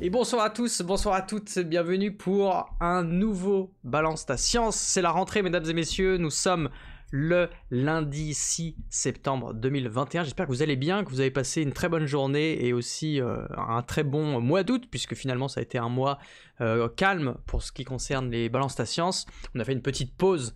Et bonsoir à tous, bonsoir à toutes, bienvenue pour un nouveau Balance ta science. C'est la rentrée, mesdames et messieurs, nous sommes le lundi 6 septembre 2021. J'espère que vous allez bien, que vous avez passé une très bonne journée et aussi un très bon mois d'août, puisque finalement ça a été un mois calme pour ce qui concerne les Balance ta science. On a fait une petite pause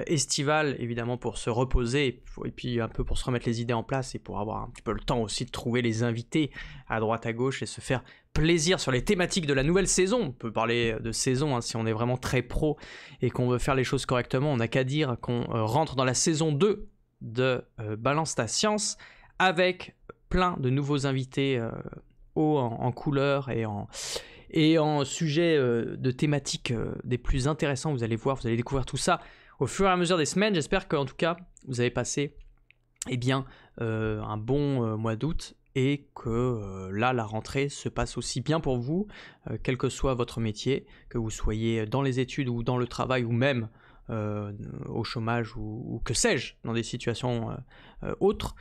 estivale, évidemment, pour se reposer et puis un peu pour se remettre les idées en place et pour avoir un petit peu le temps aussi de trouver les invités à droite à gauche et se faire plaisir sur les thématiques de la nouvelle saison. On peut parler de saison hein, si on est vraiment très pro et qu'on veut faire les choses correctement. On n'a qu'à dire qu'on rentre dans la saison 2 de Balance ta science avec plein de nouveaux invités hauts en couleur et en sujet de thématiques des plus intéressants. Vous allez voir, vous allez découvrir tout ça au fur et à mesure des semaines. J'espère qu'en tout cas vous avez passé un bon mois d'août et que là la rentrée se passe aussi bien pour vous, quel que soit votre métier, que vous soyez dans les études ou dans le travail ou même au chômage ou que sais-je, dans des situations autres.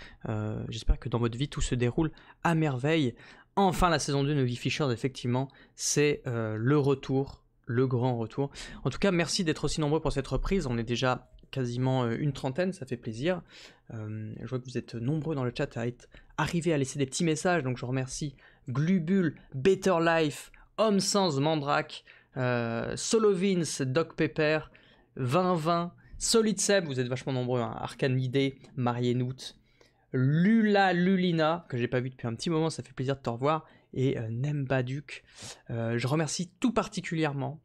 J'espère que dans votre vie tout se déroule à merveille. Enfin, la saison 2 de Novi Fishers, effectivement, c'est le retour, le grand retour. En tout cas, merci d'être aussi nombreux pour cette reprise. On est déjà quasiment une trentaine, ça fait plaisir. Je vois que vous êtes nombreux dans le chat à être arrivés à laisser des petits messages, donc je remercie Glubule, Better Life, Homme Sans, Mandrake, Solovins, Doc Pepper, 2020, Solid Seb, vous êtes vachement nombreux, hein, Arcanidé, Marienout, Lulina, que j'ai pas vu depuis un petit moment, ça fait plaisir de te revoir, et Nembaduk. Je remercie tout particulièrement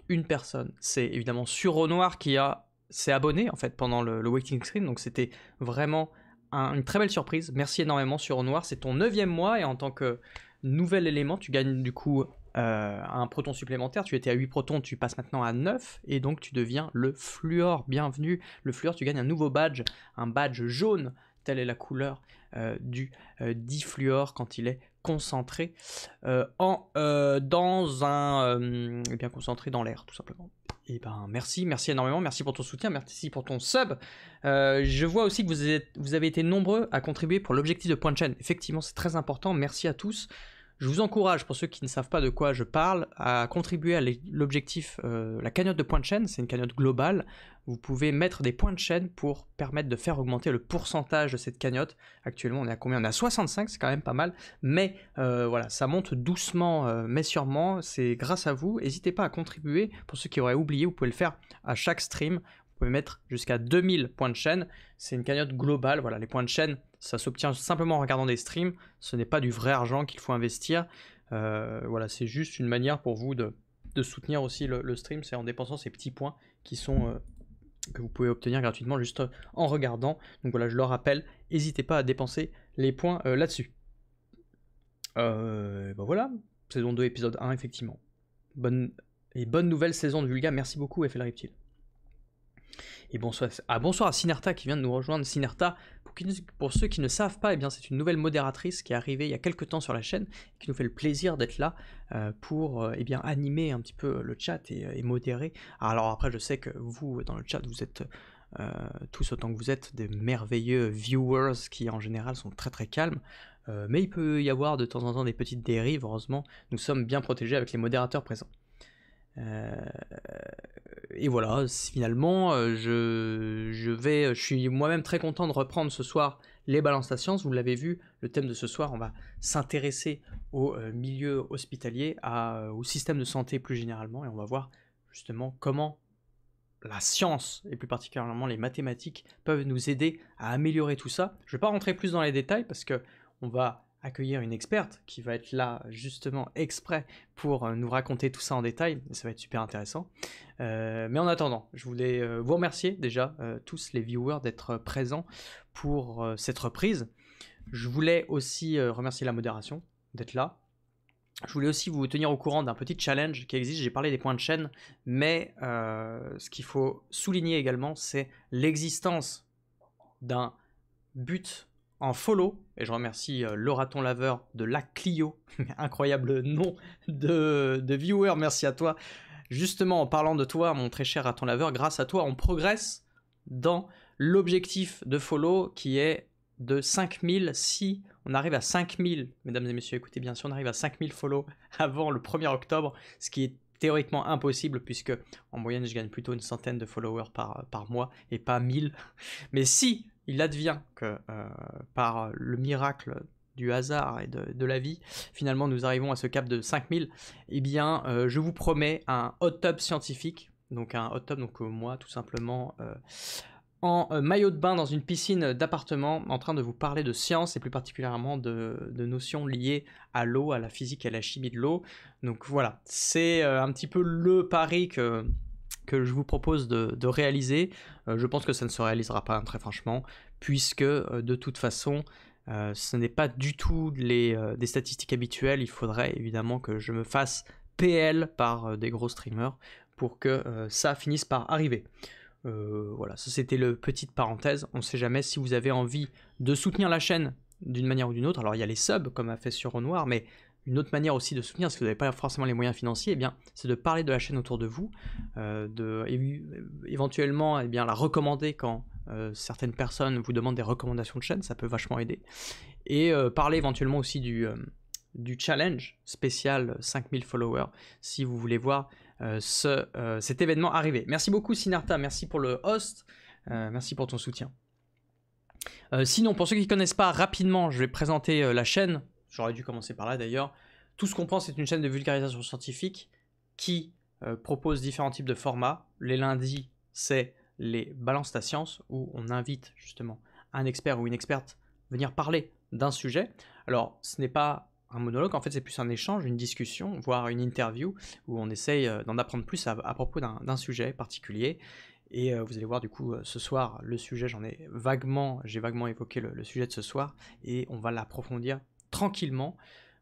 une personne, c'est évidemment Suro Noir qui s'est abonné en fait pendant le waiting screen, donc c'était vraiment une très belle surprise. Merci énormément Suro Noir, c'est ton 9e mois et en tant que nouvel élément, tu gagnes du coup un proton supplémentaire. Tu étais à 8 protons, tu passes maintenant à 9 et donc tu deviens le Fluor. Bienvenue, le Fluor, tu gagnes un nouveau badge, un badge jaune, telle est la couleur du difluor quand il est concentré concentré dans l'air tout simplement. Et ben merci énormément, merci pour ton soutien, merci pour ton sub. Je vois aussi que vous avez été nombreux à contribuer pour l'objectif de point de chaîne. Effectivement, c'est très important, merci à tous. Je vous encourage, pour ceux qui ne savent pas de quoi je parle, à contribuer à l'objectif, la cagnotte de points de chaîne, c'est une cagnotte globale. Vous pouvez mettre des points de chaîne pour permettre de faire augmenter le pourcentage de cette cagnotte. Actuellement, on est à combien ? On est à 65, c'est quand même pas mal. Mais voilà, ça monte doucement, mais sûrement. C'est grâce à vous. N'hésitez pas à contribuer. Pour ceux qui auraient oublié, vous pouvez le faire à chaque stream. Vous pouvez mettre jusqu'à 2000 points de chaîne. C'est une cagnotte globale. Voilà, les points de chaîne, ça s'obtient simplement en regardant des streams. Ce n'est pas du vrai argent qu'il faut investir. Voilà, c'est juste une manière pour vous de soutenir aussi le stream. C'est en dépensant ces petits points qui sont que vous pouvez obtenir gratuitement juste en regardant. Donc voilà, je le rappelle, n'hésitez pas à dépenser les points là-dessus. Voilà, saison 2, épisode 1, effectivement. Bonne nouvelle saison de Vulga. Merci beaucoup, FL Reptile. Et bonsoir à Sinerta qui vient de nous rejoindre. Sinerta, pour ceux qui ne savent pas, eh bien, c'est une nouvelle modératrice qui est arrivée il y a quelques temps sur la chaîne, qui nous fait le plaisir d'être là pour animer un petit peu le chat et modérer. Alors après, je sais que vous, dans le chat, vous êtes tous autant que vous êtes des merveilleux viewers qui en général sont très très calmes. Mais il peut y avoir de temps en temps des petites dérives. Heureusement, nous sommes bien protégés avec les modérateurs présents. Et voilà, finalement, je suis moi-même très content de reprendre ce soir les Balances ta science. Vous l'avez vu, le thème de ce soir, on va s'intéresser au milieu hospitalier, au système de santé plus généralement, et on va voir justement comment la science, et plus particulièrement les mathématiques, peuvent nous aider à améliorer tout ça. Je ne vais pas rentrer plus dans les détails parce que on va accueillir une experte qui va être là justement exprès pour nous raconter tout ça en détail, ça va être super intéressant. Mais en attendant, je voulais vous remercier déjà tous les viewers d'être présents pour cette reprise. Je voulais aussi remercier la modération d'être là. Je voulais aussi vous tenir au courant d'un petit challenge qui existe. J'ai parlé des points de chaîne, mais ce qu'il faut souligner également, c'est l'existence d'un but en follow, et je remercie le raton laveur de la Clio, incroyable nom de viewer, merci à toi. Justement, en parlant de toi, mon très cher raton laveur, grâce à toi, on progresse dans l'objectif de follow qui est de 5000 si on arrive à 5000, mesdames et messieurs, écoutez bien, si on arrive à 5000 follow avant le 1er octobre, ce qui est théoriquement impossible puisque en moyenne je gagne plutôt une centaine de followers par mois et pas 1000. Mais si il advient que par le miracle du hasard et de la vie, finalement nous arrivons à ce cap de 5000, eh bien je vous promets un hot tub scientifique. Donc un hot tub, donc moi tout simplement en maillot de bain dans une piscine d'appartement en train de vous parler de science et plus particulièrement de notions liées à l'eau, à la physique et à la chimie de l'eau. Donc voilà, c'est un petit peu le pari que je vous propose de réaliser. Je pense que ça ne se réalisera pas, très franchement, puisque de toute façon, ce n'est pas du tout des statistiques habituelles. Il faudrait évidemment que je me fasse PL par des gros streamers pour que ça finisse par arriver. Voilà, ça c'était le petite parenthèse. On ne sait jamais si vous avez envie de soutenir la chaîne d'une manière ou d'une autre. Alors il y a les subs comme a fait sur Au Noir, mais une autre manière aussi de soutenir, si vous n'avez pas forcément les moyens financiers, eh bien, c'est de parler de la chaîne autour de vous, éventuellement eh bien, la recommander quand certaines personnes vous demandent des recommandations de chaîne, ça peut vachement aider. Et parler éventuellement aussi du challenge spécial 5000 followers, si vous voulez voir cet événement arriver. Merci beaucoup Sinarta, merci pour le host, merci pour ton soutien. Sinon, pour ceux qui ne connaissent pas, rapidement, je vais présenter la chaîne. J'aurais dû commencer par là d'ailleurs. Tout ce qu'on prend, c'est une chaîne de vulgarisation scientifique qui propose différents types de formats. Les lundis, c'est les Balance ta science, où on invite justement un expert ou une experte venir parler d'un sujet. Alors, ce n'est pas un monologue, en fait, c'est plus un échange, une discussion, voire une interview, où on essaye d'en apprendre plus à propos d'un sujet particulier. Et vous allez voir du coup ce soir le sujet, j'ai vaguement évoqué le sujet de ce soir, et on va l'approfondir tranquillement,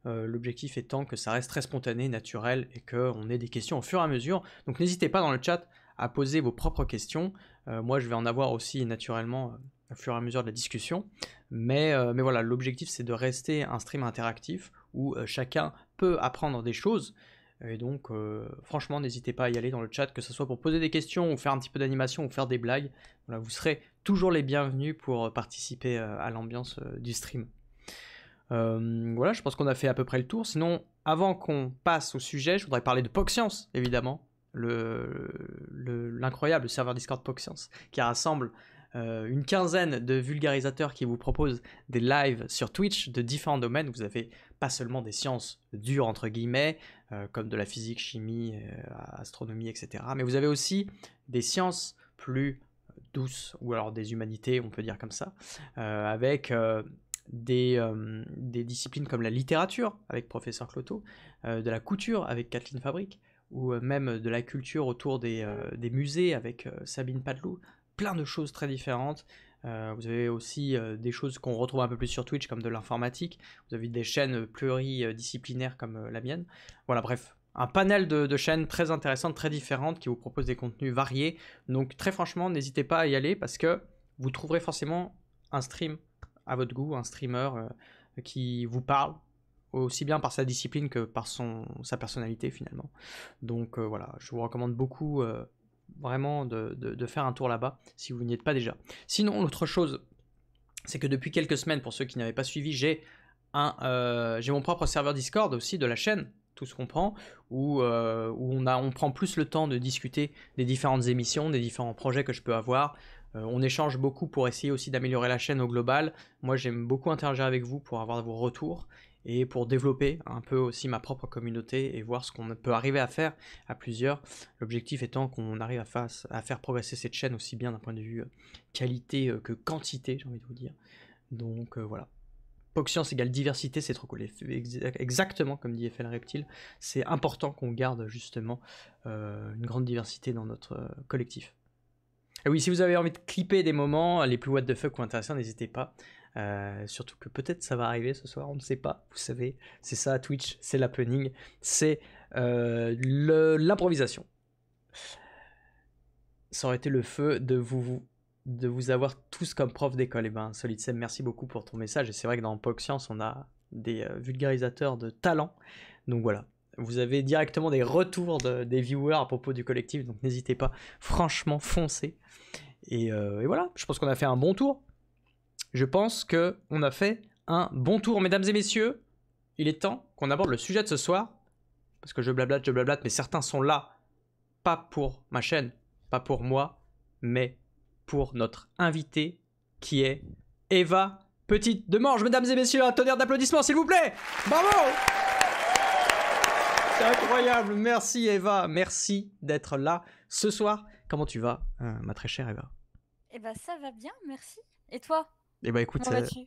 l'objectif étant que ça reste très spontané, naturel, et qu'on ait des questions au fur et à mesure. Donc n'hésitez pas dans le chat à poser vos propres questions. Moi je vais en avoir aussi naturellement au fur et à mesure de la discussion, mais voilà, l'objectif c'est de rester un stream interactif où chacun peut apprendre des choses. Et donc franchement n'hésitez pas à y aller dans le chat, que ce soit pour poser des questions ou faire un petit peu d'animation ou faire des blagues. Voilà, vous serez toujours les bienvenus pour participer à l'ambiance du stream. Voilà, je pense qu'on a fait à peu près le tour. Sinon, avant qu'on passe au sujet, je voudrais parler de PogScience, évidemment, l'incroyable serveur Discord PogScience, qui rassemble une quinzaine de vulgarisateurs qui vous proposent des lives sur Twitch de différents domaines. Vous avez pas seulement des sciences dures, entre guillemets, comme de la physique, chimie, astronomie, etc. Mais vous avez aussi des sciences plus douces, ou alors des humanités, on peut dire comme ça, avec des disciplines comme la littérature, avec Professeur Cloto, de la couture, avec Kathleen Fabrique, ou même de la culture autour des musées, avec Sabine Padelou. Plein de choses très différentes. Vous avez aussi des choses qu'on retrouve un peu plus sur Twitch, comme de l'informatique. Vous avez des chaînes pluridisciplinaires comme la mienne. Voilà, bref, un panel de chaînes très intéressantes, très différentes, qui vous proposent des contenus variés. Donc très franchement, n'hésitez pas à y aller, parce que vous trouverez forcément un stream à votre goût, un streamer qui vous parle, aussi bien par sa discipline que par sa personnalité finalement. Donc voilà, je vous recommande beaucoup vraiment de faire un tour là-bas si vous n'y êtes pas déjà. Sinon, l'autre chose, c'est que depuis quelques semaines, pour ceux qui n'avaient pas suivi, j'ai mon propre serveur Discord aussi de la chaîne, tout ce qu'on prend, où on prend plus le temps de discuter des différentes émissions, des différents projets que je peux avoir. On échange beaucoup pour essayer aussi d'améliorer la chaîne au global. Moi, j'aime beaucoup interagir avec vous pour avoir vos retours et pour développer un peu aussi ma propre communauté et voir ce qu'on peut arriver à faire à plusieurs. L'objectif étant qu'on arrive à faire progresser cette chaîne aussi bien d'un point de vue qualité que quantité, j'ai envie de vous dire. Donc voilà. PogScience égale diversité, c'est trop cool. Exactement comme dit FL Reptile, c'est important qu'on garde justement une grande diversité dans notre collectif. Et oui, si vous avez envie de clipper des moments les plus what the fuck ou intéressants, n'hésitez pas. Surtout que peut-être ça va arriver ce soir, on ne sait pas. Vous savez, c'est ça Twitch, c'est l'happening, c'est l'improvisation. Ça aurait été le feu de vous avoir tous comme prof d'école. Et ben, Solid Sem, merci beaucoup pour ton message. Et c'est vrai que dans PogScience, on a des vulgarisateurs de talent. Donc voilà. Vous avez directement des retours des viewers à propos du collectif, donc n'hésitez pas, franchement, foncez. Et voilà, je pense qu'on a fait un bon tour. Je pense qu'on a fait un bon tour. Mesdames et messieurs, il est temps qu'on aborde le sujet de ce soir. Parce que je blablate, mais certains sont là, pas pour ma chaîne, pas pour moi, mais pour notre invité qui est Eva Petite Demange. Mesdames et messieurs, un tonnerre d'applaudissements, s'il vous plaît. Bravo! C'est incroyable. Merci Eva, merci d'être là ce soir. Comment tu vas, ma très chère Eva? Eh ben ça va bien, merci. Et toi? Eh ben écoute, Comment vas-tu?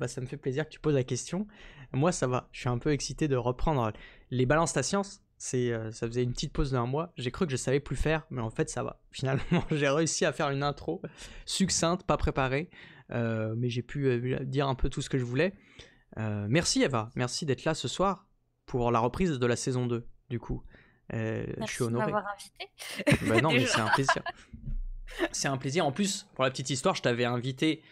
ça me fait plaisir que tu poses la question. Moi ça va, je suis un peu excité de reprendre les balances ta science. Ça faisait une petite pause d'un mois. J'ai cru que je savais plus faire, mais en fait ça va. Finalement, j'ai réussi à faire une intro succincte, pas préparée, mais j'ai pu dire un peu tout ce que je voulais. Merci Eva, merci d'être là ce soir pour la reprise de la saison 2, du coup. Je suis honoré. Merci de m'avoir invité. Bah non, mais c'est un plaisir. C'est un plaisir. En plus, pour la petite histoire, je t'avais invité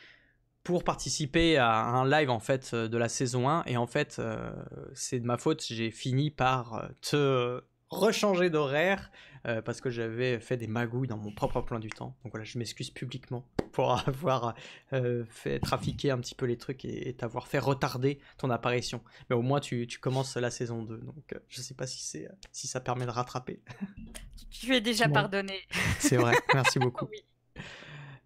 pour participer à un live en fait de la saison 1 et en fait c'est de ma faute, j'ai fini par te rechanger d'horaire parce que j'avais fait des magouilles dans mon propre emploi du temps. Donc voilà, je m'excuse publiquement pour avoir fait trafiquer un petit peu les trucs et t'avoir fait retarder ton apparition. Mais au moins tu commences la saison 2, donc je sais pas si ça permet de rattraper. Tu es déjà pardonné. C'est vrai, merci beaucoup. Oui.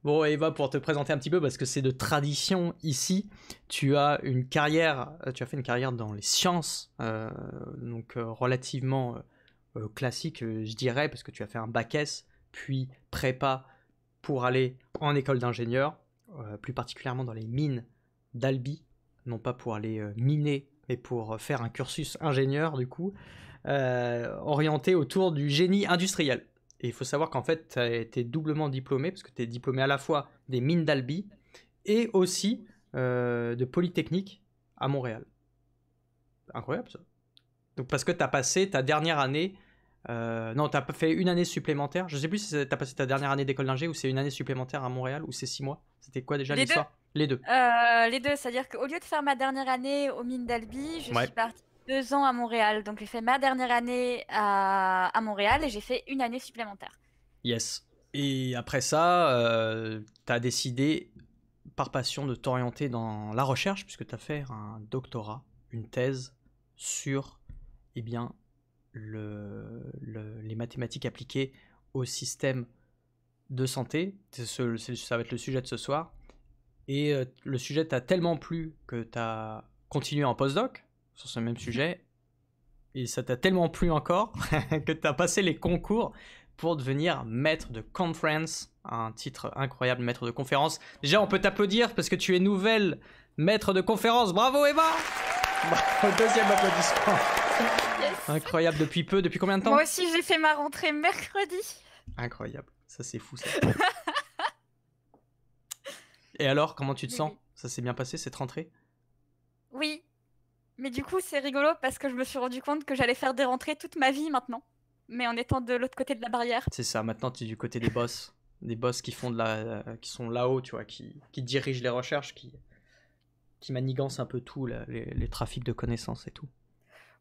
Bon Eva, pour te présenter un petit peu, parce que c'est de tradition ici, tu as fait une carrière dans les sciences, donc relativement classique, je dirais, parce que tu as fait un bac S, puis prépa pour aller en école d'ingénieur, plus particulièrement dans les mines d'Albi, non pas pour aller miner, mais pour faire un cursus ingénieur du coup, orienté autour du génie industriel. Et il faut savoir qu'en fait, tu as été doublement diplômé, parce que tu es diplômé à la fois des mines d'Albi et aussi de Polytechnique à Montréal. Incroyable ça. Donc parce que tu as passé ta dernière année... non, tu as fait une année supplémentaire. Je sais plus si tu as passé ta dernière année d'école d'ingé ou c'est une année supplémentaire à Montréal ou c'est 6 mois. C'était quoi déjà l'histoire? Les deux. Les deux, c'est-à-dire qu'au lieu de faire ma dernière année aux mines d'Albi, je suis partie 2 ans à Montréal. Donc j'ai fait ma dernière année à Montréal et j'ai fait une année supplémentaire. Yes. Et après ça, tu as décidé par passion de t'orienter dans la recherche puisque tu as fait un doctorat, une thèse sur les mathématiques appliquées au système de santé. Ça va être le sujet de ce soir. Et le sujet t'a tellement plu que tu as continué en postdoc sur ce même sujet. Et ça t'a tellement plu encore que tu as passé les concours pour devenir maître de conference. Un titre incroyable, maître de conférence. Déjà, on peut t'applaudir parce que tu es nouvelle maître de conférence. Bravo Eva! Deuxième applaudissement. Yes. Incroyable, depuis combien de temps? Moi aussi j'ai fait ma rentrée mercredi. Incroyable, ça c'est fou ça. Et alors, comment tu te sens? Ça s'est bien passé cette rentrée? Oui, mais du coup c'est rigolo parce que je me suis rendu compte que j'allais faire des rentrées toute ma vie maintenant, mais en étant de l'autre côté de la barrière. C'est ça, maintenant tu es du côté des boss, des boss qui font qui sont là-haut, tu vois, qui dirigent les recherches, qui manigancent un peu tout, les trafics de connaissances et tout.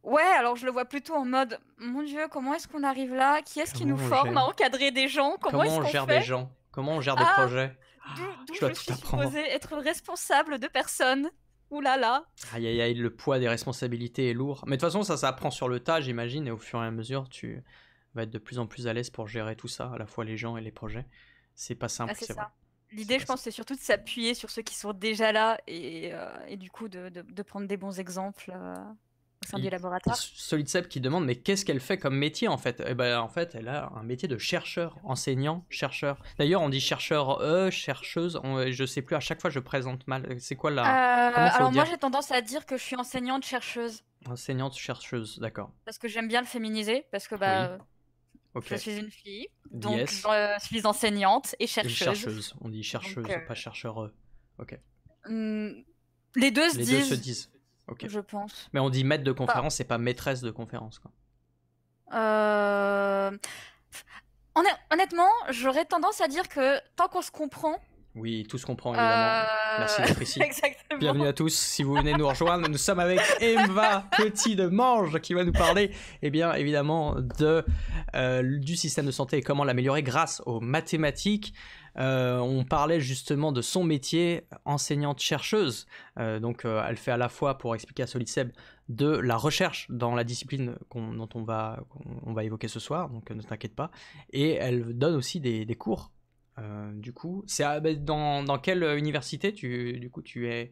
Ouais, alors je le vois plutôt en mode, mon Dieu, comment est-ce qu'on arrive là? Qui est-ce qui nous forme à encadrer des gens? Comment est-ce qu'on gère fait des gens? Comment on gère des projets? D'où je suis supposée être responsable de personnes. Ouh là là. Aïe aïe aïe, le poids des responsabilités est lourd. Mais de toute façon, ça s'apprend sur le tas, j'imagine, et au fur et à mesure, tu vas être de plus en plus à l'aise pour gérer tout ça, à la fois les gens et les projets. C'est pas simple, c'est vrai. L'idée, je pense, c'est surtout de s'appuyer sur ceux qui sont déjà là et du coup de prendre des bons exemples au sein du laboratoire. Solid qui demande, mais qu'est-ce qu'elle fait comme métier en fait? Eh ben, en fait, elle a un métier de chercheur, enseignant, chercheur. D'ailleurs, on dit chercheur, chercheuse, je sais plus, à chaque fois je présente mal. C'est quoi alors moi, j'ai tendance à dire que je suis enseignante chercheuse. Enseignante chercheuse, d'accord. Parce que j'aime bien le féminiser, parce que je suis une fille, donc je suis enseignante et chercheuse. On dit chercheuse, pas chercheur. Ok. Les deux se disent. Okay. Je pense. Mais on dit maître de conférence, c'est pas maîtresse de conférence, quoi. Honnêtement, j'aurais tendance à dire que tant qu'on se comprend, Oui, tout se comprend évidemment. Merci d'être ici. Exactement. Bienvenue à tous. Si vous venez nous rejoindre, nous sommes avec Eva Petit de Mange qui va nous parler, eh bien évidemment, du système de santé et comment l'améliorer grâce aux mathématiques. On parlait justement de son métier, enseignante-chercheuse. Donc elle fait à la fois, pour expliquer à Solid Seb, de la recherche dans la discipline dont on va évoquer ce soir, donc ne t'inquiète pas. Et elle donne aussi des cours. Du coup, c'est dans quelle université tu es?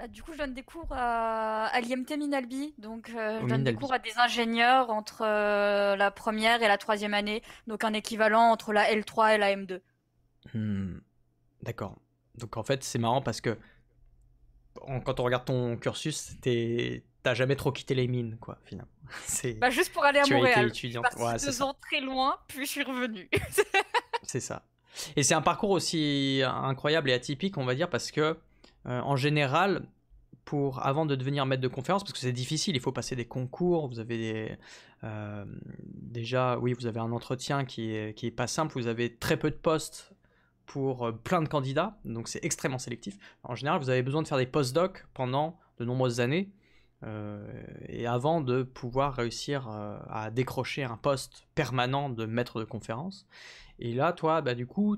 Du coup, je donne des cours à l'IMT Minalbi, donc je donne des Minalbi. cours à des ingénieurs entre la première et la troisième année, donc un équivalent entre la L3 et la M2. D'accord. Donc en fait, c'est marrant parce que quand on regarde ton cursus, t'as jamais trop quitté les mines, quoi, finalement. Juste pour aller à Montréal. Je suis partie 2 ans très loin, puis je suis revenue. C'est ça. Et c'est un parcours aussi incroyable et atypique, on va dire, parce que en général, avant de devenir maître de conférence, parce que c'est difficile, il faut passer des concours, vous avez déjà, oui, vous avez un entretien qui est pas simple, vous avez très peu de postes pour plein de candidats, donc c'est extrêmement sélectif. En général, vous avez besoin de faire des post-docs pendant de nombreuses années, et avant de pouvoir réussir à décrocher un poste permanent de maître de conférence. Et là, toi, du coup,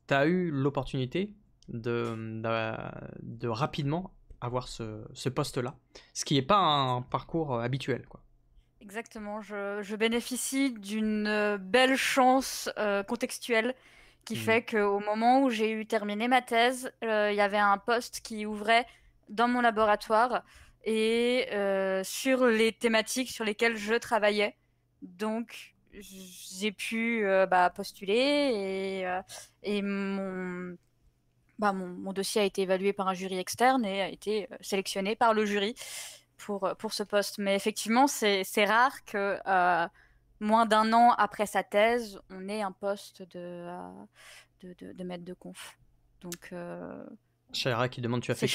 tu as eu l'opportunité de rapidement avoir ce poste-là, ce qui n'est pas un parcours habituel, quoi. Exactement, je bénéficie d'une belle chance contextuelle qui fait qu'au moment où j'ai terminé ma thèse, il y avait un poste qui ouvrait dans mon laboratoire et sur les thématiques sur lesquelles je travaillais. Donc, j'ai pu postuler et mon dossier a été évalué par un jury externe et a été sélectionné par le jury pour ce poste. Mais effectivement, c'est rare que moins d'un an après sa thèse, on ait un poste de maître de conf. Donc, Shaira qui demande, tu as fait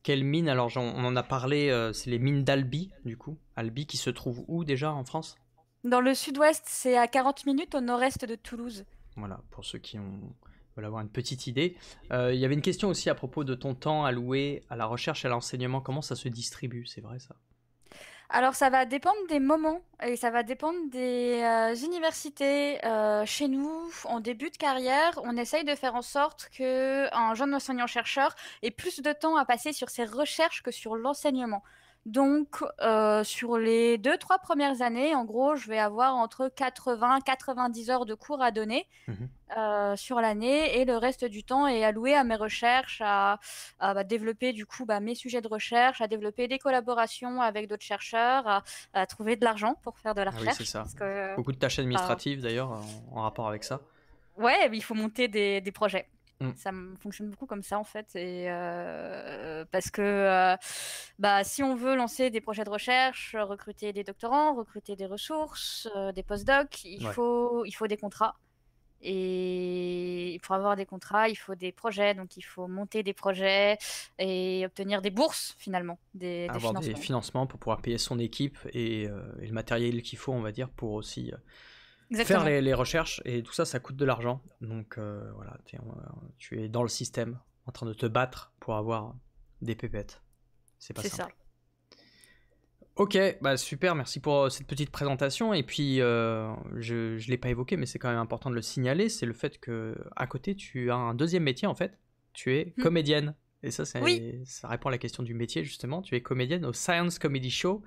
quelle mine? Alors on en a parlé, c'est les mines d'Albi, du coup. Albi qui se trouve où déjà en France? Dans le sud-ouest, c'est à 40 minutes au nord-est de Toulouse. Voilà, pour ceux qui veulent avoir une petite idée. Il y avait une question aussi à propos de ton temps alloué à la recherche et à l'enseignement. Comment ça se distribue? C'est vrai ça? Alors, ça va dépendre des moments et ça va dépendre des universités. Chez nous, en début de carrière, on essaye de faire en sorte qu'un jeune enseignant-chercheur ait plus de temps à passer sur ses recherches que sur l'enseignement. Donc, sur les 2-3 premières années, en gros, je vais avoir entre 80 et 90 heures de cours à donner sur l'année, et le reste du temps est alloué à mes recherches, à développer du coup mes sujets de recherche, à développer des collaborations avec d'autres chercheurs, à trouver de l'argent pour faire de la recherche. Oui, c'est ça. Beaucoup de tâches administratives d'ailleurs en rapport avec ça. Ouais, il faut monter des projets. Ça fonctionne beaucoup comme ça en fait, et parce que si on veut lancer des projets de recherche, recruter des doctorants, recruter des ressources, des postdocs, il faut des contrats. Et pour avoir des contrats, il faut des projets, donc il faut monter des projets et obtenir des bourses finalement, des financements. Des financements pour pouvoir payer son équipe et le matériel qu'il faut, on va dire, pour aussi faire les recherches, et tout ça, ça coûte de l'argent. Donc voilà, tu es dans le système, en train de te battre pour avoir des pépettes. C'est pas simple. Ça. Ok, super, merci pour cette petite présentation. Et puis, je ne l'ai pas évoqué, mais c'est quand même important de le signaler, c'est le fait qu'à côté, tu as un deuxième métier en fait. Tu es comédienne. Et ça, ça répond à la question du métier justement. Tu es comédienne au Science Comedy Show,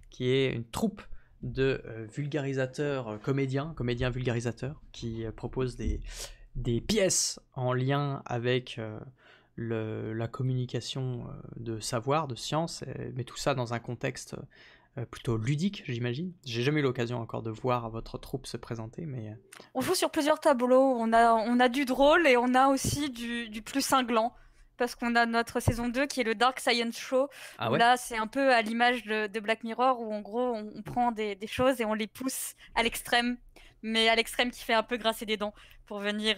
qui est une troupe de vulgarisateurs, comédiens vulgarisateurs, qui proposent des pièces en lien avec la communication de savoir, de science, mais tout ça dans un contexte plutôt ludique, j'imagine. J'ai jamais eu l'occasion encore de voir votre troupe se présenter, mais... On joue sur plusieurs tableaux, on a du drôle et on a aussi du plus cinglant, parce qu'on a notre saison 2 qui est le Dark Science Show, où là c'est un peu à l'image de Black Mirror, où en gros on prend des choses et on les pousse à l'extrême, mais à l'extrême qui fait un peu grincer des dents, pour venir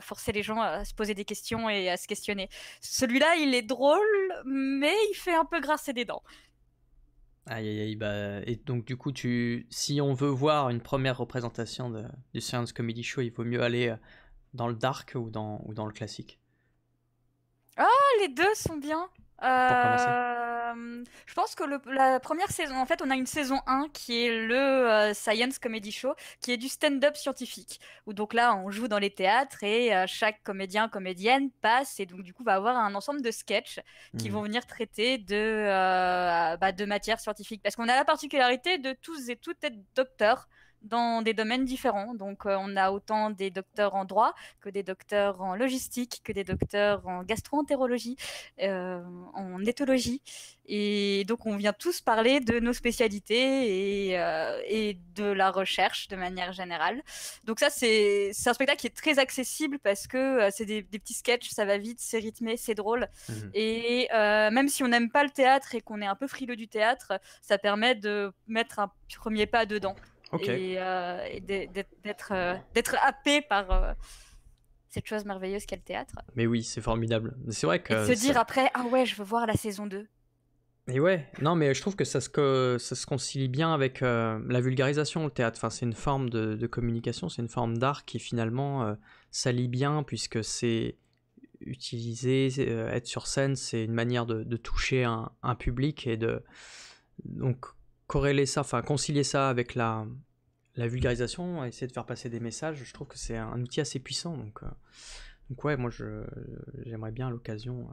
forcer les gens à se poser des questions et à se questionner. Celui-là, il est drôle, mais il fait un peu grincer des dents. Aïe, aïe, aïe, et donc du coup, si on veut voir une première représentation du Science Comedy Show, il vaut mieux aller dans le dark ou dans le classique? Les deux sont bien. Pour commencer. Je pense que la première saison, en fait, on a une saison 1 qui est le Science Comedy Show, qui est du stand-up scientifique. Où donc là, on joue dans les théâtres et chaque comédien, comédienne passe et donc du coup va avoir un ensemble de sketchs qui vont venir traiter de matières scientifiques. Parce qu'on a la particularité de tous et toutes être docteurs dans des domaines différents. Donc on a autant des docteurs en droit que des docteurs en logistique, que des docteurs en gastro-entérologie, en éthologie. Et donc, on vient tous parler de nos spécialités et de la recherche de manière générale. Donc ça, c'est un spectacle qui est très accessible parce que c'est des petits sketchs, ça va vite, c'est rythmé, c'est drôle. Et même si on n'aime pas le théâtre et qu'on est un peu frileux du théâtre, ça permet de mettre un premier pas dedans. Ok. Et d'être happé par cette chose merveilleuse qu'est le théâtre. Mais oui, c'est formidable. C'est vrai que Et de se dire après, ah ouais, je veux voir la saison 2. Et ouais, non, mais je trouve que ça se concilie bien avec la vulgarisation, le théâtre. Enfin, c'est une forme de communication, c'est une forme d'art qui finalement s'allie bien, puisque c'est utiliser, être sur scène, c'est une manière de toucher un public et de donc corréler ça, enfin concilier ça avec la vulgarisation, essayer de faire passer des messages. Je trouve que c'est un outil assez puissant. Donc ouais, moi j'aimerais bien à l'occasion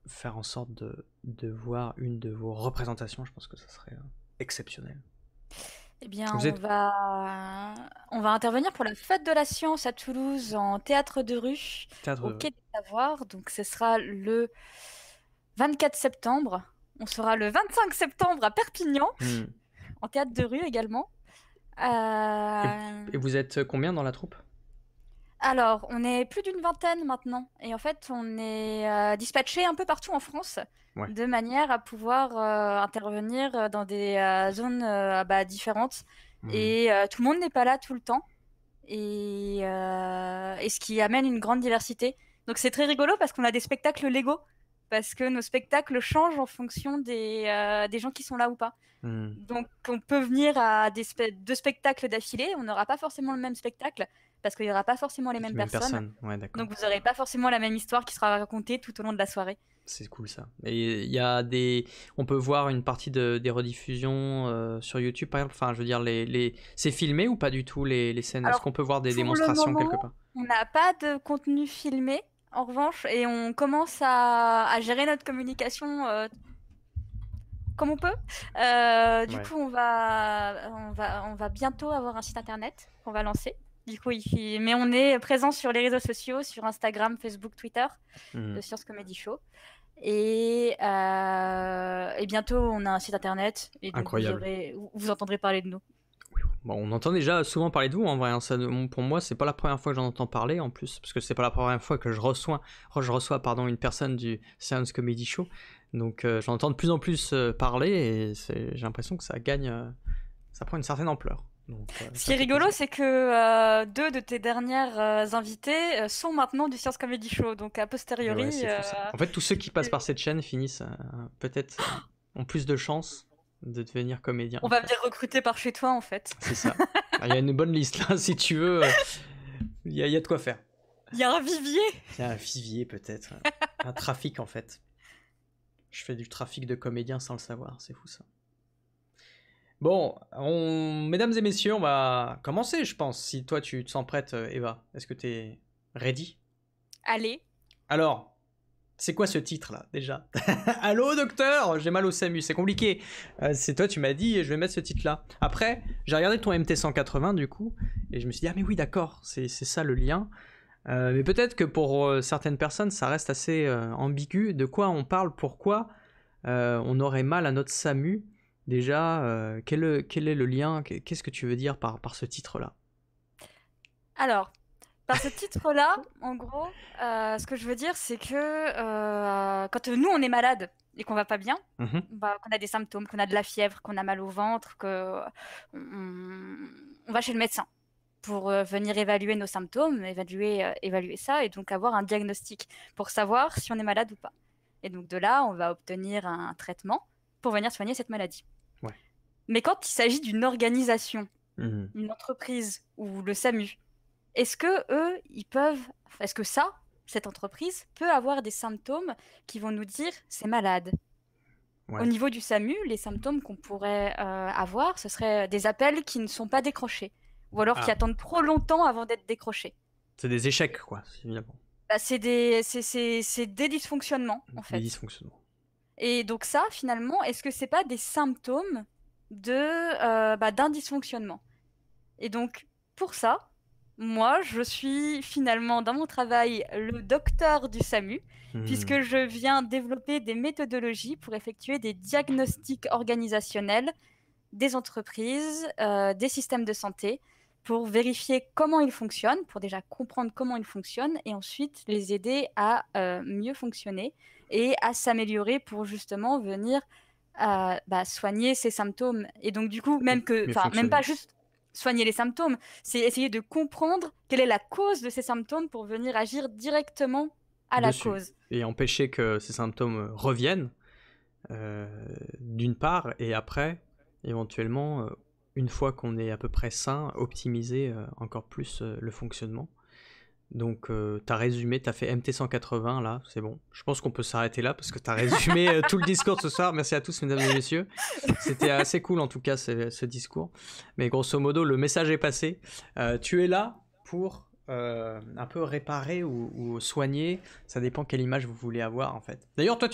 faire en sorte de voir une de vos représentations. Je pense que ça serait exceptionnel. Eh bien, Vous êtes on va intervenir pour la Fête de la Science à Toulouse en théâtre de rue théâtre au Quai des Savoirs. Donc, ce sera le 24 septembre. On sera le 25 septembre à Perpignan, en théâtre de rue également. Et vous êtes combien dans la troupe? Alors, on est plus d'une vingtaine maintenant. Et en fait, on est dispatchés un peu partout en France, de manière à pouvoir intervenir dans des zones différentes. Et tout le monde n'est pas là tout le temps. Et ce qui amène une grande diversité. Donc c'est très rigolo parce qu'on a des spectacles Lego. Parce que nos spectacles changent en fonction des gens qui sont là ou pas. Donc on peut venir à deux spectacles d'affilée. On n'aura pas forcément le même spectacle parce qu'il n'y aura pas forcément les mêmes personnes. Ouais, d'accord. Donc vous n'aurez pas forcément la même histoire qui sera racontée tout au long de la soirée. C'est cool ça. Et il y a on peut voir une partie des rediffusions sur YouTube par exemple. Enfin, je veux dire, c'est filmé ou pas du tout les scènes? Est-ce qu'on peut voir des démonstrations quelque part? On n'a pas de contenu filmé en revanche et on commence à gérer notre communication comme on peut. Du coup, on va bientôt avoir un site internet qu'on va lancer. Du coup, mais on est présent sur les réseaux sociaux, sur Instagram, Facebook, Twitter, de Science Comedy Show. Et bientôt, on a un site internet. Et donc, vous entendrez parler de nous. Bon, on entend déjà souvent parler de vous en vrai. Hein. Pour moi, c'est pas la première fois que j'en entends parler en plus, parce que c'est pas la première fois que je reçois une personne du Science Comedy Show. Donc j'en entends de plus en plus parler et j'ai l'impression que ça gagne, ça prend une certaine ampleur. Donc, ce qui est rigolo, c'est que deux de tes dernières invités sont maintenant du Science Comedy Show. Donc a posteriori. Ouais, c'est fou, ça. En fait, tous ceux qui passent par cette chaîne finissent peut-être ont plus de chances de devenir comédien. On va venir recruter par chez toi en fait. C'est ça. Il y a une bonne liste là, si tu veux. Il y a de quoi faire. Il y a un vivier. Il y a un vivier peut-être. Un trafic en fait. Je fais du trafic de comédiens sans le savoir, c'est fou ça. Bon, mesdames et messieurs, on va commencer je pense. Si toi tu te sens prête Eva, est-ce que t'es ready? Allez. Alors, c'est quoi ce titre là déjà? Allô docteur, j'ai mal au SAMU, c'est compliqué. C'est toi, tu m'as dit, je vais mettre ce titre là. Après, j'ai regardé ton MT180 du coup, et je me suis dit, ah mais oui d'accord, c'est ça le lien. Mais peut-être que pour certaines personnes, ça reste assez ambigu. De quoi on parle, pourquoi on aurait mal à notre SAMU? Déjà, quel est le lien? Qu'est-ce que tu veux dire par ce titre là? Alors... Par ce titre-là, en gros, ce que je veux dire, c'est que quand nous, on est malade et qu'on va pas bien, qu'on a des symptômes, qu'on a de la fièvre, qu'on a mal au ventre, qu'on va chez le médecin pour venir évaluer nos symptômes, évaluer ça et donc avoir un diagnostic pour savoir si on est malade ou pas. Et donc de là, on va obtenir un traitement pour venir soigner cette maladie. Ouais. Mais quand il s'agit d'une organisation, une entreprise ou le SAMU, est-ce que eux, est-ce que cette entreprise peut avoir des symptômes qui vont nous dire c'est malade? Au Ouais. niveau du SAMU, les symptômes qu'on pourrait avoir, ce serait des appels qui ne sont pas décrochés, ou alors qui Ah, attendent trop longtemps avant d'être décrochés. c'est des échecs, quoi, évidemment. Bah, c'est des dysfonctionnements, en Des fait. dysfonctionnements. Et donc ça, finalement, est-ce que c'est pas des symptômes d'un dysfonctionnement? Et donc, pour ça, moi, je suis finalement, dans mon travail, le docteur du SAMU, Hmm. puisque je viens développer des méthodologies pour effectuer des diagnostics organisationnels des entreprises, des systèmes de santé, pour vérifier comment ils fonctionnent, pour déjà comprendre comment ils fonctionnent, et ensuite les aider à mieux fonctionner et à s'améliorer pour justement venir soigner ces symptômes. Et donc du coup, Mieux même pas fonctionner. juste soigner les symptômes, c'est essayer de comprendre quelle est la cause de ces symptômes pour venir agir directement à la Dessus. cause. Et empêcher que ces symptômes reviennent, euh, d'une part, et après, éventuellement, une fois qu'on est à peu près sain, optimiser encore plus le fonctionnement. Donc, t'as résumé, t'as fait MT180 là, c'est bon. Je pense qu'on peut s'arrêter là parce que t'as résumé tout le discours de ce soir. Merci à tous, mesdames et messieurs. C'était assez cool en tout cas ce discours. Mais grosso modo, le message est passé. Tu es là pour un peu réparer ou soigner. Ça dépend quelle image vous voulez avoir en fait. D'ailleurs, toi,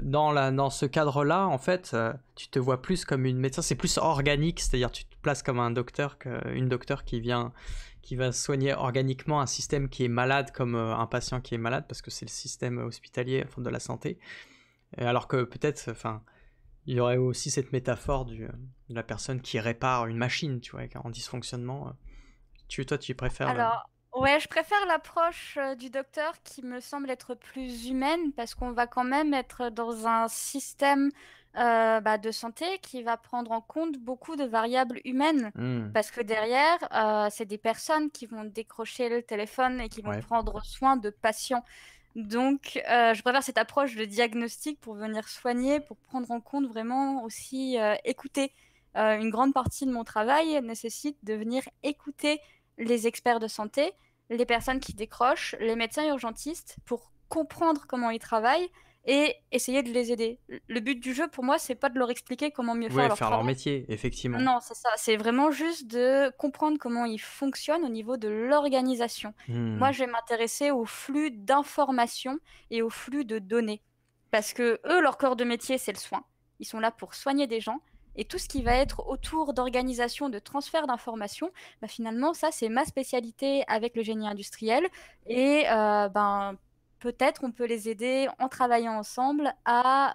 dans ce cadre-là, en fait, tu te vois plus comme une médecin. C'est plus organique, c'est-à-dire tu te places comme un docteur, une docteur qui va soigner organiquement un système qui est malade comme un patient qui est malade parce que c'est le système hospitalier enfin, de la santé. Et alors que peut-être, enfin, il y aurait aussi cette métaphore de la personne qui répare une machine, tu vois, en dysfonctionnement. Toi, tu préfères le... Alors, ouais, je préfère l'approche du docteur qui me semble être plus humaine parce qu'on va quand même être dans un système de santé qui va prendre en compte beaucoup de variables humaines. Hmm, Parce que derrière, c'est des personnes qui vont décrocher le téléphone et qui vont ouais. prendre soin de patients. Donc, je préfère cette approche de diagnostic pour venir soigner, pour prendre en compte vraiment aussi écouter. Une grande partie de mon travail nécessite de venir écouter les experts de santé, les personnes qui décrochent, les médecins urgentistes pour comprendre comment ils travaillent et essayer de les aider. Le but du jeu pour moi, c'est pas de leur expliquer comment mieux faire Ouais, leur faire leur travail. métier, effectivement. Non, c'est ça. C'est vraiment juste de comprendre comment ils fonctionnent au niveau de l'organisation. Moi, Hmm, je vais m'intéresser au flux d'informations et au flux de données. Parce que eux, leur corps de métier, c'est le soin. Ils sont là pour soigner des gens. Et tout ce qui va être autour d'organisation, de transfert d'informations, finalement, ça, c'est ma spécialité avec le génie industriel. Et peut-être on peut les aider en travaillant ensemble à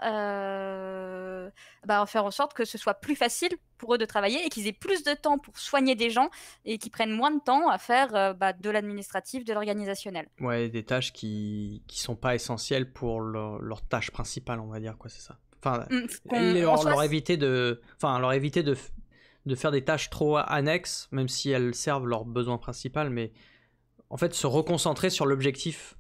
faire en sorte que ce soit plus facile pour eux de travailler et qu'ils aient plus de temps pour soigner des gens et qu'ils prennent moins de temps à faire de l'administratif, de l'organisationnel. ouais, des tâches qui sont pas essentielles pour leur tâche principale, on va dire, quoi, c'est ça. Enfin, En soi, leur éviter leur éviter de faire des tâches trop annexes, même si elles servent leur besoin principal, mais en fait se reconcentrer sur l'objectif,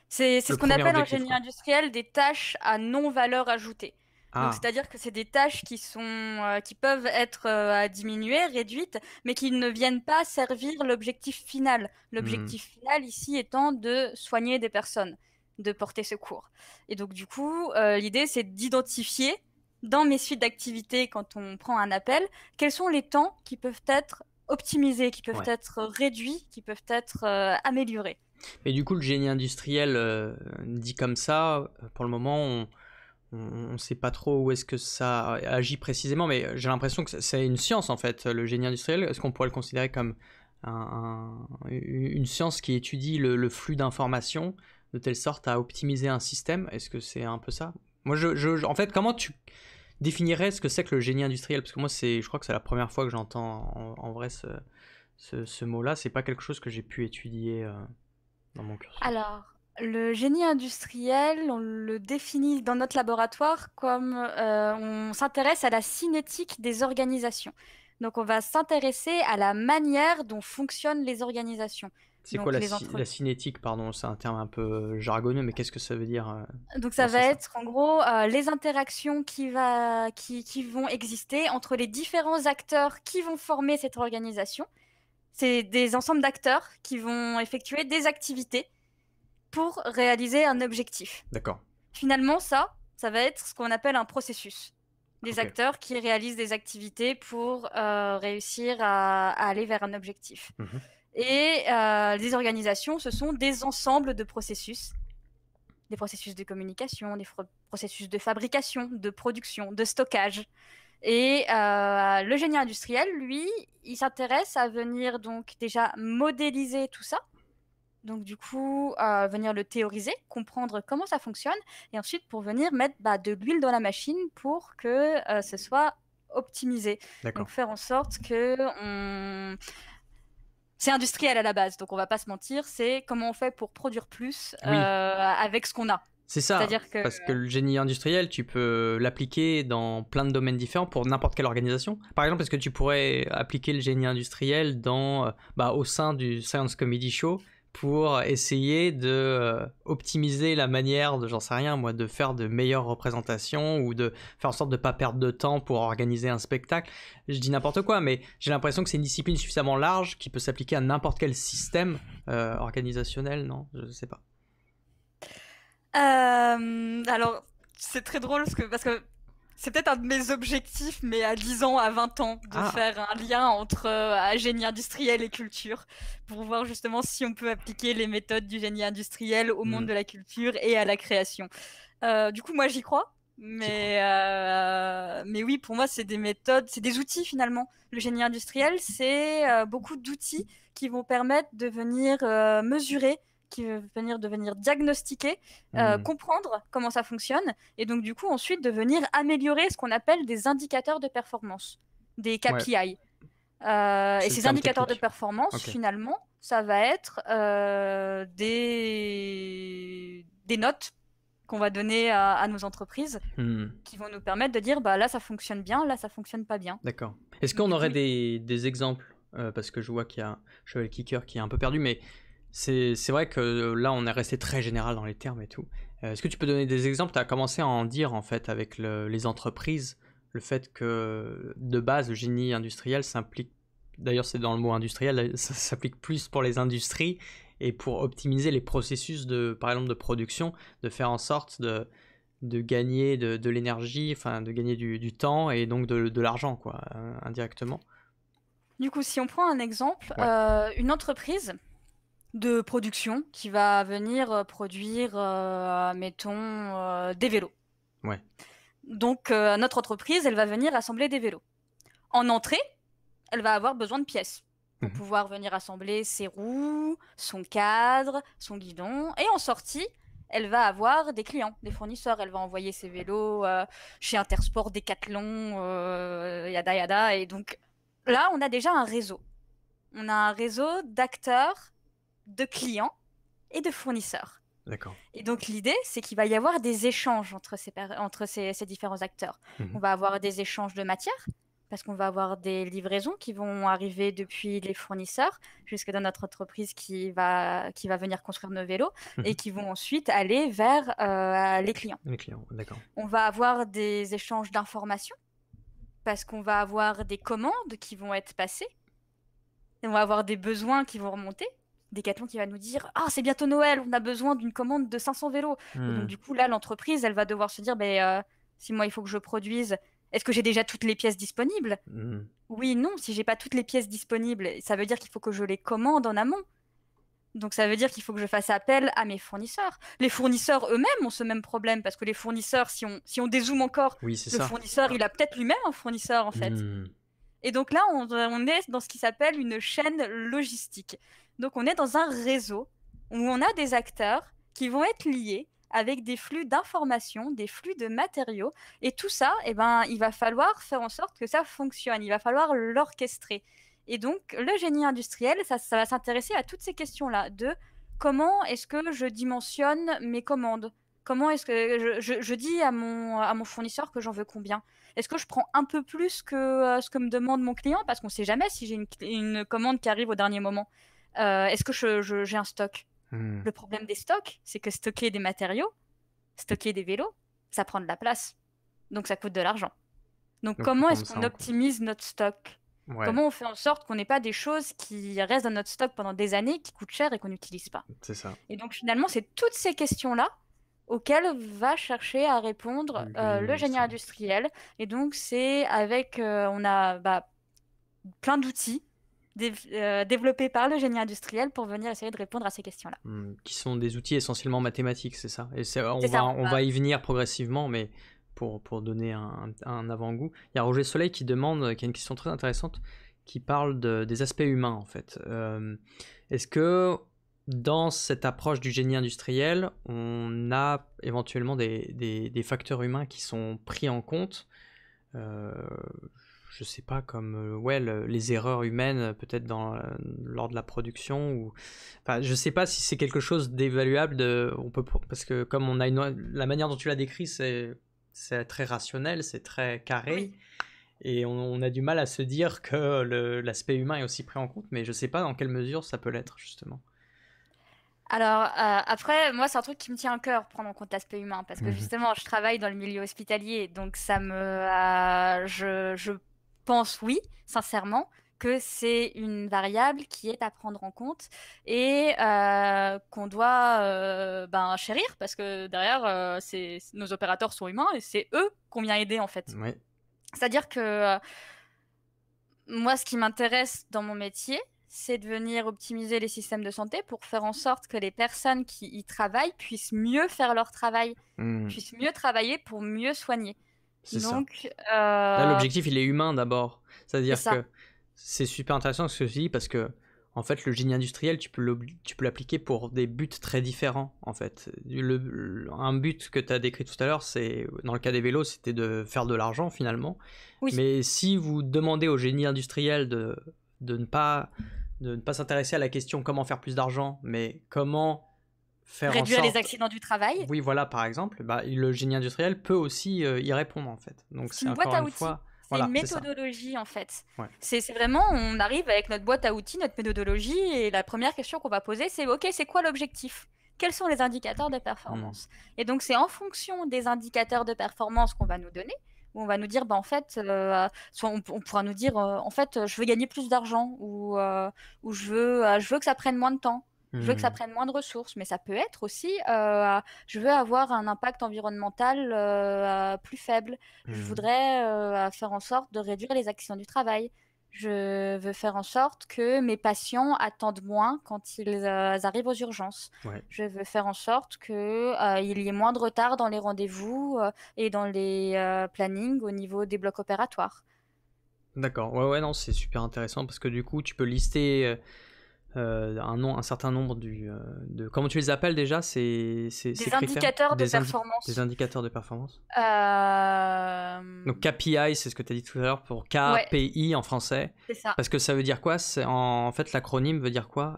c'est le ce qu'on premier appelle en objectif, génie quoi. industriel des tâches à non-valeur ajoutée. Donc, Ah, c'est-à-dire que c'est des tâches qui peuvent être à diminuer, réduites, mais qui ne viennent pas servir l'objectif final. hmm. L'objectif final ici étant de soigner des personnes, de porter secours. Et donc, du coup, l'idée, c'est d'identifier dans mes suites d'activités, quand on prend un appel, quels sont les temps qui peuvent être optimisés, qui peuvent Ouais. être réduits, qui peuvent être améliorés. Mais du coup, le génie industriel dit comme ça, pour le moment, on sait pas trop où est-ce que ça agit précisément, mais j'ai l'impression que c'est une science en fait, le génie industriel. Est-ce qu'on pourrait le considérer comme une science qui étudie le flux d'informations de telle sorte à optimiser un système? Est-ce que c'est un peu ça? Moi, en fait, comment tu définirais ce que c'est que le génie industriel? Parce que moi, je crois que c'est la première fois que j'entends en vrai ce mot-là. C'est pas quelque chose que j'ai pu étudier dans mon cursus. Alors, le génie industriel, on le définit dans notre laboratoire comme on s'intéresse à la cinétique des organisations. Donc, on va s'intéresser à la manière dont fonctionnent les organisations. C'est quoi Donc, les entre... la cinétique, pardon, c'est un terme un peu jargonneux, mais qu'est-ce que ça veut dire Donc, dans ça ce va sens-là? être en gros les interactions qui vont exister entre les différents acteurs qui vont former cette organisation. C'est des ensembles d'acteurs qui vont effectuer des activités pour réaliser un objectif. D'accord. Finalement, ça va être ce qu'on appelle un processus. Des Ok. acteurs qui réalisent des activités pour réussir à aller vers un objectif. Mhm. Et les organisations, ce sont des ensembles de processus. Des processus de communication, des processus de fabrication, de production, de stockage. Et le génie industriel, lui, il s'intéresse à venir donc déjà modéliser tout ça. Donc du coup, venir le théoriser, comprendre comment ça fonctionne, et ensuite pour venir mettre de l'huile dans la machine pour que ce soit optimisé. D'accord. Donc faire en sorte que c'est industriel à la base, donc on va pas se mentir, c'est comment on fait pour produire plus Oui. avec ce qu'on a. C'est ça, C'est-à-dire que parce que le génie industriel, tu peux l'appliquer dans plein de domaines différents pour n'importe quelle organisation. Par exemple, est-ce que tu pourrais appliquer le génie industriel au sein du Science Comedy Show pour essayer de optimiser la manière de, j'en sais rien moi, de faire de meilleures représentations ou de faire en sorte de ne pas perdre de temps pour organiser un spectacle. Je dis n'importe quoi, mais j'ai l'impression que c'est une discipline suffisamment large qui peut s'appliquer à n'importe quel système organisationnel, non? Je sais pas. alors, c'est très drôle parce que c'est peut-être un de mes objectifs, mais à 10 ans, à 20 ans, de faire un lien entre génie industriel et culture, pour voir justement si on peut appliquer les méthodes du génie industriel au monde de la culture et à la création. Du coup, moi, j'y crois. Mais oui, pour moi, c'est des méthodes, c'est des outils finalement. Le génie industriel, c'est beaucoup d'outils qui vont permettre de venir mesurer, qui vont de venir diagnostiquer, comprendre comment ça fonctionne, et donc du coup ensuite de venir améliorer ce qu'on appelle des indicateurs de performance, des KPI. Ouais. Et ces indicateurs de performance, Okay. finalement, ça va être des notes qu'on va donner à nos entreprises qui vont nous permettre de dire là ça fonctionne bien, là ça fonctionne pas bien. D'accord. Est-ce qu'on aurait des exemples parce que je vois qu'il y a Cheval Kicker qui est un peu perdu, mais c'est vrai que là on est resté très général dans les termes et tout. Est-ce que tu peux donner des exemples? Tu as commencé à en dire en fait avec les entreprises, le fait que de base le génie industriel s'implique, d'ailleurs c'est dans le mot industriel, ça s'applique plus pour les industries et pour optimiser les processus par exemple de production, de faire en sorte de gagner de l'énergie, enfin de gagner du temps et donc de l'argent quoi, indirectement. Du coup, si on prend un exemple, une entreprise de production qui va venir produire, mettons, des vélos. Ouais. Donc notre entreprise, elle va venir assembler des vélos. En entrée, elle va avoir besoin de pièces pour pouvoir venir assembler ses roues, son cadre, son guidon. Et en sortie, elle va avoir des clients, des fournisseurs. Elle va envoyer ses vélos chez Intersport, Decathlon, yada yada. Et donc là, on a déjà un réseau. On a un réseau d'acteurs, de clients et de fournisseurs. D'accord. Et donc l'idée, c'est qu'il va y avoir des échanges entre ces différents acteurs. On va avoir des échanges de matières, parce qu'on va avoir des livraisons qui vont arriver depuis les fournisseurs jusque dans notre entreprise qui va venir construire nos vélos et qui vont ensuite aller vers les clients. Les clients, d'accord. On va avoir des échanges d'informations, parce qu'on va avoir des commandes qui vont être passées, et on va avoir des besoins qui vont remonter. Decathlon qui va nous dire « Ah, c'est bientôt Noël, on a besoin d'une commande de 500 vélos. » Et donc, du coup, là, l'entreprise, elle va devoir se dire si moi, il faut que je produise, est-ce que j'ai déjà toutes les pièces disponibles? Oui, non. Si j'ai pas toutes les pièces disponibles, ça veut dire qu'il faut que je les commande en amont. Donc, ça veut dire qu'il faut que je fasse appel à mes fournisseurs. Les fournisseurs eux-mêmes ont ce même problème, parce que les fournisseurs, si on dézoome encore, fournisseur, il a peut-être lui-même un fournisseur, en fait. Et donc là, on est dans ce qui s'appelle une chaîne logistique. Donc on est dans un réseau où on a des acteurs qui vont être liés avec des flux d'informations, des flux de matériaux. Et tout ça, il va falloir faire en sorte que ça fonctionne. Il va falloir l'orchestrer. Et donc le génie industriel, ça va s'intéresser à toutes ces questions-là de comment est-ce que je dimensionne mes commandes? Comment est-ce que je dis à mon fournisseur que j'en veux combien? Est-ce que je prends un peu plus que ce que me demande mon client? Parce qu'on ne sait jamais si j'ai une commande qui arrive au dernier moment. Est-ce que j'ai un stock? Le problème des stocks, c'est que stocker des matériaux, stocker des vélos, ça prend de la place. Donc ça coûte de l'argent. Donc comment est-ce qu'on optimise notre stock? Ouais, Comment on fait en sorte qu'on n'ait pas des choses qui restent dans notre stock pendant des années, qui coûtent cher et qu'on n'utilise pas? c'est ça. Et donc finalement, c'est toutes ces questions-là auxquelles va chercher à répondre Le génie le génie industriel. industriel. Et donc c'est avec, on a plein d'outils développés par le génie industriel pour venir essayer de répondre à ces questions-là. Qui sont des outils essentiellement mathématiques, c'est ça. Et C'est ça, on va y venir progressivement, mais pour donner un avant-goût. Il y a Roger Soleil qui demande, qui a une question très intéressante, qui parle des aspects humains en fait. Est-ce que dans cette approche du génie industriel, on a éventuellement des facteurs humains qui sont pris en compte? Je sais pas, comme ouais, les erreurs humaines peut-être lors de la production ou enfin je sais pas si c'est quelque chose d'évaluable parce que comme on a la manière dont tu l'as décrit, c'est très rationnel, c'est très carré oui. et on a du mal à se dire que l'aspect humain est aussi pris en compte, mais je sais pas dans quelle mesure ça peut l'être justement. Alors, après, moi, c'est un truc qui me tient à cœur, prendre en compte l'aspect humain, parce que Mhm. justement, je travaille dans le milieu hospitalier, donc je pense, oui, sincèrement, que c'est une variable qui est à prendre en compte et qu'on doit chérir, parce que derrière, nos opérateurs sont humains et c'est eux qu'on vient aider, en fait. Ouais. C'est-à-dire que moi, ce qui m'intéresse dans mon métier, c'est de venir optimiser les systèmes de santé pour faire en sorte que les personnes qui y travaillent puissent mieux faire leur travail, Mhm. puissent mieux travailler pour mieux soigner. C'est ça. Donc, Là, l'objectif, il est humain d'abord. c'est C'est-à-dire ça. que c'est super intéressant ce que tu dis parce que, en fait, le génie industriel, tu peux l'appliquer pour des buts très différents, en fait. Un but que tu as décrit tout à l'heure, c'est, dans le cas des vélos, c'était de faire de l'argent finalement. Oui, Mais si vous demandez au génie industriel de ne pas, de ne pas s'intéresser à la question comment faire plus d'argent, mais comment faire en réduire les sorte accidents du travail, oui, voilà, par exemple, bah, le génie industriel peut aussi y répondre, en fait. Donc, c'est c'est une boîte encore à une outils. fois, C'est une voilà, c'est ça. méthodologie, en fait. Ouais. C'est vraiment, on arrive avec notre boîte à outils, notre méthodologie, et la première question qu'on va poser, c'est, OK, c'est quoi l'objectif? Quels sont les indicateurs de Hmm. performance? Et donc, c'est en fonction des indicateurs de performance qu'on va nous donner, où on va nous dire, bah, en fait, soit on pourra nous dire, en fait, je veux gagner plus d'argent, ou je veux que ça prenne moins de temps. Je veux que ça Hmm. prenne moins de ressources, mais ça peut être aussi, je veux avoir un impact environnemental plus faible. Je Hmm. voudrais faire en sorte de réduire les accidents du travail. Je veux faire en sorte que mes patients attendent moins quand ils arrivent aux urgences. Ouais. Je veux faire en sorte que, il y ait moins de retard dans les rendez-vous et dans les plannings au niveau des blocs opératoires. D'accord. Ouais, ouais, non, c'est super intéressant parce que du coup, tu peux lister un certain nombre de. Comment tu les appelles déjà, ces Des critères? indicateurs de Des performance. indicateurs de performance? Donc, Euh, KPI, c'est ce que tu as dit tout à l'heure pour Ouais, KPI en français. c'est ça. Parce que ça veut dire quoi? En fait, l'acronyme veut dire quoi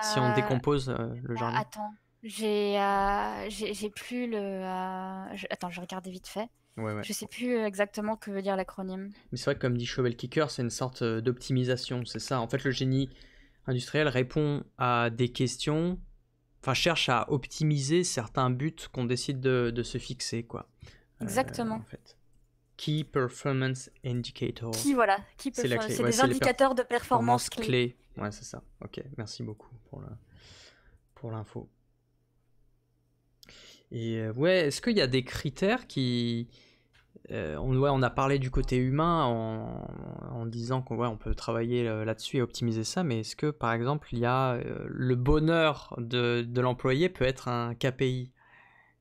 si on Euh, décompose le jargon? Attends, j'ai plus le. Attends, je regardais vite fait. Ouais, ouais. Je sais plus exactement que veut dire l'acronyme. Mais c'est vrai que comme dit Shovel Kicker, c'est une sorte d'optimisation, c'est ça. En fait, le génie industriel répond à des questions, enfin cherche à optimiser certains buts qu'on décide de se fixer, quoi. En Exactement. fait. Key Performance Indicator. Voilà, qui peut C'est la faire. clé. C'est Ouais, des c'est les indicateurs de performance performances clés. clés. Ouais, c'est ça. Ok, merci beaucoup pour l'info. Et ouais, est-ce qu'il y a des critères qui, on a parlé du côté humain en disant qu'on ouais, on peut travailler là-dessus et optimiser ça, mais est-ce que par exemple il y a le bonheur de l'employé peut être un KPI?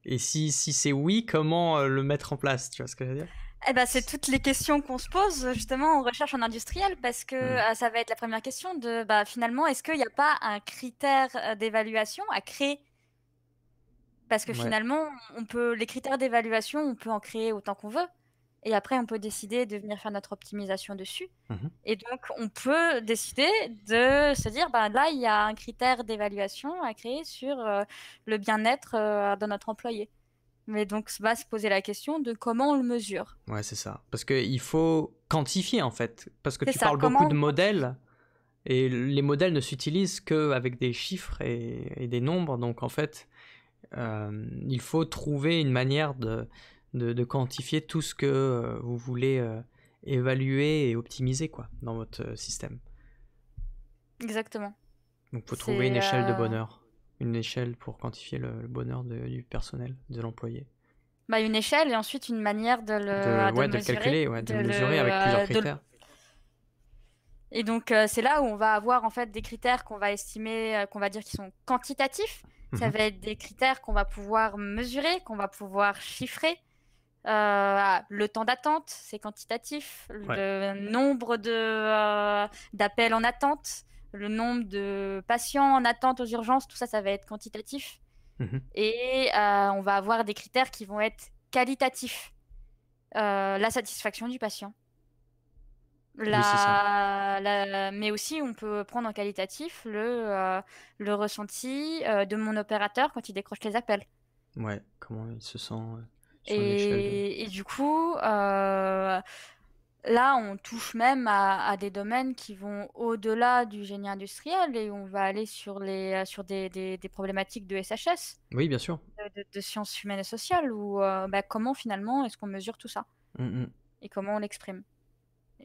Et si c'est oui, comment le mettre en place? Tu vois ce que je veux dire? Eh ben, c'est toutes les questions qu'on se pose justement en recherche en industriel parce que Hmm. ça va être la première question de bah, finalement, est-ce qu'il n'y a pas un critère d'évaluation à créer? Parce que Ouais. finalement, les critères d'évaluation, on peut en créer autant qu'on veut. Et après, on peut décider de venir faire notre optimisation dessus. Mhm. Et donc, on peut décider de se dire, bah, là, il y a un critère d'évaluation à créer sur le bien-être de notre employé. Mais donc, va se poser la question de comment on le mesure. Ouais, c'est ça. Parce qu'il faut quantifier en fait. Parce que C'est tu ça, parles beaucoup comment de on quantifie. modèles. Et les modèles ne s'utilisent qu'avec des chiffres et des nombres. Donc en fait, il faut trouver une manière de quantifier tout ce que vous voulez évaluer et optimiser quoi, dans votre système. Exactement. Donc il faut trouver une C'est échelle de bonheur. Une échelle pour quantifier le bonheur du personnel, de l'employé. une échelle et ensuite une manière de De le le mesurer, calculer, de le mesurer avec plusieurs critères. Et donc, c'est là où on va avoir en fait des critères qu'on va estimer, qu'on va dire qui sont quantitatifs. Ça va être des critères qu'on va pouvoir mesurer, qu'on va pouvoir chiffrer. Le temps d'attente, c'est quantitatif. Le nombre d'appels en attente, le nombre de patients en attente aux urgences, tout ça, ça va être quantitatif. Et on va avoir des critères qui vont être qualitatifs. La satisfaction du patient. Oui, c'est ça. Mais aussi, on peut prendre en qualitatif le ressenti de mon opérateur quand il décroche les appels. Ouais, comment il se sent sur une échelle de... Et du coup, là, on touche même à des domaines qui vont au-delà du génie industriel et on va aller sur des problématiques de SHS, Oui, bien sûr. de sciences humaines et sociales, où comment finalement est-ce qu'on mesure tout ça et comment on l'exprime.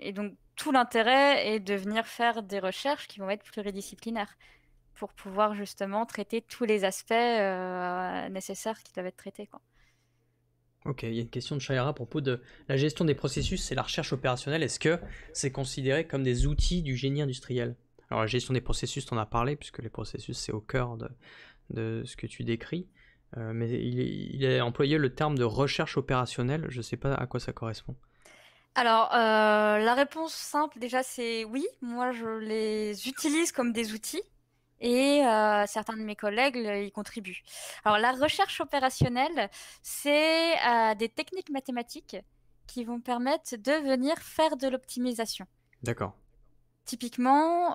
Et donc, tout l'intérêt est de venir faire des recherches qui vont être pluridisciplinaires pour pouvoir justement traiter tous les aspects nécessaires qui doivent être traités, quoi. Ok, il y a une question de Shaira à propos de la gestion des processus et la recherche opérationnelle. Est-ce que c'est considéré comme des outils du génie industriel? Alors la gestion des processus, t'en as parlé, puisque les processus, c'est au cœur de ce que tu décris. Mais il est employé le terme de recherche opérationnelle. Je ne sais pas à quoi ça correspond. Alors, la réponse simple, déjà, c'est oui. Moi, je les utilise comme des outils et certains de mes collègues y contribuent. Alors, la recherche opérationnelle, c'est des techniques mathématiques qui vont permettre de venir faire de l'optimisation. D'accord. Typiquement,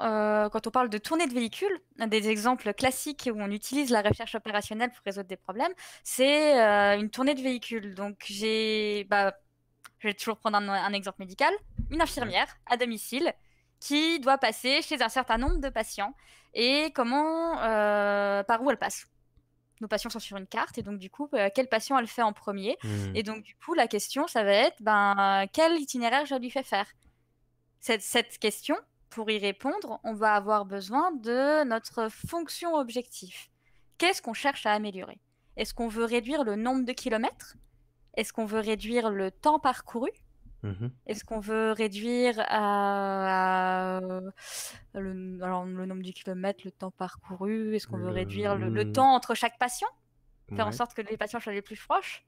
quand on parle de tournée de véhicules, un des exemples classiques où on utilise la recherche opérationnelle pour résoudre des problèmes, c'est une tournée de véhicules. Donc, je vais toujours prendre un exemple médical, une infirmière à domicile qui doit passer chez un certain nombre de patients et par où elle passe. Nos patients sont sur une carte et donc du coup, quel patient elle fait en premier? Et donc du coup, la question, ça va être, quel itinéraire je lui fais faire? Cette question, pour y répondre, on va avoir besoin de notre fonction objectif. Qu'est-ce qu'on cherche à améliorer? Est-ce qu'on veut réduire le nombre de kilomètres? Est-ce qu'on veut réduire le temps parcouru? Est-ce qu'on veut réduire le nombre de kilomètres, le temps parcouru? Est-ce qu'on veut réduire le temps entre chaque patient? Faire en sorte que les patients soient les plus proches?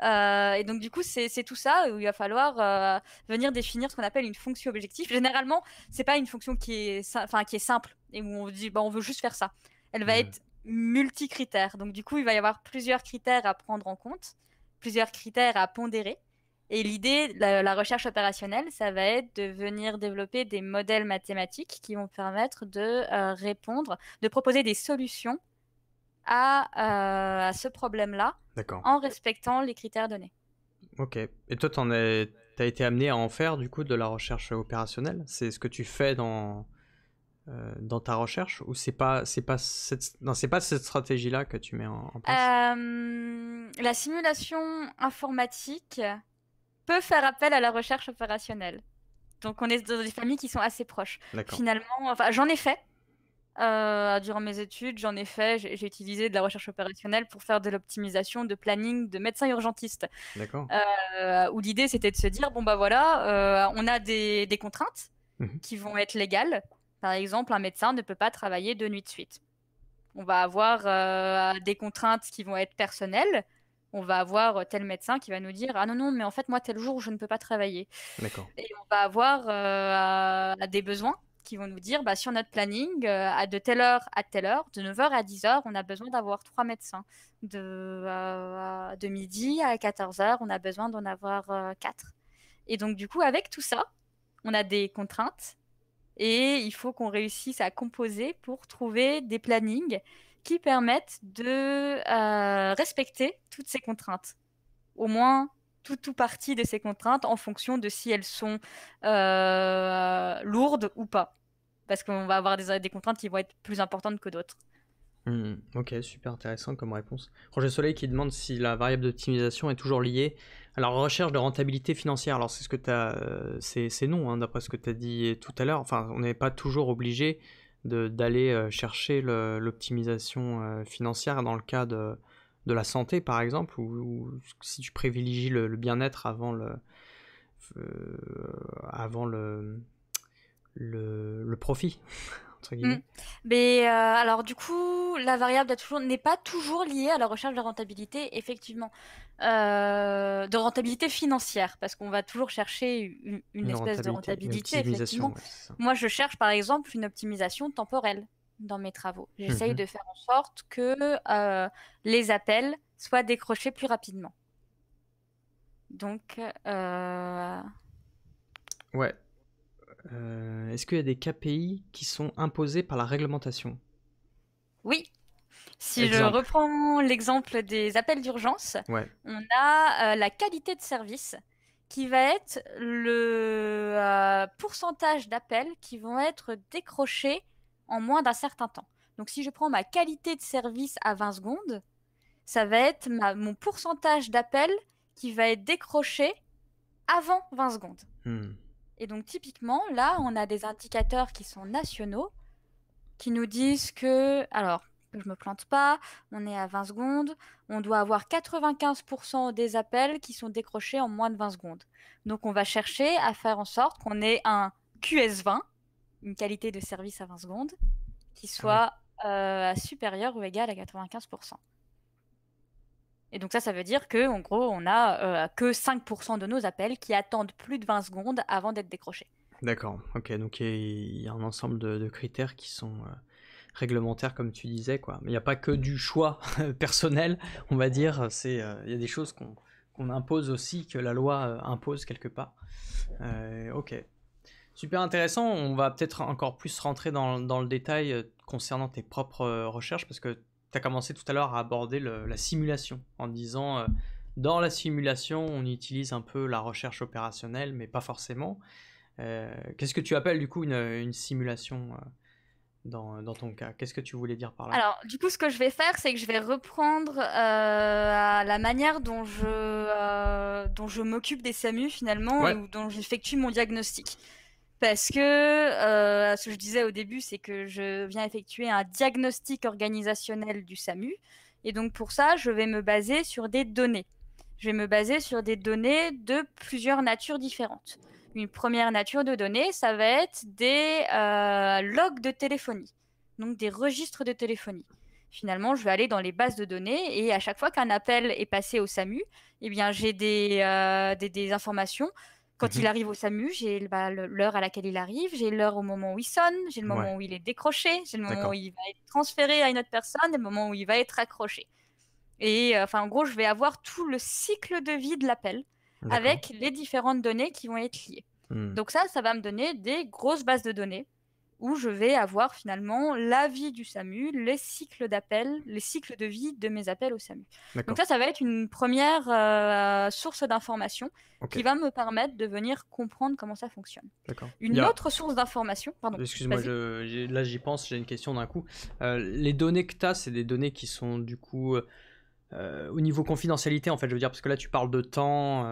Et donc, du coup, c'est tout ça où il va falloir venir définir ce qu'on appelle une fonction objectif. Généralement, c'est pas une fonction qui est simple et où on dit on veut juste faire ça. Elle va être multicritère. Donc, du coup, il va y avoir plusieurs critères à prendre en compte, plusieurs critères à pondérer. Et l'idée, la recherche opérationnelle, ça va être de venir développer des modèles mathématiques qui vont permettre de répondre, de proposer des solutions à ce problème-là en respectant les critères donnés. Ok. Et toi, t'as été amené à en faire du coup de la recherche opérationnelle? C'est ce que tu fais dans ta recherche ou c'est pas cette stratégie-là que tu mets en place? La simulation informatique peut faire appel à la recherche opérationnelle. Donc on est dans des familles qui sont assez proches. Finalement, j'en ai fait. Durant mes études, j'ai utilisé de la recherche opérationnelle pour faire de l'optimisation de planning de médecins urgentistes. D'accord. Où l'idée c'était de se dire on a des contraintes qui vont être légales. Par exemple, un médecin ne peut pas travailler 2 nuits de suite. On va avoir des contraintes qui vont être personnelles. On va avoir tel médecin qui va nous dire ah non, mais en fait moi tel jour je ne peux pas travailler. D'accord. Et on va avoir des besoins qui vont nous dire sur notre planning, de telle heure à telle heure, de 9 h à 10 h, on a besoin d'avoir 3 médecins. De midi à 14 h, on a besoin d'en avoir 4. Et donc, du coup, avec tout ça, on a des contraintes et il faut qu'on réussisse à composer pour trouver des plannings qui permettent de respecter toutes ces contraintes. Au moins tout partie de ces contraintes en fonction de si elles sont lourdes ou pas. Parce qu'on va avoir des contraintes qui vont être plus importantes que d'autres. Ok, super intéressant comme réponse. Roger Soleil qui demande si la variable d'optimisation est toujours liée à la recherche de rentabilité financière. Alors c'est ce que c'est non, hein, d'après ce que tu as dit tout à l'heure. Enfin, on n'est pas toujours obligé d'aller chercher l'optimisation financière dans le cas de la santé, par exemple, ou si tu privilégies le bien-être avant le profit, entre Mm. guillemets. Mais alors du coup, la variable n'est pas toujours liée à la recherche de rentabilité, effectivement, de rentabilité financière, parce qu'on va toujours chercher une Une espèce de rentabilité, une rentabilité, optimisation, effectivement. ouais, c'est ça. Moi, je cherche par exemple une optimisation temporelle dans mes travaux. J'essaye Mhm. de faire en sorte que les appels soient décrochés plus rapidement. Donc, Ouais. Est-ce qu'il y a des KPI qui sont imposés par la réglementation? oui. Si je Exemple. reprends l'exemple des appels d'urgence, Ouais. on a la qualité de service qui va être le pourcentage d'appels qui vont être décrochés en moins d'un certain temps. Donc si je prends ma qualité de service à 20 secondes, ça va être mon pourcentage d'appels qui va être décroché avant 20 secondes. Hmm. Et donc typiquement, là, on a des indicateurs qui sont nationaux qui nous disent que, alors, que je me plante pas, on est à 20 secondes, on doit avoir 95% des appels qui sont décrochés en moins de 20 secondes. Donc on va chercher à faire en sorte qu'on ait un QS20, une qualité de service à 20 secondes, qui Ah ouais. soit supérieure ou égale à 95%. Et donc ça veut dire que, en gros, on a que 5% de nos appels qui attendent plus de 20 secondes avant d'être décrochés. D'accord. Ok, donc il y a un ensemble de critères qui sont réglementaires, comme tu disais, quoi. Mais il n'y a pas que du choix personnel, on va dire. Il y a des choses qu'on impose aussi, que la loi impose quelque part. Ok. Super intéressant. On va peut-être encore plus rentrer dans le détail concernant tes propres recherches, parce que tu as commencé tout à l'heure à aborder la simulation en disant dans la simulation, on utilise un peu la recherche opérationnelle, mais pas forcément. Qu'est-ce que tu appelles du coup une simulation dans ton cas? Qu'est-ce que tu voulais dire par là? Alors, du coup, ce que je vais faire, c'est que je vais reprendre la manière dont je m'occupe des SAMU finalement et Ouais. dont j'effectue mon diagnostic. Parce que ce que je disais au début, c'est que je viens effectuer un diagnostic organisationnel du SAMU. Et donc pour ça, je vais me baser sur des données. Je vais me baser sur des données de plusieurs natures différentes. Une première nature de données, ça va être des logs de téléphonie, donc des registres de téléphonie. Finalement, je vais aller dans les bases de données et à chaque fois qu'un appel est passé au SAMU, eh bien, j'ai des informations. Quand il Mhm. arrive au SAMU, j'ai l'heure à laquelle il arrive, j'ai l'heure au moment où il sonne, j'ai le Ouais. moment où il est décroché, j'ai le moment où D'accord. il va être transféré à une autre personne et le moment où il va être accroché. Et enfin, en gros, je vais avoir tout le cycle de vie de l'appel D'accord. avec les différentes données qui vont être liées. Hmm. Donc ça va me donner des grosses bases de données où je vais avoir finalement la vie du SAMU, les cycles d'appel, les cycles de vie de mes appels au SAMU. Donc D'accord. ça va être une première source d'information Ok. qui va me permettre de venir comprendre comment ça fonctionne. D'accord. Une autre source d'information, pardon, Excuse-moi, vas-y. là j'y pense, j'ai une question d'un coup. Les données que tu as, c'est des données qui sont du coup au niveau confidentialité, en fait, je veux dire, parce que là tu parles de temps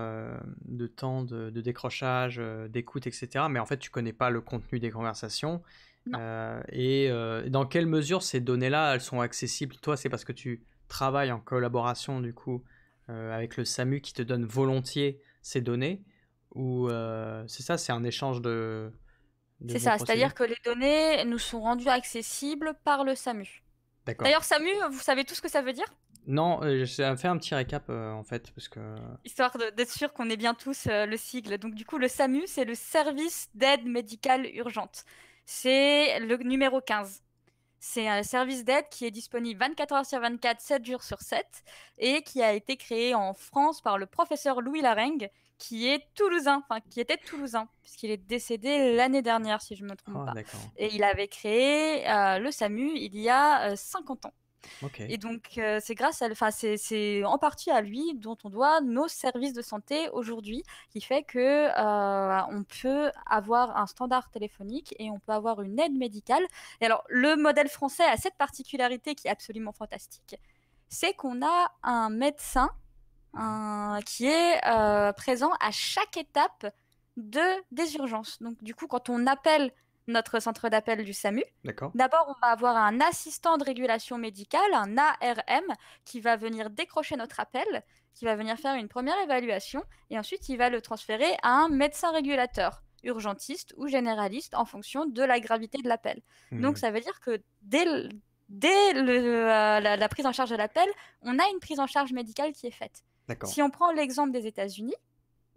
de décrochage, d'écoute, etc. Mais en fait, tu connais pas le contenu des conversations. Non. Dans quelle mesure ces données-là, elles sont accessibles? Toi, c'est parce que tu travailles en collaboration, du coup, avec le SAMU qui te donne volontiers ces données, ou c'est ça, c'est un échange de C'est vos ça, c'est-à-dire procédés? que les données nous sont rendues accessibles par le SAMU. D'accord. D'ailleurs, SAMU, vous savez tout ce que ça veut dire? Non, j'ai fait un petit récap en fait, parce que. Histoire d'être sûr qu'on ait bien tous le sigle. Donc du coup, le SAMU, c'est le service d'aide médicale urgente. C'est le numéro 15. C'est un service d'aide qui est disponible 24 heures sur 24, 7 jours sur 7, et qui a été créé en France par le professeur Louis Larengue, qui est toulousain, enfin qui était toulousain, puisqu'il est décédé l'année dernière, si je ne me trompe Ah, pas. d'accord. Et il avait créé le SAMU il y a 50 ans. Ok. Et donc, c'est en partie à lui dont on doit nos services de santé aujourd'hui, qui fait que on peut avoir un standard téléphonique et on peut avoir une aide médicale. Et alors, le modèle français a cette particularité qui est absolument fantastique, c'est qu'on a un médecin qui est présent à chaque étape des urgences. Donc, du coup, quand on appelle notre centre d'appel du SAMU, D'accord. d'abord, on va avoir un assistant de régulation médicale, un ARM, qui va venir décrocher notre appel, qui va venir faire une première évaluation, et ensuite, il va le transférer à un médecin régulateur, urgentiste ou généraliste, en fonction de la gravité de l'appel. Donc, ça veut dire que dès la prise en charge de l'appel, on a une prise en charge médicale qui est faite. D'accord. Si on prend l'exemple des États-Unis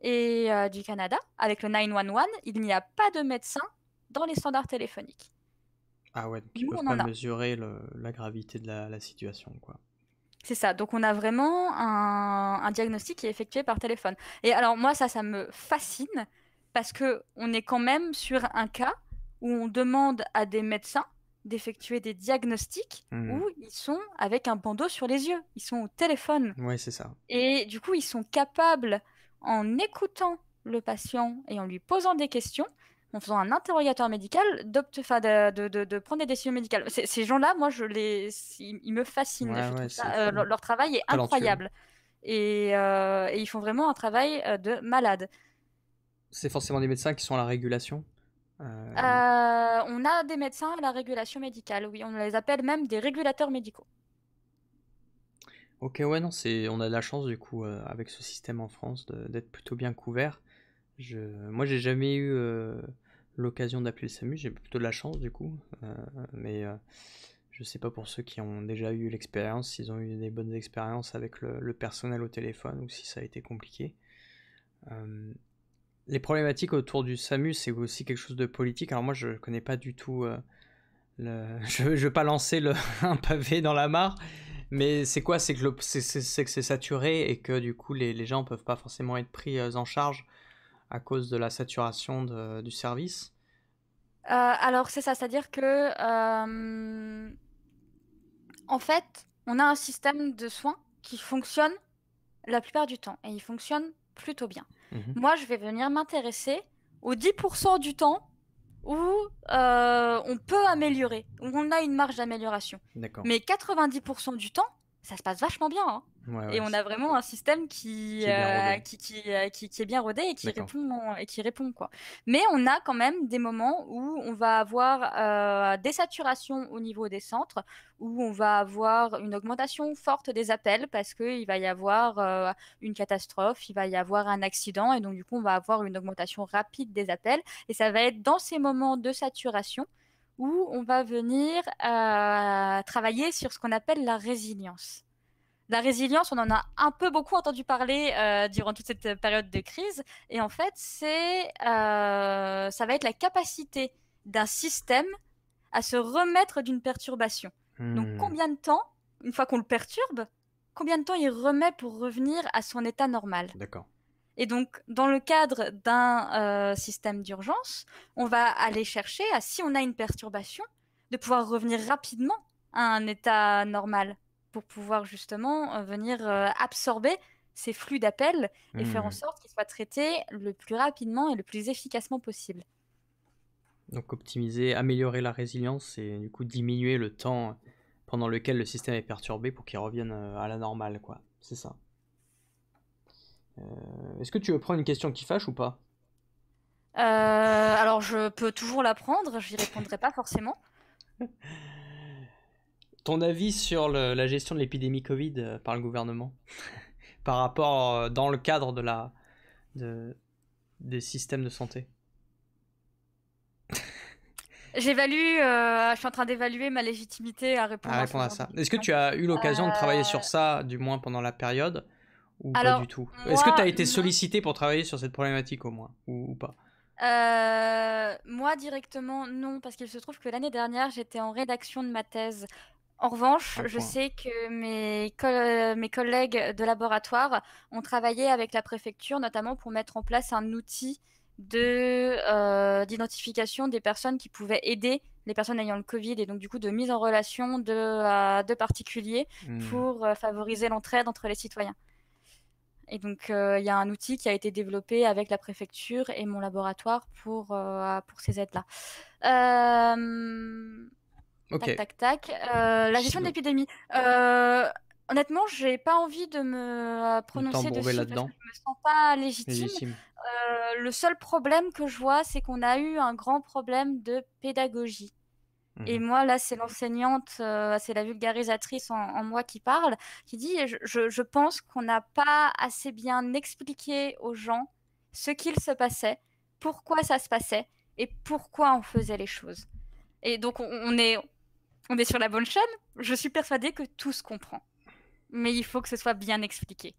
et du Canada, avec le 911, il n'y a pas de médecin dans les standards téléphoniques. Ah ouais, donc ils Nous, peuvent on pas en a. mesurer la gravité de la situation, quoi. C'est ça. Donc, on a vraiment un diagnostic qui est effectué par téléphone. Et alors, moi, ça me fascine parce que on est quand même sur un cas où on demande à des médecins d'effectuer des diagnostics où ils sont avec un bandeau sur les yeux. Ils sont au téléphone. Ouais, c'est ça. Et du coup, ils sont capables, en écoutant le patient et en lui posant des questions, en faisant un interrogatoire médical, de prendre des décisions médicales. Ces gens-là, moi, ils me fascinent. Ouais, Je ouais, trouve c'est ça, fou. leur travail est Talentueux. incroyable. Et ils font vraiment un travail de malade. C'est forcément des médecins qui sont à la régulation. On a des médecins à la régulation médicale, oui, on les appelle même des régulateurs médicaux. Ok, ouais, non, on a de la chance du coup avec ce système en France d'être plutôt bien couvert. Moi, j'ai jamais eu l'occasion d'appeler le SAMU, j'ai plutôt de la chance du coup. Mais je sais pas pour ceux qui ont déjà eu l'expérience, s'ils ont eu des bonnes expériences avec le personnel au téléphone ou si ça a été compliqué. Les problématiques autour du SAMU, c'est aussi quelque chose de politique. Alors moi, je connais pas du tout. Je veux pas lancer un pavé dans la mare, mais c'est quoi? C'est que c'est saturé et que du coup, les gens peuvent pas forcément être pris en charge à cause de la saturation du service. Alors c'est ça, c'est-à-dire que en fait, on a un système de soins qui fonctionne la plupart du temps et il fonctionne plutôt bien. Moi, je vais venir m'intéresser aux 10% du temps où on peut améliorer, où on a une marge d'amélioration. D'accord. Mais 90% du temps, ça se passe vachement bien, hein. Ouais, Et ouais, on a vraiment un système qui est bien rodé. est bien rodé et D'accord. qui répond, quoi. Mais on a quand même des moments où on va avoir des saturations au niveau des centres, où on va avoir une augmentation forte des appels parce qu'il va y avoir une catastrophe, il va y avoir un accident, et donc du coup on va avoir une augmentation rapide des appels. Et ça va être dans ces moments de saturation où on va venir travailler sur ce qu'on appelle la résilience. La résilience, on en a un peu beaucoup entendu parler durant toute cette période de crise. Et en fait, ça va être la capacité d'un système à se remettre d'une perturbation. Donc, combien de temps, une fois qu'on le perturbe, combien de temps il remet pour revenir à son état normal? D'accord. Et donc, dans le cadre d'un système d'urgence, on va aller chercher si on a une perturbation, de pouvoir revenir rapidement à un état normal pour pouvoir justement venir absorber ces flux d'appels et faire en sorte qu'ils soient traités le plus rapidement et le plus efficacement possible. Donc optimiser, améliorer la résilience et du coup diminuer le temps pendant lequel le système est perturbé pour qu'il revienne à la normale, quoi. C'est ça. Est-ce que tu veux prendre une question qui fâche ou pas? Alors, je peux toujours la prendre, j'y répondrai pas forcément. Ton avis sur la gestion de l'épidémie Covid par le gouvernement par rapport dans le cadre des systèmes de santé? Je suis en train d'évaluer ma légitimité à répondre à ce À genre de ça. Est-ce que questions. tu as eu l'occasion de travailler sur ça, du moins pendant la période, ou pas du Alors, tout? Est-ce que tu as moi, été non. sollicité pour travailler sur cette problématique au moins, ou pas? Moi, directement, non, parce qu'il se trouve que l'année dernière, j'étais en rédaction de ma thèse. En revanche, Un je point. sais que mes collègues de laboratoire ont travaillé avec la préfecture, notamment pour mettre en place un outil d'identification des personnes qui pouvaient aider les personnes ayant le Covid, et donc du coup de mise en relation de particuliers pour favoriser l'entraide entre les citoyens. Et donc il y a un outil qui a été développé avec la préfecture et mon laboratoire pour ces aides-là. Ok. Tac. La gestion de l'épidémie. Honnêtement, j'ai pas envie de me prononcer dessus parce que je me sens pas légitime. Le seul problème que je vois, c'est qu'on a eu un grand problème de pédagogie. Et moi, là, c'est l'enseignante, c'est la vulgarisatrice en moi qui parle, qui dit je pense qu'on n'a pas assez bien expliqué aux gens ce qu'il se passait, pourquoi ça se passait et pourquoi on faisait les choses. Et donc, on est sur la bonne chaîne. Je suis persuadée que tout se comprend. Mais il faut que ce soit bien expliqué.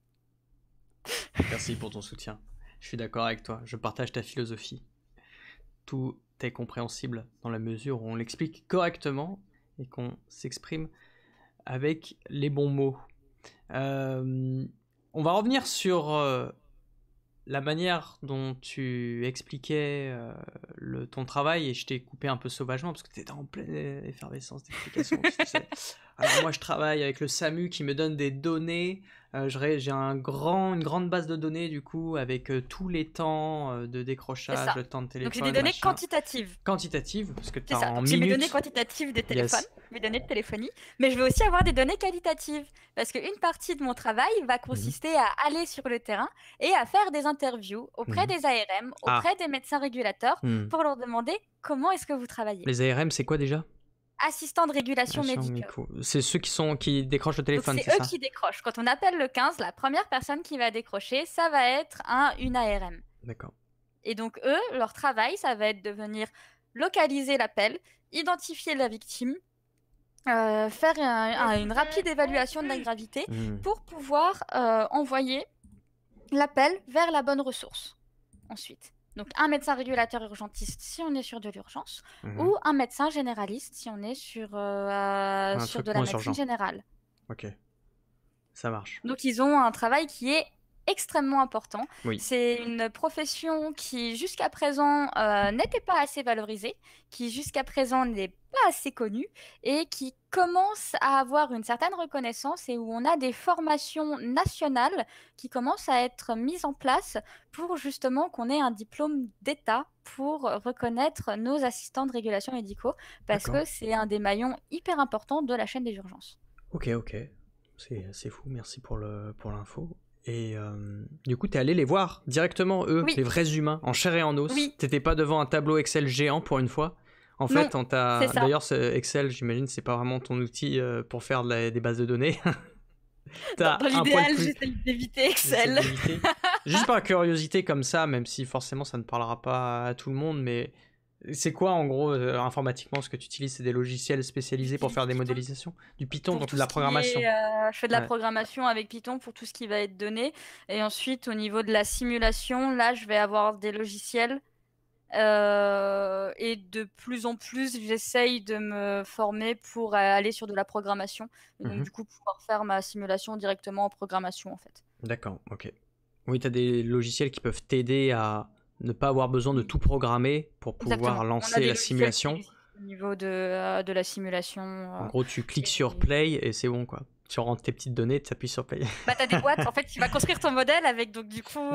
Merci pour ton soutien. Je suis d'accord avec toi. Je partage ta philosophie. Tout est compréhensible dans la mesure où on l'explique correctement et qu'on s'exprime avec les bons mots. On va revenir sur la manière dont tu expliquais ton travail, et je t'ai coupé un peu sauvagement parce que tu étais en pleine effervescence d'explication. Tu sais. Alors moi je travaille avec le SAMU qui me donne des données, j'ai une grande base de données du coup avec tous les temps de décrochage, le temps de téléphone. Donc c'est des données quantitatives. Quantitatives, parce que tu as en minutes. J'ai mes données quantitatives des téléphones, mes données de téléphonie, mais je veux aussi avoir des données qualitatives, parce qu'une partie de mon travail va consister à aller sur le terrain et à faire des interviews auprès des ARM, auprès des médecins régulateurs, pour leur demander comment est-ce que vous travaillez. Les ARM, c'est quoi déjà ? Assistants de régulation médicale. C'est ceux qui décrochent le téléphone, c'est eux qui décrochent. Quand on appelle le 15, la première personne qui va décrocher, ça va être une ARM. D'accord. Et donc eux, leur travail, ça va être de venir localiser l'appel, identifier la victime, faire une rapide évaluation de la gravité pour pouvoir envoyer l'appel vers la bonne ressource ensuite. Donc un médecin régulateur urgentiste si on est sur de l'urgence, ou un médecin généraliste si on est sur de la médecine générale. Ok, ça marche. Donc ils ont un travail qui est extrêmement important. C'est une profession qui jusqu'à présent n'était pas assez valorisée, qui jusqu'à présent n'est pas assez connue et qui commence à avoir une certaine reconnaissance, et où on a des formations nationales qui commencent à être mises en place pour justement qu'on ait un diplôme d'État pour reconnaître nos assistants de régulation médicaux, parce que c'est un des maillons hyper importants de la chaîne des urgences. Ok, c'est fou, merci pour l'info. Et du coup, t'es allé les voir directement, eux, les vrais humains, en chair et en os. T'étais pas devant un tableau Excel géant pour une fois. En fait, on t'a. D'ailleurs, Excel, j'imagine, c'est pas vraiment ton outil pour faire des bases de données. Dans l'idéal, j'essaie d'éviter Excel. Juste par curiosité comme ça, même si forcément ça ne parlera pas à tout le monde, mais c'est quoi en gros informatiquement ce que tu utilises? C'est des logiciels spécialisés pour faire des modélisations? Du Python, donc de la programmation. Je fais de la programmation avec Python pour tout ce qui va être donné. Et ensuite, au niveau de la simulation, là, je vais avoir des logiciels. Et de plus en plus, j'essaye de me former pour aller sur de la programmation. Et donc, du coup, pouvoir faire ma simulation directement en programmation, en fait. D'accord, ok. Oui, tu as des logiciels qui peuvent t'aider à ne pas avoir besoin de tout programmer pour pouvoir lancer la simulation. Au niveau de la simulation. En gros, tu cliques sur Play et c'est bon, quoi. Tu rentres tes petites données, tu appuies sur Play. Bah, t'as des boîtes, en fait, tu vas construire ton modèle avec, donc, du coup,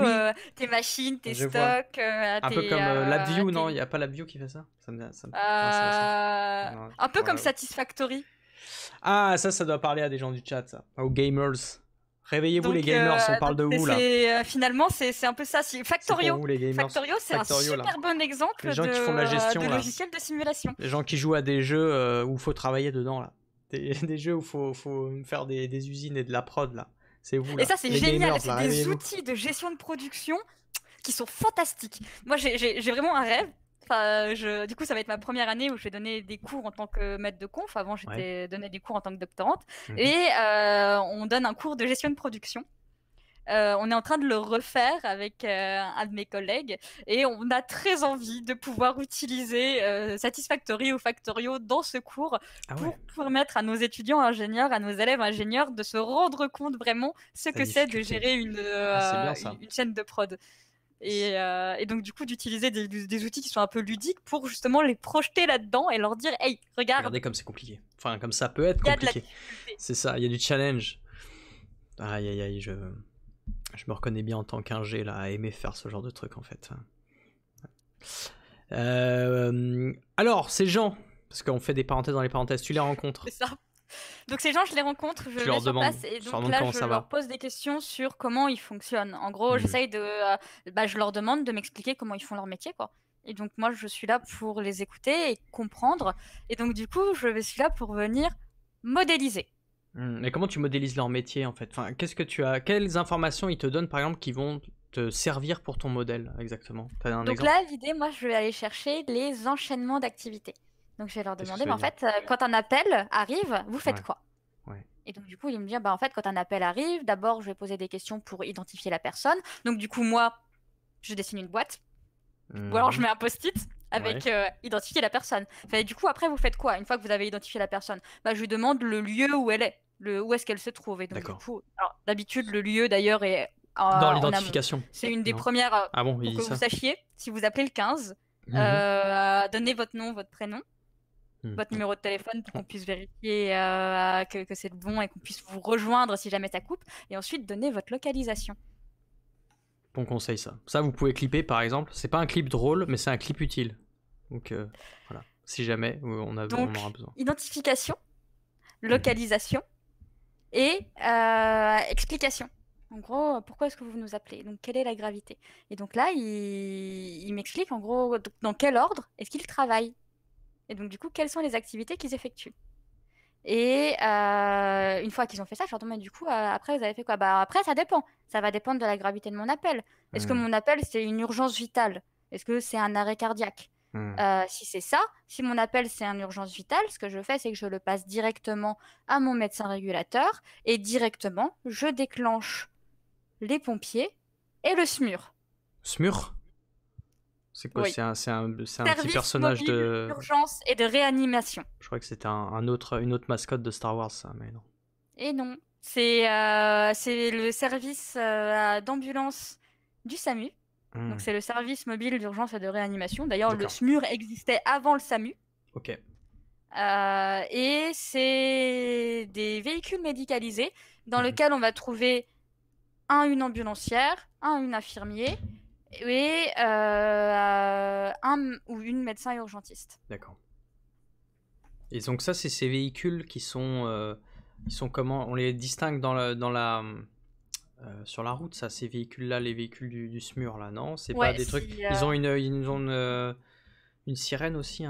tes machines, tes stocks. Un peu comme LabVIEW, non? Il n'y a pas LabVIEW qui fait ça? Un peu comme Satisfactory. Ah, ça doit parler à des gens du chat, ça. Aux gamers. Réveillez-vous, les gamers, on parle de vous, là. Finalement, c'est un peu ça. Factorio, c'est un super bon exemple de logiciel de simulation. Les gens qui jouent à des jeux où il faut travailler dedans, là. Des jeux où il faut faire des usines et de la prod, là. C'est vous, là. Et ça, c'est génial. C'est des outils de gestion de production qui sont fantastiques. Moi, j'ai vraiment un rêve. Enfin, du coup, ça va être ma première année où je vais donner des cours en tant que maître de conf. Avant, j'étais donné des cours en tant que doctorante. Et on donne un cours de gestion de production. On est en train de le refaire avec un de mes collègues, et on a très envie de pouvoir utiliser Satisfactory ou Factorio dans ce cours pour permettre à nos étudiants ingénieurs, à nos élèves ingénieurs de se rendre compte vraiment ce que c'est de gérer une chaîne de prod. Et donc, du coup, d'utiliser des outils qui sont un peu ludiques pour justement les projeter là-dedans et leur dire « Hey, regarde, Regardez comme c'est compliqué. Enfin, comme ça peut être il y a de la compliqué. difficulté. C'est ça, il y a du challenge. Aïe, aïe, aïe, je me reconnais bien en tant qu'ingé, là, à aimer faire ce genre de truc, en fait. Alors, ces gens, parce qu'on fait des parenthèses dans les parenthèses, tu les rencontres. » C'est ça. Donc ces gens, je les rencontre, je Tu vais leur sur demandes, place et tu leur donc demandes là, comment je ça va. leur pose des questions sur comment ils fonctionnent. En gros, Mhm. j'essaye de... je leur demande de m'expliquer comment ils font leur métier, quoi. Et donc moi, je suis là pour les écouter et comprendre. Et donc du coup, je suis là pour venir modéliser. Mais comment tu modélises leur métier, en fait? Enfin, qu'est-ce que tu as... Quelles informations ils te donnent, par exemple, qui vont te servir pour ton modèle, exactement? T'as un Donc exemple? là, l'idée, moi, je vais aller chercher les enchaînements d'activités. Donc je vais leur Qu'est-ce que demander, ça veut en fait, quand un appel arrive, vous faites Ouais. quoi? Ouais. Et donc, du coup, il me dit, en fait, quand un appel arrive, d'abord, je vais poser des questions pour identifier la personne. Donc, du coup, moi, je dessine une boîte. Ou alors, je mets un post-it avec identifier la personne. Enfin, du coup, après, vous faites quoi? Une fois que vous avez identifié la personne, je lui demande le lieu où elle est, où est-ce qu'elle se trouve. Et donc, du coup, alors, d'habitude, le lieu, d'ailleurs, est dans en amont. l'identification. C'est une des Non. premières, Ah bon, il pour dit que ça. vous sachiez, si vous appelez le 15, donnez votre nom, votre prénom, votre numéro de téléphone pour qu'on puisse vérifier que c'est le bon et qu'on puisse vous rejoindre si jamais ça coupe. Et ensuite, donnez votre localisation. Bon conseil, ça. Ça, vous pouvez clipper, par exemple. C'est pas un clip drôle, mais c'est un clip utile. Donc, voilà. Si jamais on aura besoin. Identification, localisation et explication. En gros, pourquoi est-ce que vous nous appelez? Donc, quelle est la gravité? Et donc là, il m'explique, en gros, dans quel ordre est-ce qu'ils travaillent? Et donc, du coup, quelles sont les activités qu'ils effectuent? Et une fois qu'ils ont fait ça, je leur demande, du coup, après, vous avez fait quoi? Après, ça dépend. Ça va dépendre de la gravité de mon appel. Est-ce que mon appel, c'est une urgence vitale? Est-ce que c'est un arrêt cardiaque? Si c'est ça, si mon appel, c'est une urgence vitale, ce que je fais, c'est que je le passe directement à mon médecin régulateur et directement, je déclenche les pompiers et le SMUR. SMUR? C'est quoi? Oui. C'est un petit Service personnage mobile de... d'urgence et de réanimation. Je crois que c'était une autre mascotte de Star Wars, ça, mais non. Et non, c'est le service d'ambulance du SAMU. Donc c'est le service mobile d'urgence et de réanimation. D'ailleurs, le SMUR existait avant le SAMU. Ok. Et c'est des véhicules médicalisés dans lesquels on va trouver une ambulancière, une infirmier et un ou une médecin urgentiste. D'accord. Et donc ça, c'est ces véhicules qui sont comment? On les distingue sur la route, ça, ces véhicules-là, les véhicules du SMUR, là, non? C'est pas des trucs... Ils ont une sirène aussi,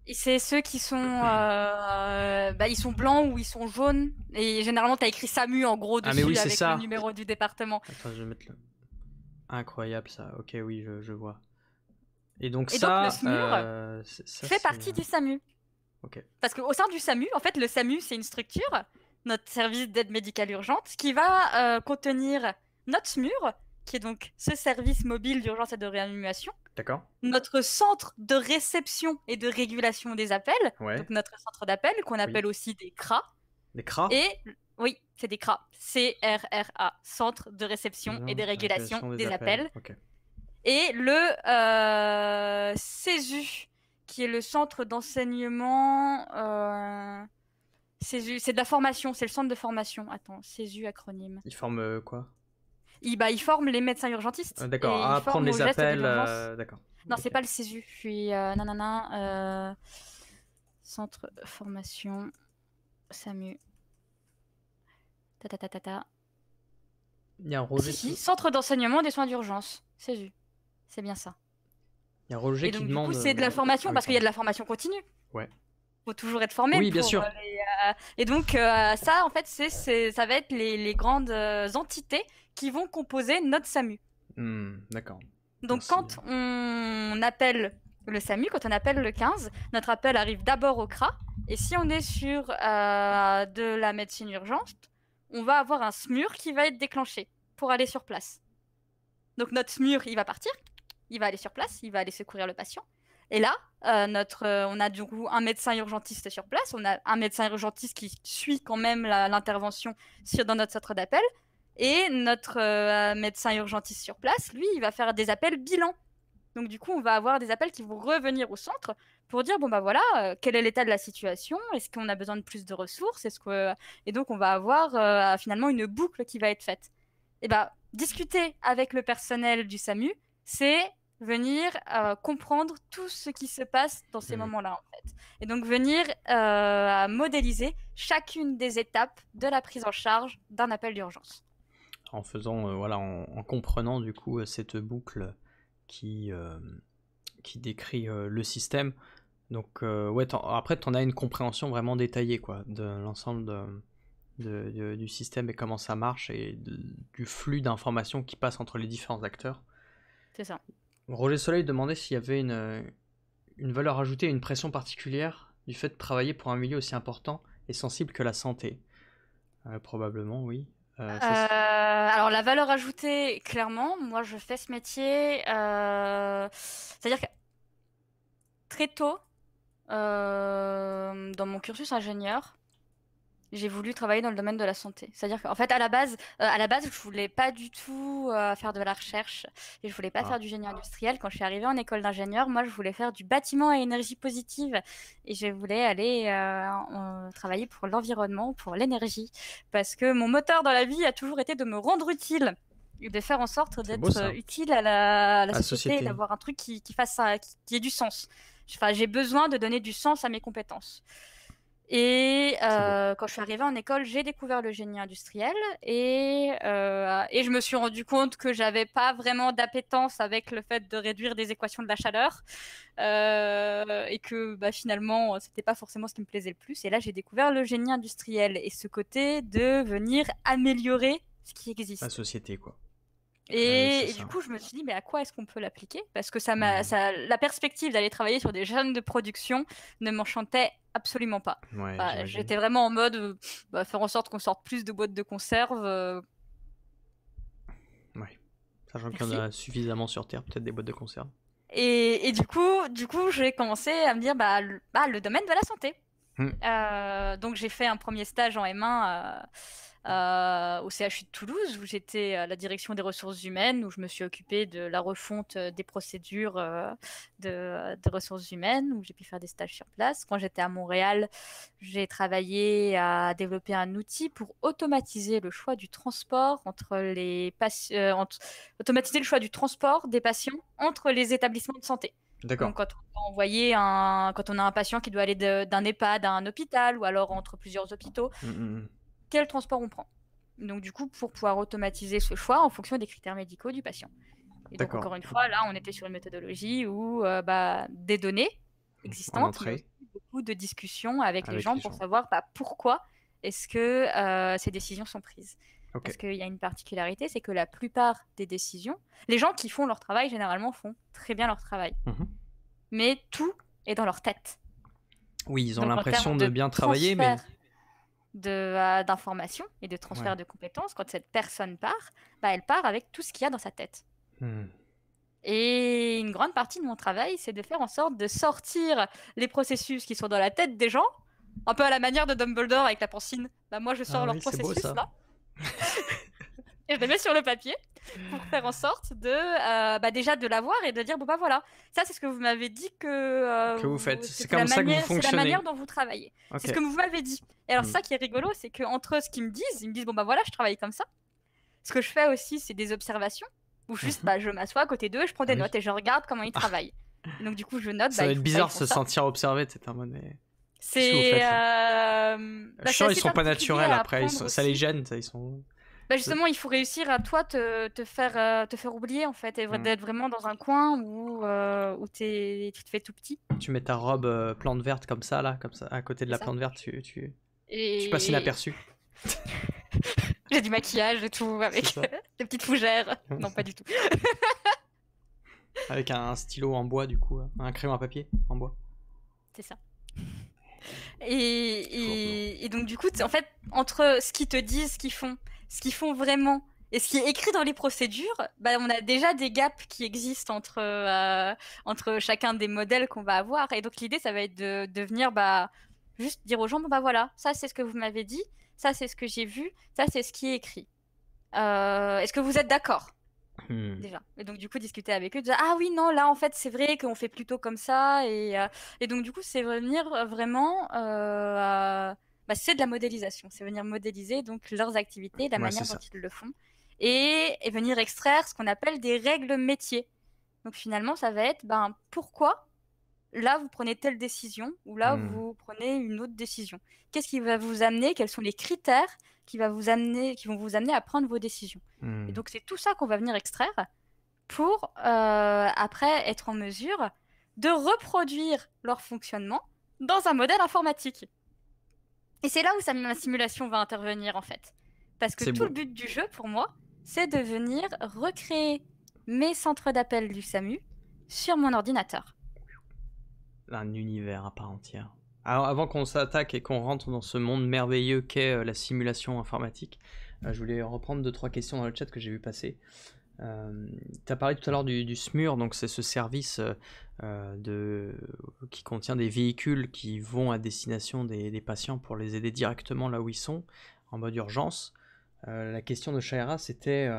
Et c'est ceux qui sont... ils sont blancs ou ils sont jaunes. Et généralement, t'as écrit SAMU en gros dessus avec le numéro du département. Attends, je vais mettre le... Incroyable, ça. Ok, oui, je vois. Et donc le SMUR fait partie du SAMU. Okay. Parce qu'au sein du SAMU, en fait, le SAMU, c'est une structure, notre service d'aide médicale urgente, qui va contenir notre SMUR, qui est donc ce service mobile d'urgence et de réanimation. D'accord. Notre centre de réception et de régulation des appels, donc notre centre d'appel, qu'on appelle aussi des CRA. Des CRA? Et oui, c'est des CRA. C-R-R-A, centre de réception et de régulation des appels. Okay. Et le CESU, qui est le centre d'enseignement... CESU, c'est de la formation, c'est le centre de formation. Attends, CESU, acronyme. Il forme quoi? Il forme les médecins urgentistes. D'accord, à prendre les appels. D'accord. Non, c'est pas le CESU. Je suis... centre formation, SAMU. Il y a un Roger centre d'enseignement des soins d'urgence. CESU. C'est bien ça. Il y a Roger qui demande... Du coup, c'est de la formation, parce qu'il y a de la formation continue. Ouais. Faut toujours être formé. Oui, bien sûr. Et donc, ça, en fait, ça va être les grandes entités qui vont composer notre SAMU. D'accord. Donc, quand on appelle le SAMU, quand on appelle le 15, notre appel arrive d'abord au CRA. Et si on est sur de la médecine urgente, on va avoir un SMUR qui va être déclenché pour aller sur place. Donc, notre SMUR, il va partir. Il va aller sur place, il va aller secourir le patient. Et là, on a du coup un médecin urgentiste sur place, on a un médecin urgentiste qui suit quand même l'intervention dans notre centre d'appel. Et notre médecin urgentiste sur place, lui, il va faire des appels bilan. Donc du coup, on va avoir des appels qui vont revenir au centre pour dire, bon bah voilà, quel est l'état de la situation? Est-ce qu'on a besoin de plus de ressources? Et donc on va avoir finalement une boucle qui va être faite. Et bah, discuter avec le personnel du SAMU, c'est venir comprendre tout ce qui se passe dans ces moments-là, en fait. Et donc venir modéliser chacune des étapes de la prise en charge d'un appel d'urgence. En faisant, voilà, en comprenant du coup cette boucle qui décrit le système. Donc ouais, après tu en as une compréhension vraiment détaillée quoi, de l'ensemble du système et comment ça marche et du flux d'informations qui passe entre les différents acteurs. C'est ça. Roger Soleil demandait s'il y avait une valeur ajoutée, une pression particulière du fait de travailler pour un milieu aussi important et sensible que la santé. Probablement, oui. Alors la valeur ajoutée, clairement, moi je fais ce métier, c'est-à-dire que très tôt, dans mon cursus ingénieur, j'ai voulu travailler dans le domaine de la santé. C'est-à-dire qu'en fait, à la base, je voulais pas du tout faire de la recherche et je voulais pas faire du génie industriel. Quand je suis arrivée en école d'ingénieur, moi, je voulais faire du bâtiment à énergie positive et je voulais aller travailler pour l'environnement, pour l'énergie, parce que mon moteur dans la vie a toujours été de me rendre utile et de faire en sorte d'être utile à la société et d'avoir un truc qui fasse ça, qui ait du sens. Enfin, j'ai besoin de donner du sens à mes compétences. Et quand je suis arrivée en école, j'ai découvert le génie industriel et je me suis rendu compte que j'avais pas vraiment d'appétence avec le fait de réduire des équations de la chaleur et que bah, finalement c'était pas forcément ce qui me plaisait le plus. Et là j'ai découvert le génie industriel et ce côté de venir améliorer ce qui existe. La société quoi. Et du coup, je me suis dit, mais à quoi est-ce qu'on peut l'appliquer? Parce que la perspective d'aller travailler sur des chaînes de production ne m'enchantait absolument pas. Ouais, j'étais vraiment en mode faire en sorte qu'on sorte plus de boîtes de conserve. Ouais, sachant qu'il y en a suffisamment sur Terre, peut-être des boîtes de conserve. Et du coup, j'ai commencé à me dire, le domaine de la santé. Donc j'ai fait un premier stage en M1 au CHU de Toulouse où j'étais à la direction des ressources humaines, où je me suis occupée de la refonte des procédures de ressources humaines, où j'ai pu faire des stages sur place. Quand j'étais à Montréal, j'ai travaillé à développer un outil pour automatiser le choix du transport automatiser le choix du transport des patients entre les établissements de santé. Donc quand on a un patient qui doit aller d'un EHPAD à un hôpital ou alors entre plusieurs hôpitaux, quel transport on prend? Donc du coup, pour pouvoir automatiser ce choix en fonction des critères médicaux du patient. Et donc encore une fois, là, on était sur une méthodologie où des données existantes, mais aussi beaucoup de discussions avec les gens pour savoir pourquoi est-ce que ces décisions sont prises. Parce qu'il y a une particularité, c'est que la plupart des décisions, les gens qui font leur travail, généralement, font très bien leur travail. Mais tout est dans leur tête. Oui, ils ont l'impression de bien travailler, mais... d'informations et de transfert de compétences, quand cette personne part, elle part avec tout ce qu'il y a dans sa tête. Et une grande partie de mon travail, c'est de faire en sorte de sortir les processus qui sont dans la tête des gens, un peu à la manière de Dumbledore avec la pancine. Moi, je sors leur processus, là. Et je les mets sur le papier pour faire en sorte de déjà de l'avoir et de dire voilà, ça c'est ce que vous m'avez dit que vous faites, c'est comme ça que vous fonctionnez, c'est la manière dont vous travaillez, c'est ce que vous m'avez dit. Et alors ça qui est rigolo, c'est que entre ce qu'ils me disent, ils me disent voilà, je travaille comme ça. Ce que je fais aussi, c'est des observations où juste je m'assois à côté d'eux, je prends des notes et je regarde comment ils travaillent. Et donc du coup je note. Ça va être bizarre de se sentir observé de cette monnaie. C'est ils sont pas naturels après, ça les gêne, ils sont. Justement, il faut réussir à toi te faire oublier en fait, et d'être vraiment dans un coin où tu te fais tout petit. Tu mets ta robe plante verte comme ça là, à côté de la plante verte, tu passes inaperçu. J'ai du maquillage et tout avec des petites fougères. Non, pas du tout. Avec un stylo en bois du coup, un crayon à papier en bois. C'est ça. Et donc du coup, en fait, entre ce qu'ils te disent, ce qu'ils font vraiment et ce qui est écrit dans les procédures, on a déjà des gaps qui existent entre chacun des modèles qu'on va avoir. Et donc l'idée, ça va être de venir juste dire aux gens, voilà, ça c'est ce que vous m'avez dit, ça c'est ce que j'ai vu, ça c'est ce qui est écrit. Est-ce que vous êtes d'accord Hmm. déjà? Et donc du coup discuter avec eux, dire ah oui non là en fait c'est vrai qu'on fait plutôt comme ça et donc du coup c'est venir vraiment bah, c'est de la modélisation, c'est venir modéliser donc leurs activités, la Ouais, c'est manière dont ça. ils le font et venir extraire ce qu'on appelle des règles métiers. Donc finalement ça va être ben pourquoi là vous prenez telle décision ou là Hmm. vous prenez une autre décision. Qu'est-ce qui va vous amener? Quels sont les critères qui vont vous amener à prendre vos décisions? Et Hmm. donc c'est tout ça qu'on va venir extraire pour après être en mesure de reproduire leur fonctionnement dans un modèle informatique. Et c'est là où ma simulation va intervenir en fait. Parce que C'est tout beau. le but du jeu pour moi, c'est de venir recréer mes centres d'appel du SAMU sur mon ordinateur. Un univers à part entière. Alors, avant qu'on s'attaque et qu'on rentre dans ce monde merveilleux qu'est la simulation informatique, je voulais reprendre 2-3 questions dans le chat que j'ai vu passer. Tu as parlé tout à l'heure du SMUR, donc c'est ce service qui contient des véhicules qui vont à destination des patients pour les aider directement là où ils sont, en mode urgence. La question de Shaira, c'était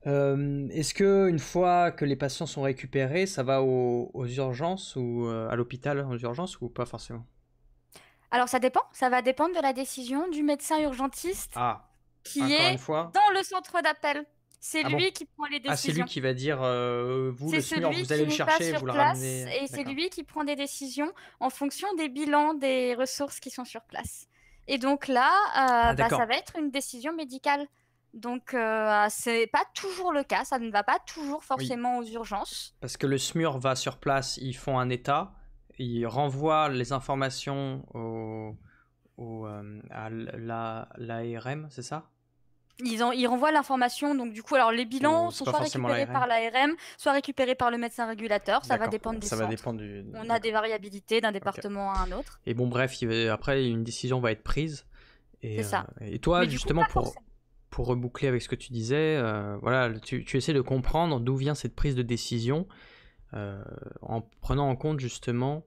est-ce que une fois que les patients sont récupérés, ça va aux urgences ou à l'hôpital aux urgences ou pas forcément? Alors ça dépend, ça va dépendre de la décision du médecin urgentiste Ah, qui encore une est fois? dans le centre d'appel. C'est Ah bon? lui qui prend les Ah, c'est lui décisions. qui va dire vous, C'est le SMUR, celui vous allez qui le n'est pas chercher, sur vous le place ramenez. et c'est D'accord. lui qui prend des décisions en fonction des bilans des ressources qui sont sur place. Et donc là, Ah, bah, ça d'accord. va être une décision médicale. Donc c'est pas toujours le cas, ça ne va pas toujours Oui. forcément aux urgences. Parce que le SMUR va sur place, ils font un état, ils renvoient les informations à l'ARM, c'est ça? Ils renvoient l'information, donc du coup, alors les bilans Ou sont c'est pas soit forcément récupérés l'ARM? par l'ARM, soit récupérés par le médecin régulateur, ça va D'accord, dépendre des ça va centres. dépendre du... On a des D'accord, variabilités d'un ok. département à un autre, Et bon, bref, après, une décision va être prise. c'est ça. Et toi, Mais du coup, justement, pas forcément. pour reboucler avec ce que tu disais, voilà, tu essaies de comprendre d'où vient cette prise de décision en prenant en compte justement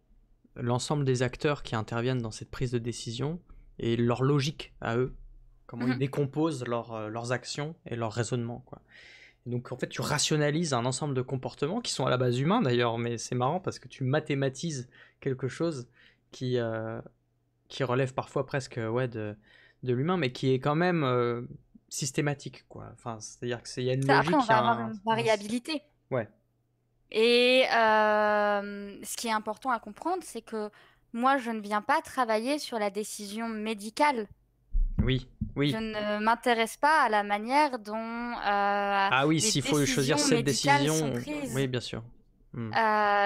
l'ensemble des acteurs qui interviennent dans cette prise de décision et leur logique à eux, comment ils Mhm. décomposent leurs actions et leurs raisonnements, quoi. Et donc en fait, tu rationalises un ensemble de comportements qui sont à la base humains d'ailleurs, mais c'est marrant parce que tu mathématises quelque chose qui, euh, qui relève parfois presque ouais, de l'humain, mais qui est quand même systématique, quoi. Enfin, c'est-à-dire qu'il y a une Après, on logique, il y va a avoir une variabilité. Ouais, Et ce qui est important à comprendre, c'est que moi, je ne viens pas travailler sur la décision médicale. oui, Je oui. ne m'intéresse pas à la manière dont Ah oui, les s'il faut choisir décisions cette médicales sont décision, oui, prises. bien sûr. Hmm.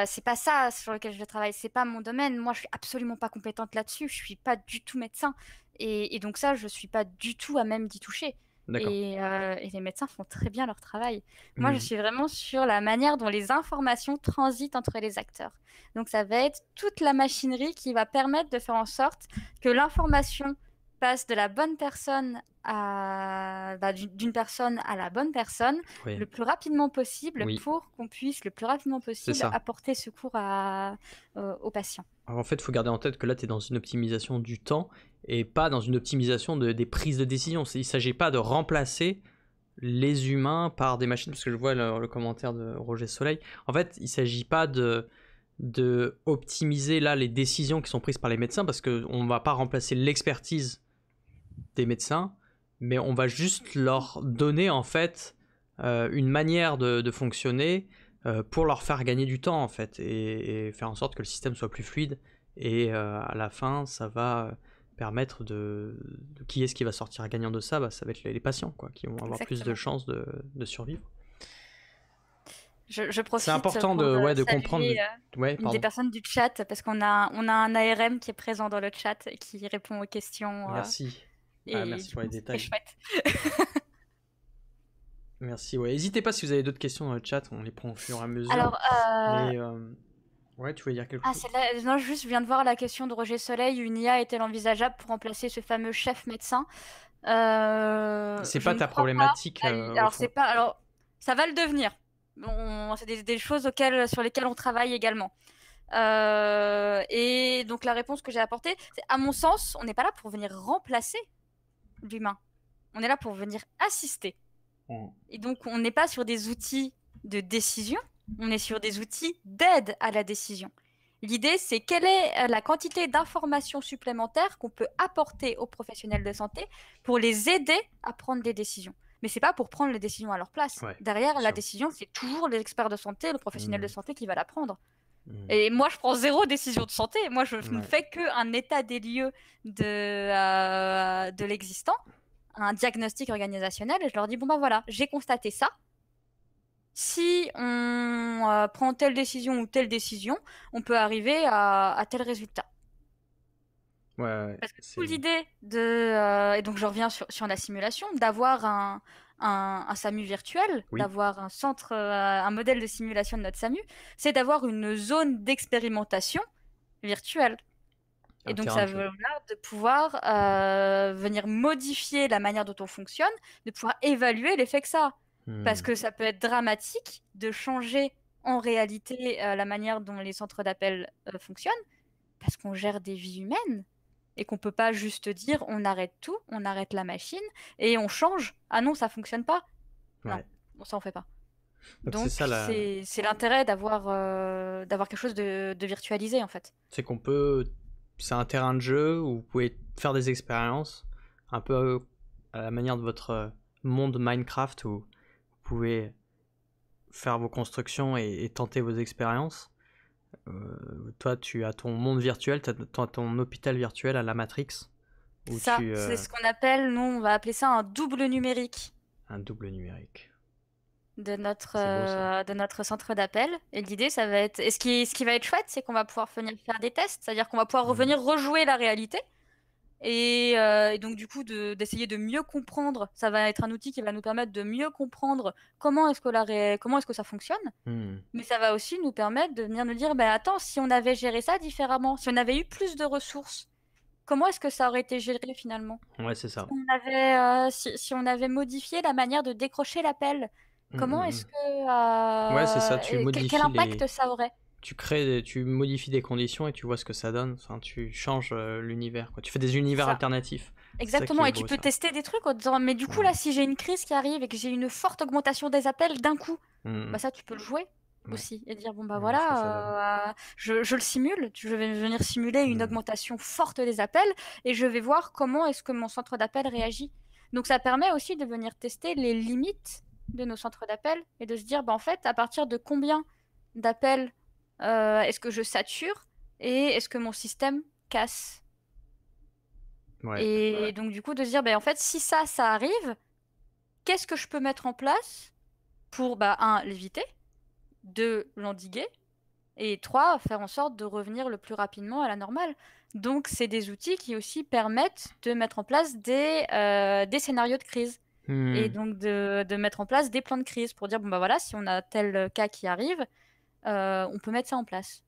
C'est pas ça sur lequel je travaille, c'est pas mon domaine. Moi, je suis absolument pas compétente là-dessus. Je suis pas du tout médecin. Et donc ça, je suis pas du tout à même d'y toucher. D'accord. Et les médecins font très bien leur travail. Moi, je Hmm. suis vraiment sur la manière dont les informations transitent entre les acteurs. Donc ça va être toute la machinerie qui va permettre de faire en sorte que l'information passe de la bonne personne d'une personne à la bonne personne Oui, le plus rapidement possible oui, pour qu'on puisse le plus rapidement c'est possible ça. apporter secours aux patients. Alors, en fait, il faut garder en tête que là, tu es dans une optimisation du temps et pas dans une optimisation des prises de décision. Il ne s'agit pas de remplacer les humains par des machines, parce que je vois le commentaire de Roger Soleil. En fait, il ne s'agit pas de optimiser là les décisions qui sont prises par les médecins, parce qu'on ne va pas remplacer l'expertise des médecins, mais on va juste leur donner en fait une manière de fonctionner pour leur faire gagner du temps en fait et faire en sorte que le système soit plus fluide et à la fin ça va permettre de qui est-ce qui va sortir gagnant de ça, bah, ça va être les patients quoi, qui vont avoir plus de Exactement. chances de survivre. Je C'est profite important pour de comprendre. saluer Ouais, une des pardon. personnes du chat parce qu'on a un ARM qui est présent dans le chat et qui répond aux questions. Merci. Ah, Et merci du pour les coup, c'est très détails. chouette. Merci, ouais. N'hésitez pas si vous avez d'autres questions dans le chat, on les prend au fur et à mesure. Alors, Mais ouais, tu voulais dire quelque ah, chose? c'est là, non, juste, je viens de voir la question de Roger Soleil. Une IA est-elle envisageable pour remplacer ce fameux chef médecin? C'est Je pas ne ta crois pas. problématique au Alors, fond. c'est pas. Alors, ça va le devenir. C'est des choses sur lesquelles on travaille également. Et donc, la réponse que j'ai apportée, c'est à mon sens, on n'est pas là pour venir remplacer l'humain. on est là pour venir assister. Mm. Et donc, on n'est pas sur des outils de décision, on est sur des outils d'aide à la décision. L'idée, c'est quelle est la quantité d'informations supplémentaires qu'on peut apporter aux professionnels de santé pour les aider à prendre des décisions. Mais c'est pas pour prendre les décisions à leur place. Ouais, Derrière, bien la sûr. décision, c'est toujours l'expert de santé, le professionnel de Mm. santé qui va la prendre. Mm. Et moi, je prends zéro décision de santé. Moi, je ne Ouais. fais qu'un état des lieux de l'existant, un diagnostic organisationnel, et je leur dis, bon ben voilà, j'ai constaté ça. Si on prend telle décision ou telle décision, on peut arriver à tel résultat. Ouais, Parce que c'est... toute l'idée de... et donc je reviens sur la simulation, d'avoir un SAMU virtuel, Oui. d'avoir un centre, un modèle de simulation de notre SAMU, c'est d'avoir une zone d'expérimentation virtuelle. Un Et donc terrain ça de jeu. veut dire de pouvoir venir modifier la manière dont on fonctionne, de pouvoir évaluer l'effet que ça a. Parce Mm. que ça peut être dramatique de changer en réalité la manière dont les centres d'appel fonctionnent, parce qu'on gère des vies humaines et qu'on peut pas juste dire on arrête tout, on arrête la machine et on change. Ah non, ça fonctionne pas. Non, Ouais. ça on fait pas. Donc c'est Donc ça la... c'est l'intérêt d'avoir quelque chose de virtualisé en fait. C'est qu'on peut... C'est un terrain de jeu où vous pouvez faire des expériences, un peu à la manière de votre monde Minecraft, où vous pouvez faire vos constructions et tenter vos expériences. Toi, tu as ton monde virtuel, tu as ton hôpital virtuel à la Matrix, où Ça, tu... c'est ce qu'on appelle, nous on va appeler ça un double numérique un double numérique. de C'est beau ça. de notre centre d'appel. Et l'idée, ça va être... Et ce qui va être chouette, c'est qu'on va pouvoir venir faire des tests, c'est-à-dire qu'on va pouvoir revenir rejouer la réalité. Et donc du coup d'essayer de mieux comprendre, ça va être un outil qui va nous permettre de mieux comprendre comment est-ce que comment est-ce que ça fonctionne, Mm. mais ça va aussi nous permettre de venir nous dire, bah attends, si on avait géré ça différemment, si on avait eu plus de ressources, comment est-ce que ça aurait été géré finalement? Ouais, c'est ça. Si on avait modifié la manière de décrocher l'appel, Mm, comment mm, est-ce mm. Ouais, c'est ça. Tu quel modifies impact les... ça aurait? Tu modifies des conditions et tu vois ce que ça donne. Enfin, tu changes l'univers, quoi. Tu fais des univers Ça. alternatifs. C'est ça qui Exactement, est et tu beau, peux ça. tester des trucs en te disant, mais du coup, Mm. là, si j'ai une crise qui arrive et que j'ai une forte augmentation des appels d'un coup, Mm. bah ça, tu peux le jouer Ouais. aussi et dire, bon, bah Voir ce que ça donne. voilà, je le simule, je vais venir simuler une Mm. augmentation forte des appels et je vais voir comment est-ce que mon centre d'appel réagit. Donc, ça permet aussi de venir tester les limites de nos centres d'appel et de se dire, bah en fait, à partir de combien d'appels est-ce que je sature et est-ce que mon système casse? Ouais. Et donc, du coup, de se dire, bah, en fait, si ça arrive, qu'est-ce que je peux mettre en place pour, bah, un, l'éviter, deux, l'endiguer, et trois, faire en sorte de revenir le plus rapidement à la normale. Donc, c'est des outils qui aussi permettent de mettre en place des scénarios de crise. Et Mm. donc, de mettre en place des plans de crise pour dire, bon, bah voilà, si on a tel cas qui arrive, on peut mettre ça en place.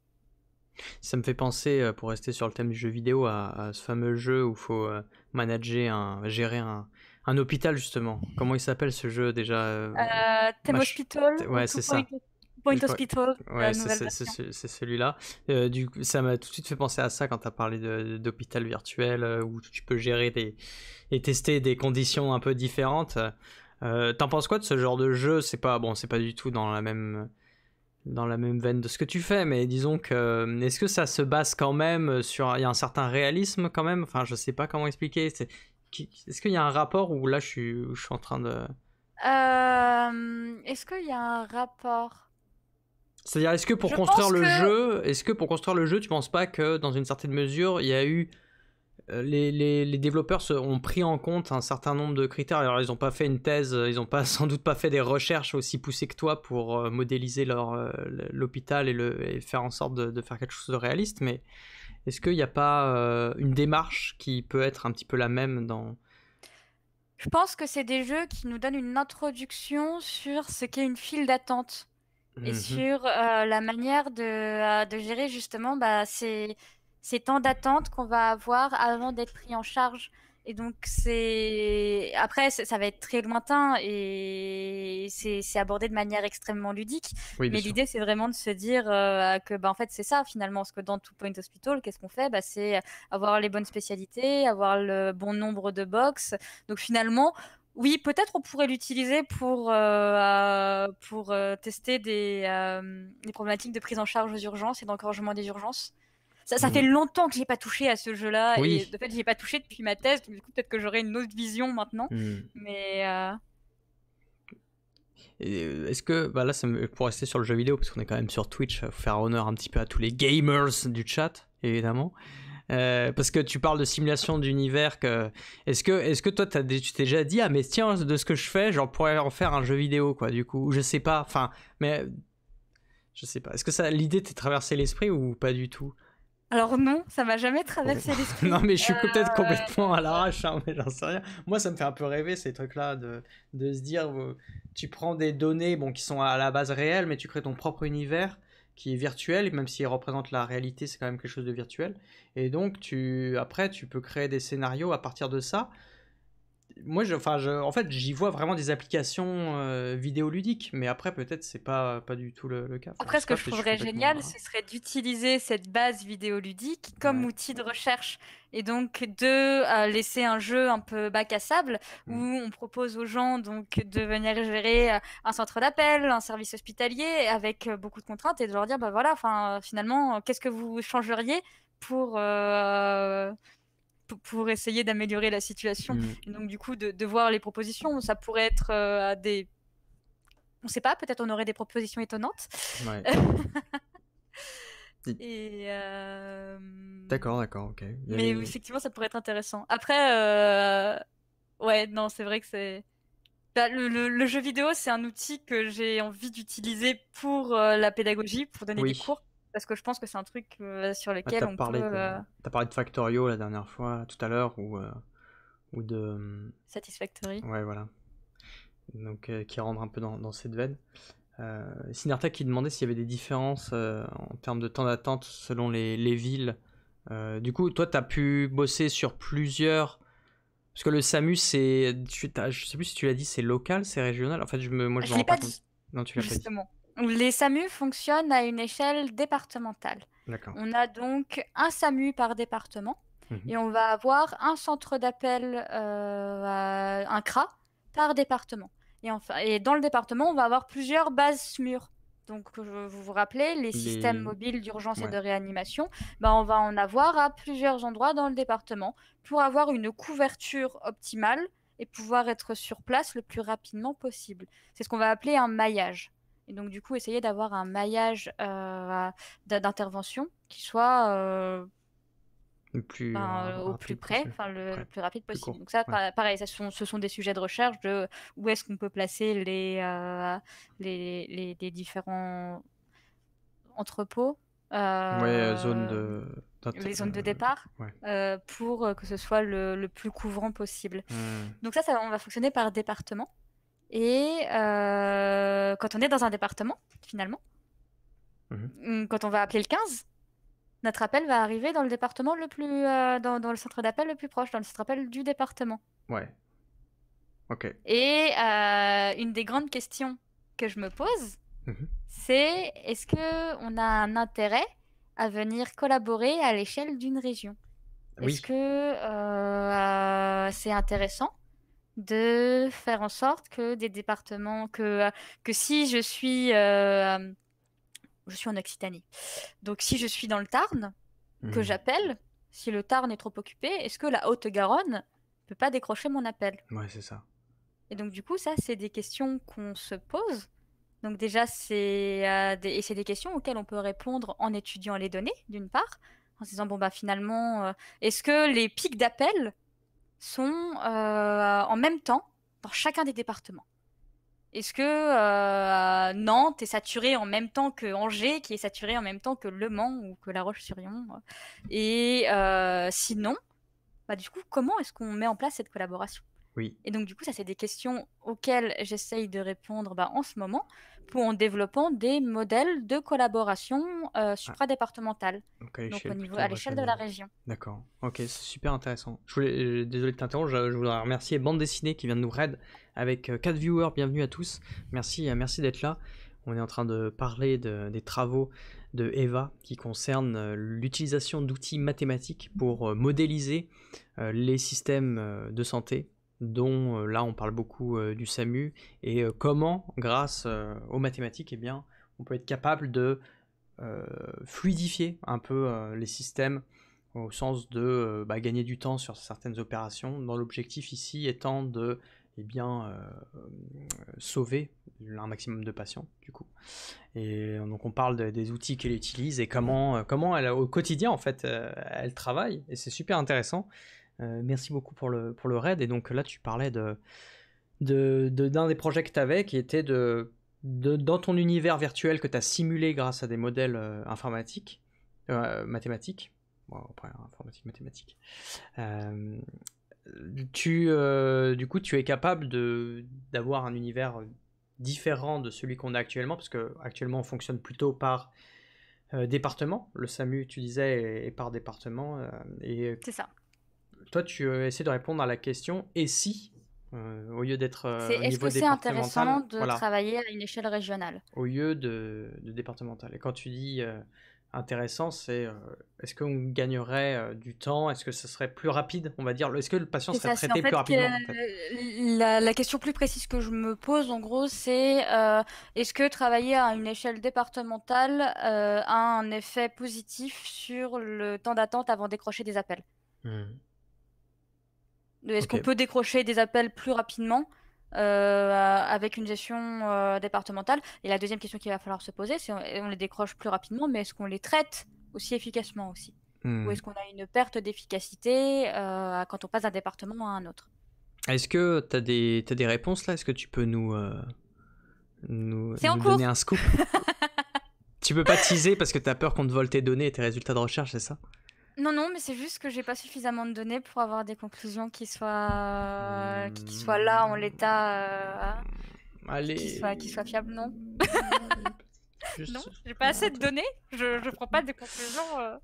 Ça me fait penser, pour rester sur le thème du jeu vidéo, à ce fameux jeu où il faut gérer un hôpital, justement. Comment il s'appelle ce jeu déjà Thème Hospital ou Ouais, c'est ça. Point Je crois- Hospital, la Ouais, nouvelle version. c'est celui-là. Du coup, ça m'a tout de suite fait penser à ça quand tu as parlé d'hôpital virtuel où tu peux gérer et tester des conditions un peu différentes. T'en penses quoi de ce genre de jeu? C'est pas du tout dans la même veine de ce que tu fais, mais disons que est-ce que ça se base quand même sur... Il y a un certain réalisme quand même, enfin je sais pas comment expliquer. Est-ce qu'il y a un rapport où là je suis en train de... Est-ce qu'il y a un rapport? C'est-à-dire, est-ce que pour Je construire pense le que jeu, tu penses pas que dans une certaine mesure, il y a eu les développeurs ont pris en compte un certain nombre de critères. Alors, ils n'ont pas fait une thèse, ils n'ont pas sans doute pas fait des recherches aussi poussées que toi pour modéliser l'hôpital et faire en sorte de faire quelque chose de réaliste. Mais est-ce qu'il n'y a pas une démarche qui peut être un petit peu la même dans... je pense que c'est des jeux qui nous donnent une introduction sur ce qu'est une file d'attente et Mhm. sur la manière de gérer justement bah, ces temps d'attente qu'on va avoir avant d'être pris en charge. Et donc, après, ça va être très lointain et c'est abordé de manière extrêmement ludique. Oui, bien Mais sûr. l'idée, c'est vraiment de se dire que, bah, en fait, c'est ça finalement. Parce que dans Two Point Hospital, qu'est-ce qu'on fait? Bah, c'est avoir les bonnes spécialités, avoir le bon nombre de box. Donc, finalement, Oui, peut-être on pourrait l'utiliser pour tester des problématiques de prise en charge aux urgences et d'encouragement des urgences. Ça fait longtemps que j'ai pas touché à ce jeu-là et Oui. de fait, j'y ai pas touché depuis ma thèse, donc du coup, peut-être que j'aurai une autre vision maintenant. Mais Est-ce que, bah là, pour rester sur le jeu vidéo, parce qu'on est quand même sur Twitch, faut faire honneur un petit peu à tous les gamers du chat, évidemment. Parce que tu parles de simulation d'univers. Est-ce que toi, tu t'es déjà dit, ah, mais tiens, de ce que je fais, j'en pourrais en faire un jeu vidéo, quoi, du coup, je sais pas. Enfin, mais je sais pas. Est-ce que l'idée t'est traversé l'esprit ou pas du tout? alors non, ça m'a jamais traversé l'esprit. Non, mais je suis peut-être complètement à l'arrache, hein, mais j'en sais rien. Moi, ça me fait un peu rêver ces trucs-là de se dire, tu prends des données bon, qui sont à la base réelles, mais tu crées ton propre univers qui est virtuel, même s'il représente la réalité, c'est quand même quelque chose de virtuel. Et donc, après, tu peux créer des scénarios à partir de ça. Moi, en fait, j'y vois vraiment des applications vidéoludiques, mais après, peut-être, c'est pas du tout le cas. Enfin, Après, ce que je trouverais génial, ce serait d'utiliser cette base vidéoludique comme outil de recherche et donc de laisser un jeu un peu bac à sable où on propose aux gens donc de venir gérer un centre d'appel, un service hospitalier avec beaucoup de contraintes et de leur dire bah voilà, enfin finalement, qu'est-ce que vous changeriez pour essayer d'améliorer la situation. Et donc, du coup, de voir les propositions, ça pourrait être à des... On ne sait pas, peut-être on aurait des propositions étonnantes. Ouais. Et D'accord, ok. Mais effectivement, ça pourrait être intéressant. Après, ouais, non, c'est vrai que c'est... Bah, le jeu vidéo, c'est un outil que j'ai envie d'utiliser pour la pédagogie, pour donner des cours. Parce que je pense que c'est un truc sur lequel on peut... T'as parlé de Factorio la dernière fois, tout à l'heure, ou de... Satisfactory. Ouais, voilà. Donc, qui rentre un peu dans cette veine. Sinerta qui demandait s'il y avait des différences en termes de temps d'attente selon les villes. Du coup, toi, t'as pu bosser sur plusieurs... Parce que le SAMU, c'est... Je sais plus si tu l'as dit, c'est local, c'est régional. En fait, moi, je me rends pas compte. Non, tu l'as pas dit. Justement. Les SAMU fonctionnent à une échelle départementale. D'accord. On a donc un SAMU par département et on va avoir un centre d'appel, un CRA par département. Et dans le département, on va avoir plusieurs bases SMUR. Donc, vous vous rappelez, les systèmes mobiles d'urgence et de réanimation, bah, on va en avoir à plusieurs endroits dans le département pour avoir une couverture optimale et pouvoir être sur place le plus rapidement possible. C'est ce qu'on va appeler un maillage. Et donc, du coup, essayer d'avoir un maillage d'intervention qui soit au plus près, enfin le plus rapide possible. Donc ça, pareil, ce sont des sujets de recherche de où est-ce qu'on peut placer les différents entrepôts. Les zones de départ pour que ce soit le plus couvrant possible. Donc ça, on va fonctionner par département. Et quand on est dans un département, finalement, quand on va appeler le 15, notre appel va arriver dans le département le plus... dans le centre d'appel le plus proche, dans le centre d'appel du département. Ouais. Ok. Et une des grandes questions que je me pose, c'est est-ce qu'on a un intérêt à venir collaborer à l'échelle d'une région? Est-ce que c'est intéressant de faire en sorte que des départements, que si je suis en Occitanie, donc si je suis dans le Tarn, que j'appelle, si le Tarn est trop occupé, est-ce que la Haute-Garonne ne peut pas décrocher mon appel? Ouais, c'est ça. Et donc du coup, ça, c'est des questions qu'on se pose. Donc déjà, c'est des questions auxquelles on peut répondre en étudiant les données, d'une part, en se disant, bon, bah finalement, est-ce que les pics d'appel sont en même temps dans chacun des départements? Est-ce que Nantes est saturée en même temps que Angers, qui est saturée en même temps que Le Mans ou que La Roche-sur-Yon? Et sinon, bah, du coup, comment est-ce qu'on met en place cette collaboration? Et donc, du coup, ça, c'est des questions auxquelles j'essaye de répondre en ce moment en développant des modèles de collaboration supradépartementale. Donc, à l'échelle de la région. D'accord. Ok, c'est super intéressant. Désolé de t'interrompre, je voudrais remercier Bande Dessinée qui vient de nous raid avec 4 viewers. Bienvenue à tous. Merci d'être là. On est en train de parler des travaux de Eva qui concernent l'utilisation d'outils mathématiques pour modéliser les systèmes de santé dont là on parle beaucoup du SAMU, et comment, grâce aux mathématiques, eh bien, on peut être capable de fluidifier un peu les systèmes au sens de gagner du temps sur certaines opérations, dans l'objectif ici étant de eh bien, sauver un maximum de patients du coup. Et donc on parle des outils qu'elle utilise et comment elle, au quotidien en fait, elle travaille, et c'est super intéressant. Merci beaucoup pour le raid. Et donc là tu parlais d'un des projets que tu avais qui était dans ton univers virtuel que tu as simulé grâce à des modèles informatiques, mathématiques, bon, après informatique, mathématiques, du coup tu es capable d'avoir un univers différent de celui qu'on a actuellement, parce que actuellement on fonctionne plutôt par département. Le SAMU, tu disais, est par département, et C'est ça. toi tu essaies de répondre à la question et si au lieu d'être C'est au est-ce niveau que c'est départemental, intéressant de voilà, travailler à une échelle régionale? au lieu de départemental. Et quand tu dis intéressant, c'est est-ce qu'on gagnerait du temps? Est-ce que ce serait plus rapide, on va dire? Est-ce que le patient C'est serait ça, c'est en traité plus fait rapidement, en fait? la question plus précise que je me pose, en gros, c'est est-ce que travailler à une échelle départementale a un effet positif sur le temps d'attente avant de décrocher des appels? Est-ce qu'on Ok. peut décrocher des appels plus rapidement avec une gestion départementale? Et la deuxième question qu'il va falloir se poser, c'est on les décroche plus rapidement, mais est-ce qu'on les traite aussi efficacement aussi? Ou est-ce qu'on a une perte d'efficacité quand on passe d'un département à un autre? Est-ce que t'as des réponses là? Est-ce que tu peux C'est en nous donner cours! un scoop? Tu peux pas teaser parce que t'as peur qu'on te vole tes données et tes résultats de recherche, c'est ça? Non, non, mais c'est juste que j'ai pas suffisamment de données pour avoir des conclusions qui soient là en l'état, qui soient Allez. fiables, non? Non, Juste. j'ai pas assez de données, je prends pas de conclusions.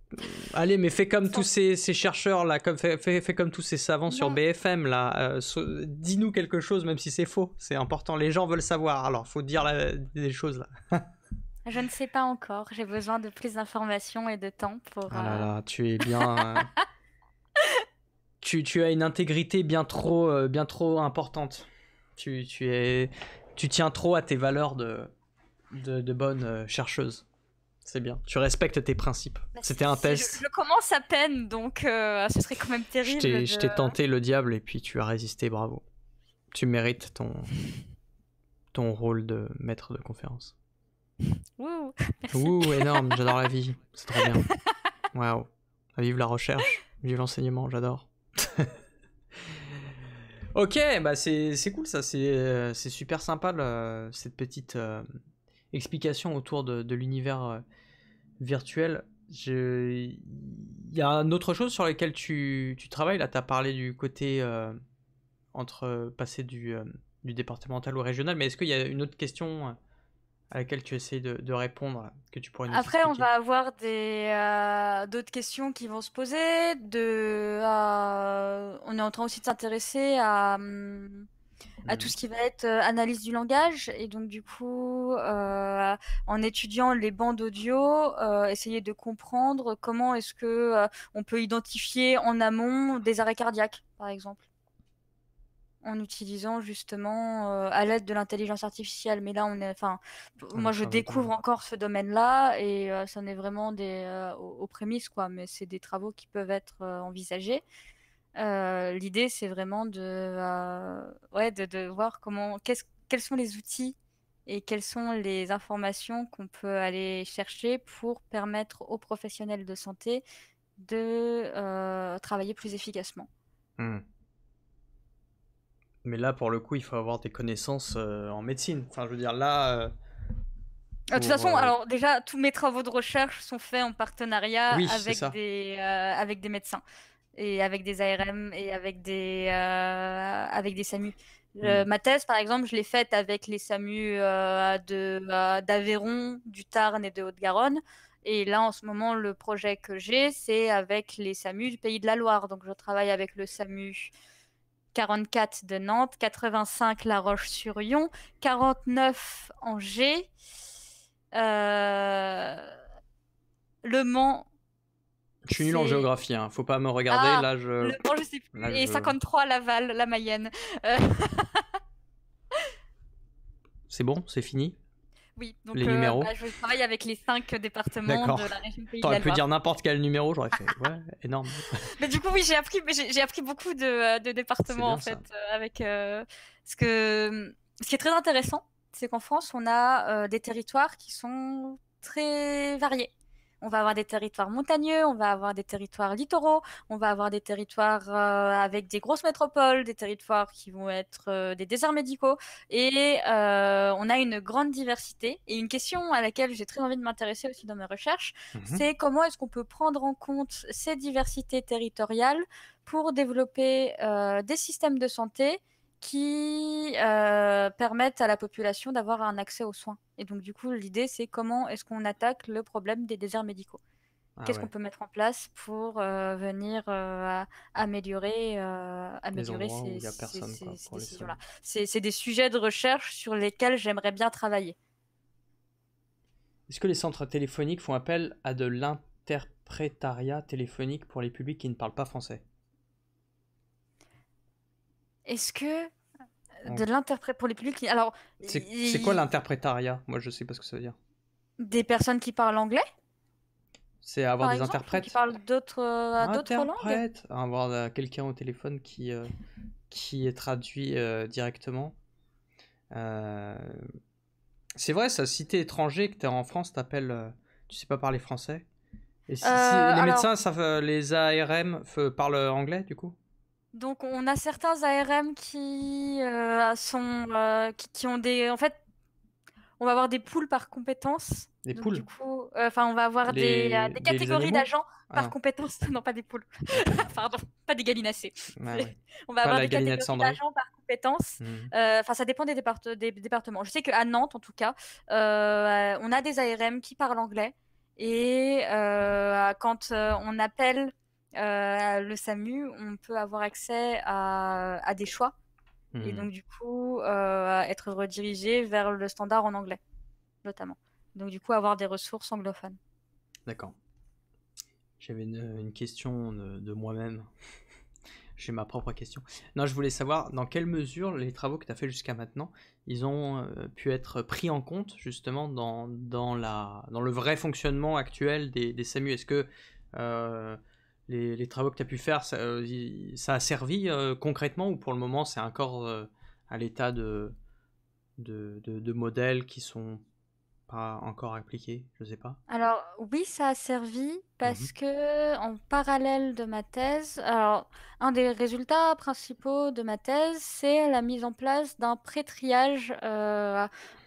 Allez, mais fais comme tous Sans- ces chercheurs là, fais comme tous ces savants sur Non, BFM là. Dis-nous quelque chose, même si c'est faux. C'est important. Les gens veulent savoir. Alors, faut dire des choses là. je ne sais pas encore. J'ai besoin de plus d'informations et de temps pour. Ah là là, tu es bien. Tu as une intégrité bien trop importante. Tu tiens trop à tes valeurs de bonne chercheuse. C'est bien. Tu respectes tes principes. Bah, C'était un test. je commence à peine, donc ce serait quand même terrible Je de. t'ai tenté le diable et puis tu as résisté, bravo. Tu mérites ton rôle de maître de conférence. Ouh, merci. Ouh, énorme, j'adore la vie. C'est trop bien. Waouh. Vive la recherche, vive l'enseignement, j'adore. Ok, bah c'est cool ça, c'est super sympa cette petite explication autour de l'univers virtuel. Il y a une autre chose sur laquelle tu travailles, là tu as parlé du côté entre passer du départemental au régional, mais est-ce qu'il y a une autre question à laquelle tu essaies de répondre, que tu pourrais nous Après, on expliquer? va avoir d'autres questions qui vont se poser. On est en train aussi de s'intéresser à tout ce qui va être analyse du langage. Et donc, du coup, en étudiant les bandes audio, essayer de comprendre comment est-ce que on peut identifier en amont des arrêts cardiaques, par exemple, en utilisant justement à l'aide de l'intelligence artificielle. Mais là, moi, je découvre encore ce domaine-là et ça en est vraiment aux prémices, quoi. Mais c'est des travaux qui peuvent être envisagés. L'idée, c'est vraiment de voir quels sont les outils et quelles sont les informations qu'on peut aller chercher pour permettre aux professionnels de santé de travailler plus efficacement. Mais là, pour le coup, il faut avoir des connaissances en médecine. Enfin, je veux dire, là, De toute façon, alors déjà, tous mes travaux de recherche sont faits en partenariat oui, c'est ça. avec des médecins et avec des ARM et avec des SAMU. Ma thèse, par exemple, je l'ai faite avec les SAMU d'Aveyron, du Tarn et de Haute-Garonne. Et là, en ce moment, le projet que j'ai, c'est avec les SAMU du Pays de la Loire. Donc, je travaille avec le SAMU 44 de Nantes, 85 La Roche-sur-Yon, 49 Angers, Le Mans Je suis nul en C'est... géographie, hein. Faut pas me regarder. Ah, Là, le Mans, je sais plus. là, Et 53, Laval, la Mayenne. Euh, C'est bon, c'est fini. oui, donc Les numéros. bah, je travaille avec les 5 départements de D'accord. la région Pays de T'aurais la pu Loire. dire n'importe quel numéro, j'aurais fait. Ouais, énorme. Mais du coup, oui, j'ai appris beaucoup de C'est départements en bien fait, ça. avec ce qui est très intéressant, c'est qu'en France, on a des territoires qui sont très variés. On va avoir des territoires montagneux, on va avoir des territoires littoraux, on va avoir des territoires avec des grosses métropoles, des territoires qui vont être des déserts médicaux, et on a une grande diversité. Et une question à laquelle j'ai très envie de m'intéresser aussi dans mes recherches, Mhm. c'est comment est-ce qu'on peut prendre en compte ces diversités territoriales pour développer des systèmes de santé qui permettent à la population d'avoir un accès aux soins. Et donc, du coup, l'idée, c'est comment est-ce qu'on attaque le problème des déserts médicaux. Ah Qu'est-ce qu'on ouais. peut mettre en place pour venir Les améliorer endroits où il y a personne, quoi, ces pour les décisions-là. soigner. C'est des sujets de recherche sur lesquels j'aimerais bien travailler. Est-ce que les centres téléphoniques font appel à de l'interprétariat téléphonique pour les publics qui ne parlent pas français? Est-ce que En- de l'interprète pour les publics... Alors, C'est quoi l'interprétariat? Moi, je sais pas ce que ça veut dire. des personnes qui parlent anglais, C'est avoir par des exemple, ou qui interprètes? parlent d'autres langues? Interprète! Avoir quelqu'un au téléphone qui est traduit directement. Euh, C'est vrai, ça, si t'es étranger, que t'es en France, tu sais pas parler français. Et si les Alors, médecins, les ARM parlent anglais, du coup? donc on a certains ARM qui ont des... En fait, on va avoir des poules par compétences. Des Donc du poules? coup, enfin, on va avoir des Les catégories animaux? d'agents Ah par non, compétences. Non, pas des poules. ok. Pardon, pas des gallinacés. Ouais, ouais. On va Pas avoir la des galinette catégories cendrée. d'agents par compétences. Mhm. Enfin, ça dépend des départements. Je sais qu'à Nantes, en tout cas, on a des ARM qui parlent anglais. Et quand on appelle le SAMU, on peut avoir accès à des choix. Et Mhm. donc, du coup, être redirigé vers le standard en anglais, notamment. Donc, du coup, avoir des ressources anglophones. D'accord. J'avais une question de moi-même. J'ai ma propre question. Non, je voulais savoir dans quelle mesure les travaux que tu as fait jusqu'à maintenant, ils ont pu être pris en compte justement dans le vrai fonctionnement actuel des SAMU. Est-ce que euh, les travaux que tu as pu faire, ça a servi concrètement ou pour le moment c'est encore à l'état de modèles qui sont pas encore appliqués? Je sais pas. Alors, oui, ça a servi Mhm. parce que, en parallèle de ma thèse, alors, un des résultats principaux de ma thèse, c'est la mise en place d'un pré-triage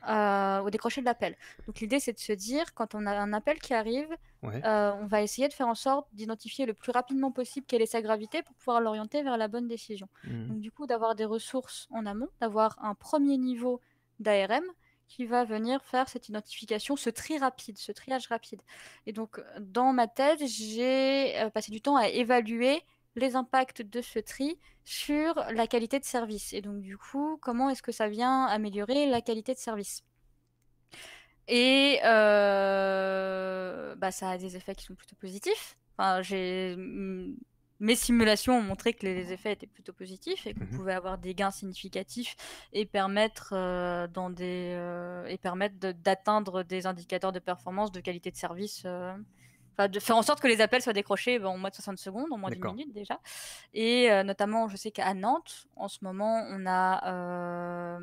au décroché de l'appel. Donc, l'idée, c'est de se dire, quand on a un appel qui arrive, Ouais. on va essayer de faire en sorte d'identifier le plus rapidement possible quelle est sa gravité pour pouvoir l'orienter vers la bonne décision. Mhm. Donc, du coup, d'avoir des ressources en amont, d'avoir un premier niveau d'ARM qui va venir faire cette identification, ce tri rapide, ce triage rapide. Et donc, dans ma thèse, j'ai passé du temps à évaluer les impacts de ce tri sur la qualité de service. Et donc, du coup, comment est-ce que ça vient améliorer la qualité de service? Et bah, ça a des effets qui sont plutôt positifs. Enfin, mes simulations ont montré que les effets étaient plutôt positifs et qu'on Mhm. pouvait avoir des gains significatifs et permettre, d'atteindre des indicateurs de performance, de qualité de service. Enfin, de faire en sorte que les appels soient décrochés en moins de 60 secondes, en moins d'une D'accord. minute déjà. Et notamment, je sais qu'à Nantes, en ce moment, on a...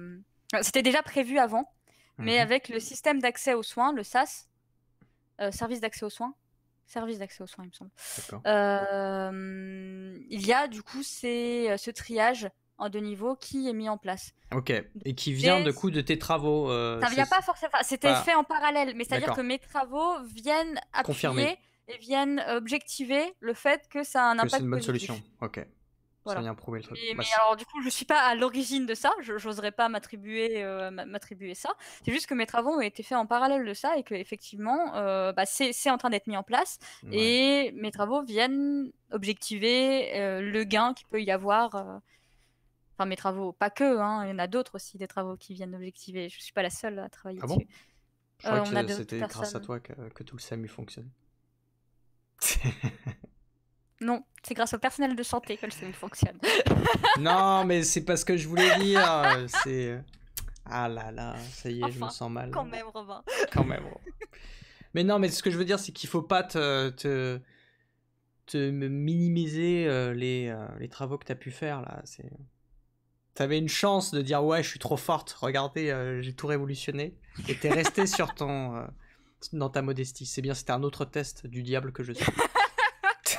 C'était déjà prévu avant, mais Mhm. avec le système d'accès aux soins, le SAS, service d'accès aux soins, service d'accès aux soins, il me semble, D'accord. il y a du coup ce triage en deux niveaux qui est mis en place. Ok. Donc, Et qui vient l'idée, de coup de tes travaux, ça vient pas forcément, enfin, c'était fait pas. en parallèle, mais c'est-à-dire que D'accord. mes travaux viennent Confirmé appuyer et viennent objectiver le fait que ça a un que c'est impact une bonne solution. positif. Ok. Ça Voilà. vient prouver le truc. Mais, Bah, mais alors, du coup, je suis pas à l'origine de ça. Je n'oserais pas m'attribuer ça. C'est juste que mes travaux ont été faits en parallèle de ça et que effectivement, bah, c'est en train d'être mis en place. ouais. Et mes travaux viennent objectiver le gain qu'il peut y avoir. Enfin, mes travaux, pas que, hein, il y en a d'autres aussi, des travaux qui viennent objectiver. Je suis pas la seule à travailler Ah dessus. bon? Je croyais On a que d'autres c'était grâce à personnes. toi que tout le SAMU fonctionne. Non, c'est grâce au personnel de santé que le SAMU fonctionne. Non, mais c'est pas ce que je voulais dire. C'est... Ah là là, ça y est, je me Enfin, sens mal. quand même, Robin. Quand même. Mais non, mais ce que je veux dire, c'est qu'il faut pas te minimiser les travaux que t'as pu faire, là. T'avais une chance de dire, ouais, je suis trop forte, regardez, j'ai tout révolutionné. Et t'es resté dans ta modestie. C'est bien, c'était un autre test du diable que je suis.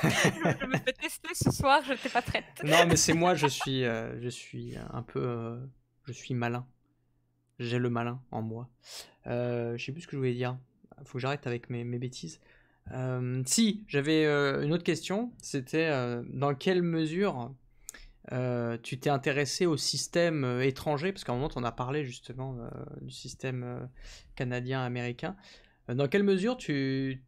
Je me fais tester ce soir, je n'étais pas prête. Non, mais c'est moi, je suis un peu... je suis malin. J'ai le malin en moi. Je sais plus ce que je voulais dire. Faut que j'arrête avec mes bêtises. Si, j'avais une autre question. C'était dans quelle mesure tu t'es intéressé au système étranger, parce qu'à un moment, on a parlé justement du système canadien-américain. Dans quelle mesure tu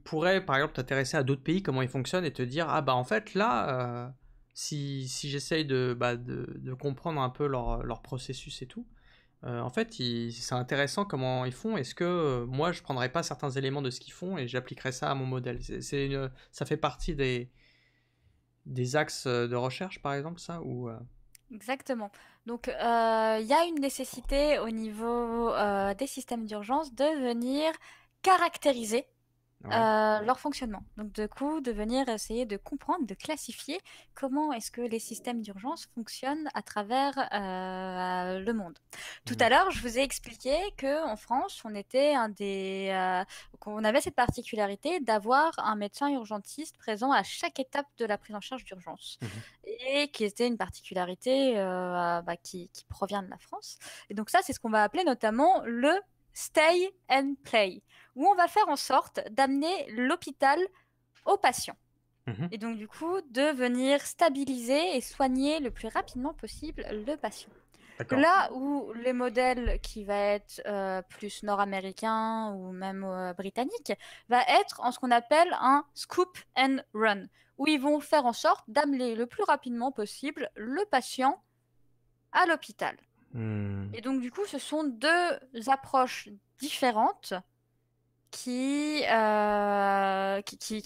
pourrais, par exemple, t'intéresser à d'autres pays, comment ils fonctionnent, et te dire, ah bah en fait, là, si j'essaye de comprendre un peu leur processus et tout, en fait, c'est intéressant comment ils font. Est-ce que moi, je prendrais pas certains éléments de ce qu'ils font et j'appliquerais ça à mon modèle? Ça fait partie des axes de recherche, par exemple, ça ou Exactement. Donc, il y a une nécessité au niveau des systèmes d'urgence de venir caractériser Ouais. leur fonctionnement. Donc, du coup, de venir essayer de comprendre, de classifier comment est-ce que les systèmes d'urgence fonctionnent à travers le monde. Tout à l'heure, je vous ai expliqué que en France, qu'on avait cette particularité d'avoir un médecin urgentiste présent à chaque étape de la prise en charge d'urgence, et qui était une particularité qui provient de la France. Et donc ça, c'est ce qu'on va appeler notamment le stay and play, où on va faire en sorte d'amener l'hôpital au patient. Et donc, du coup, de venir stabiliser et soigner le plus rapidement possible le patient. D'accord. Là où les modèles qui va être plus nord-américain ou même britannique va être en ce qu'on appelle un scoop and run, où ils vont faire en sorte d'amener le plus rapidement possible le patient à l'hôpital. Et donc, du coup, ce sont deux approches différentes qui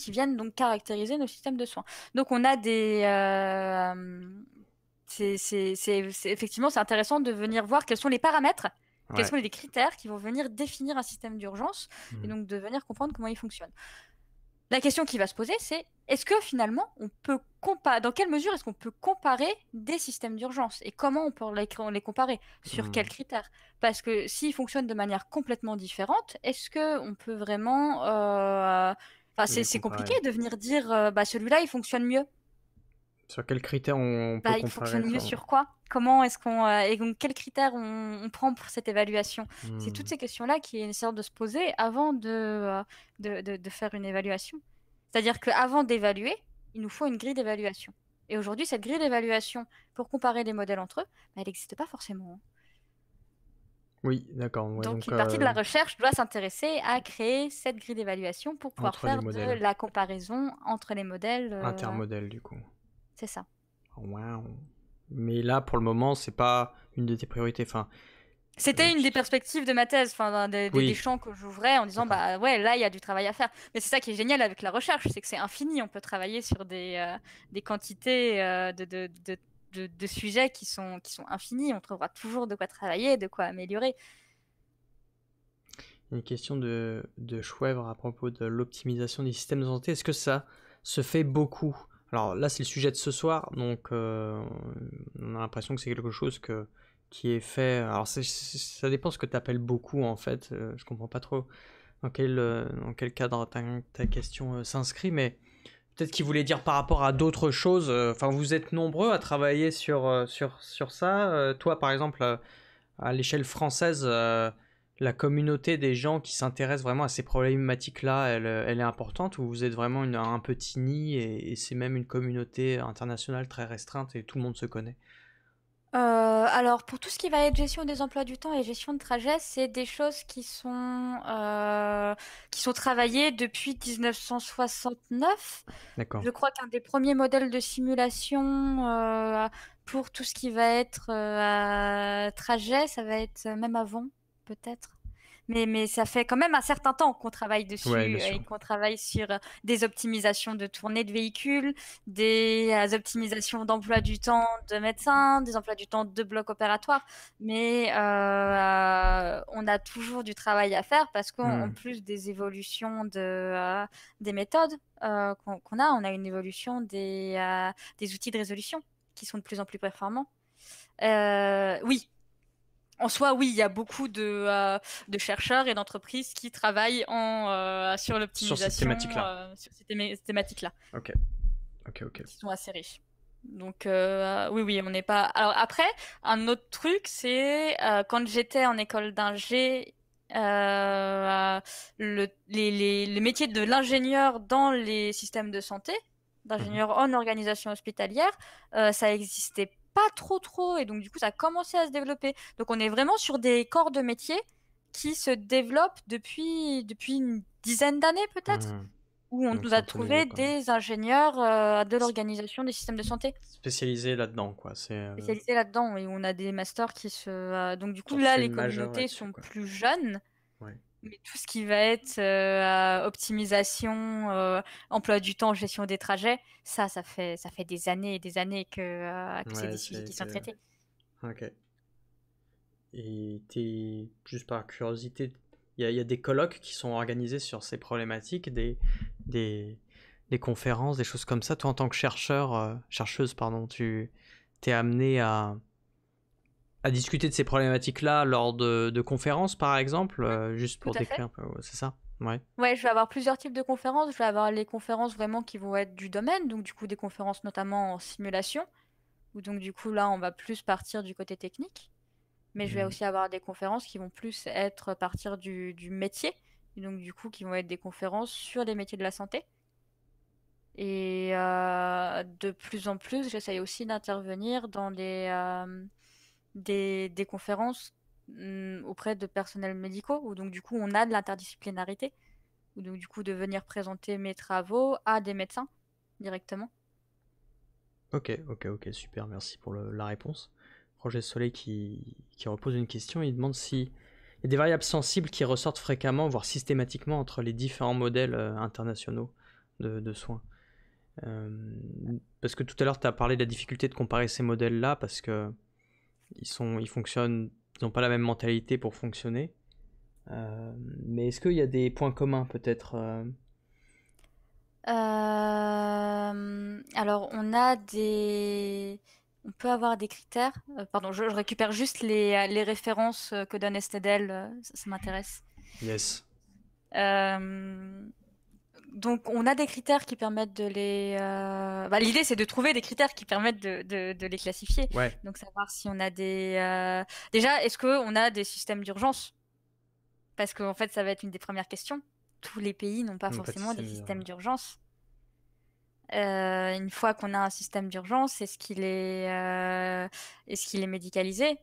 viennent donc caractériser nos systèmes de soins. Donc, on a effectivement, c'est intéressant de venir voir quels sont les paramètres, quels sont les critères qui vont venir définir un système d'urgence, et donc de venir comprendre comment il fonctionne. La question qui va se poser, c'est est-ce que finalement, dans quelle mesure est-ce qu'on peut comparer des systèmes d'urgence et comment on peut les comparer? Sur quels critères? Parce que s'ils fonctionnent de manière complètement différente, est-ce qu'on peut vraiment... c'est compliqué de venir dire celui-là, il fonctionne mieux. Sur quels critères on peut comparer Il fonctionne mieux ça? sur quoi? Comment est-ce qu'on et donc quels critères on prend pour cette évaluation? C'est toutes ces questions-là qui est nécessaire de se poser avant de faire une évaluation. C'est-à-dire qu'avant d'évaluer, il nous faut une grille d'évaluation. Et aujourd'hui, cette grille d'évaluation pour comparer les modèles entre eux, elle n'existe pas forcément. Oui, d'accord. Ouais, donc une partie de la recherche doit s'intéresser à créer cette grille d'évaluation pour pouvoir faire de la comparaison entre les modèles. Intermodèles, du coup. C'est ça. Wow. Mais là, pour le moment, c'est pas une de tes priorités. Enfin, c'était une des perspectives de ma thèse, des champs que j'ouvrais en disant ouais, là il y a du travail à faire. Mais c'est ça qui est génial avec la recherche, c'est que c'est infini. On peut travailler sur des quantités de sujets qui sont infinis. On trouvera toujours de quoi travailler, de quoi améliorer. Une question de Schwebr à propos de l'optimisation des systèmes de santé. Est-ce que ça se fait beaucoup? Alors là, c'est le sujet de ce soir, donc on a l'impression que c'est quelque chose qui est fait. Alors ça dépend ce que tu appelles beaucoup en fait. Je comprends pas trop dans quel cadre ta question s'inscrit, mais peut-être qu'il voulait dire par rapport à d'autres choses. Enfin, vous êtes nombreux à travailler sur ça. Toi, par exemple, à l'échelle française, la communauté des gens qui s'intéressent vraiment à ces problématiques-là, elle est importante, ou vous êtes vraiment un petit nid et c'est même une communauté internationale très restreinte et tout le monde se connaît? Alors, pour tout ce qui va être gestion des emplois du temps et gestion de trajet, c'est des choses qui sont travaillées depuis 1969. D'accord. Je crois qu'un des premiers modèles de simulation pour tout ce qui va être trajet, ça va être même avant, peut-être. mais ça fait quand même un certain temps qu'on travaille Ouais, bien dessus sûr. et qu'on travaille sur des optimisations de tournée de véhicules, des optimisations d'emploi du temps de médecins, des emplois du temps de blocs opératoires. Mais on a toujours du travail à faire parce qu'en Hmm. plus des évolutions des méthodes qu'on a, on a une évolution des outils de résolution qui sont de plus en plus performants. Oui, en soi, oui, il y a beaucoup de chercheurs et d'entreprises qui travaillent sur Sur cette l'optimisation thématique-là. sur ces thématiques-là, Ok, ok, ok. qui sont assez riches. Donc, oui, oui, on n'est pas. Alors, après, un autre truc, c'est quand j'étais en école d'ingé, les métiers de l'ingénieur dans les systèmes de santé, Mhm. d'ingénieur en organisation hospitalière, ça existait pas trop, et donc du coup, ça a commencé à se développer. Donc, on est vraiment sur des corps de métier qui se développent depuis une dizaine d'années peut-être, Hmm. où on Donc c'est va un peu nouveau trouver quand même. des ingénieurs de l'organisation des systèmes de santé Spécialisé là-dedans, quoi. C'est spécialisés là-dedans, et on a des masters qui se. Donc du coup, qui là, fait les une majeure communautés là-dessus, sont quoi. plus jeunes, Ouais. mais tout ce qui va être optimisation, emploi du temps, gestion des trajets, ça fait des années et des années que c'est Ouais, des sujets qui sont c'est... traités. Ok. Et juste par curiosité, il y a des colloques qui sont organisés sur ces problématiques, des, des conférences, des choses comme ça. Toi, en tant que chercheur, chercheuse, pardon, tu t'es amené à discuter de ces problématiques-là lors de conférences, par exemple, juste Tout pour à fait. décrire un peu, ouais, c'est ça? Ouais. Ouais, je vais avoir plusieurs types de conférences. Je vais avoir les conférences vraiment qui vont être du domaine, donc du coup des conférences notamment en simulation, où donc du coup là on va plus partir du côté technique. Mais je vais Mhm. aussi avoir des conférences qui vont plus être partir du métier, et donc du coup qui vont être des conférences sur les métiers de la santé. Et de plus en plus, j'essaye aussi d'intervenir dans des conférences auprès de personnels médicaux, où donc du coup on a de l'interdisciplinarité, où donc du coup de venir présenter mes travaux à des médecins directement. Ok, super, merci pour la réponse. Roger Soleil qui repose une question, il demande si il y a des variables sensibles qui ressortent fréquemment, voire systématiquement, entre les différents modèles internationaux de soins. Euh, Parce que tout à l'heure, tu as parlé de la difficulté de comparer ces modèles-là, parce que ils fonctionnent, ils n'ont pas la même mentalité pour fonctionner. Euh, mais est-ce qu'il y a des points communs, peut-être Alors, on peut avoir des critères. Pardon, je récupère juste les références que donne Estedel, ça m'intéresse. Yes. Euh, donc, on a des critères qui permettent de l'idée, c'est de trouver des critères qui permettent de les classifier. Ouais. Donc, savoir si on a Déjà, est-ce qu'on a des systèmes d'urgence? Parce qu'en fait, ça va être une des premières questions. Tous les pays n'ont pas Pas de forcément des système systèmes d'urgence. d'urgence. Une fois qu'on a un système d'urgence, est-ce qu'il est médicalisé?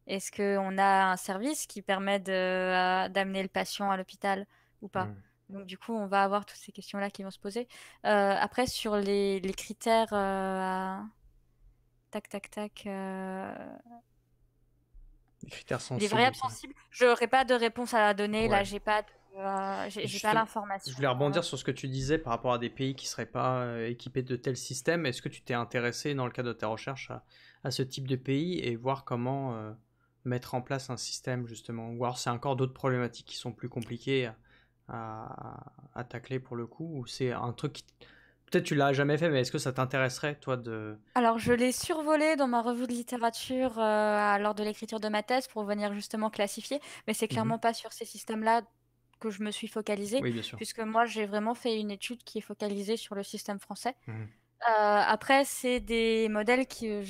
Est-ce qu'on a un service qui permet d'amener le patient à l'hôpital ou pas? Hmm. Donc du coup, on va avoir toutes ces questions-là qui vont se poser. Après, sur les critères, tac, tac, tac, Les critères les sensibles, variables quoi. sensibles, je n'aurai pas de réponse à donner. Là, Ouais. j'ai pas, j'ai pas Justement, je l'information. voulais rebondir sur ce que tu disais par rapport à des pays qui seraient pas équipés de tels systèmes. Est-ce que tu t'es intéressé dans le cadre de ta recherche à ce type de pays et voir comment mettre en place un système justement? Ou alors c'est encore d'autres problématiques qui sont plus compliquées à tacler pour le coup? Ou c'est un truc qui... Peut-être tu l'as jamais fait, mais est-ce que ça t'intéresserait toi de... Alors, je l'ai survolé dans ma revue de littérature lors de l'écriture de ma thèse pour venir justement classifier, mais c'est Mhm. clairement pas sur ces systèmes-là que je me suis focalisée, Oui, bien sûr. puisque moi j'ai vraiment fait une étude qui est focalisée sur le système français. Mhm. Après, c'est des modèles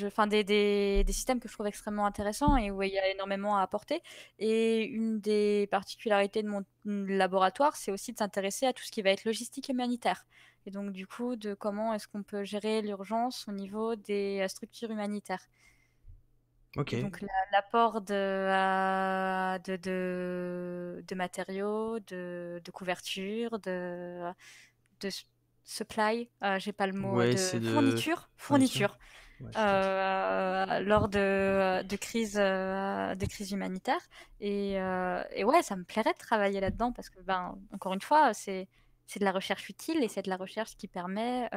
enfin des systèmes que je trouve extrêmement intéressants et où il y a énormément à apporter. Et une des particularités de mon laboratoire, c'est aussi de s'intéresser à tout ce qui va être logistique humanitaire. Et donc, du coup, de comment est-ce qu'on peut gérer l'urgence au niveau des structures humanitaires. Ok. Et donc, l'apport de matériaux, de couverture, de supply, j'ai pas le mot, Ouais, de c'est de fourniture, fourniture. fourniture, Ouais, je pense. lors de crises humanitaires. Et ouais, ça me plairait de travailler là-dedans parce que, ben, encore une fois, c'est de la recherche utile et c'est de la recherche qui permet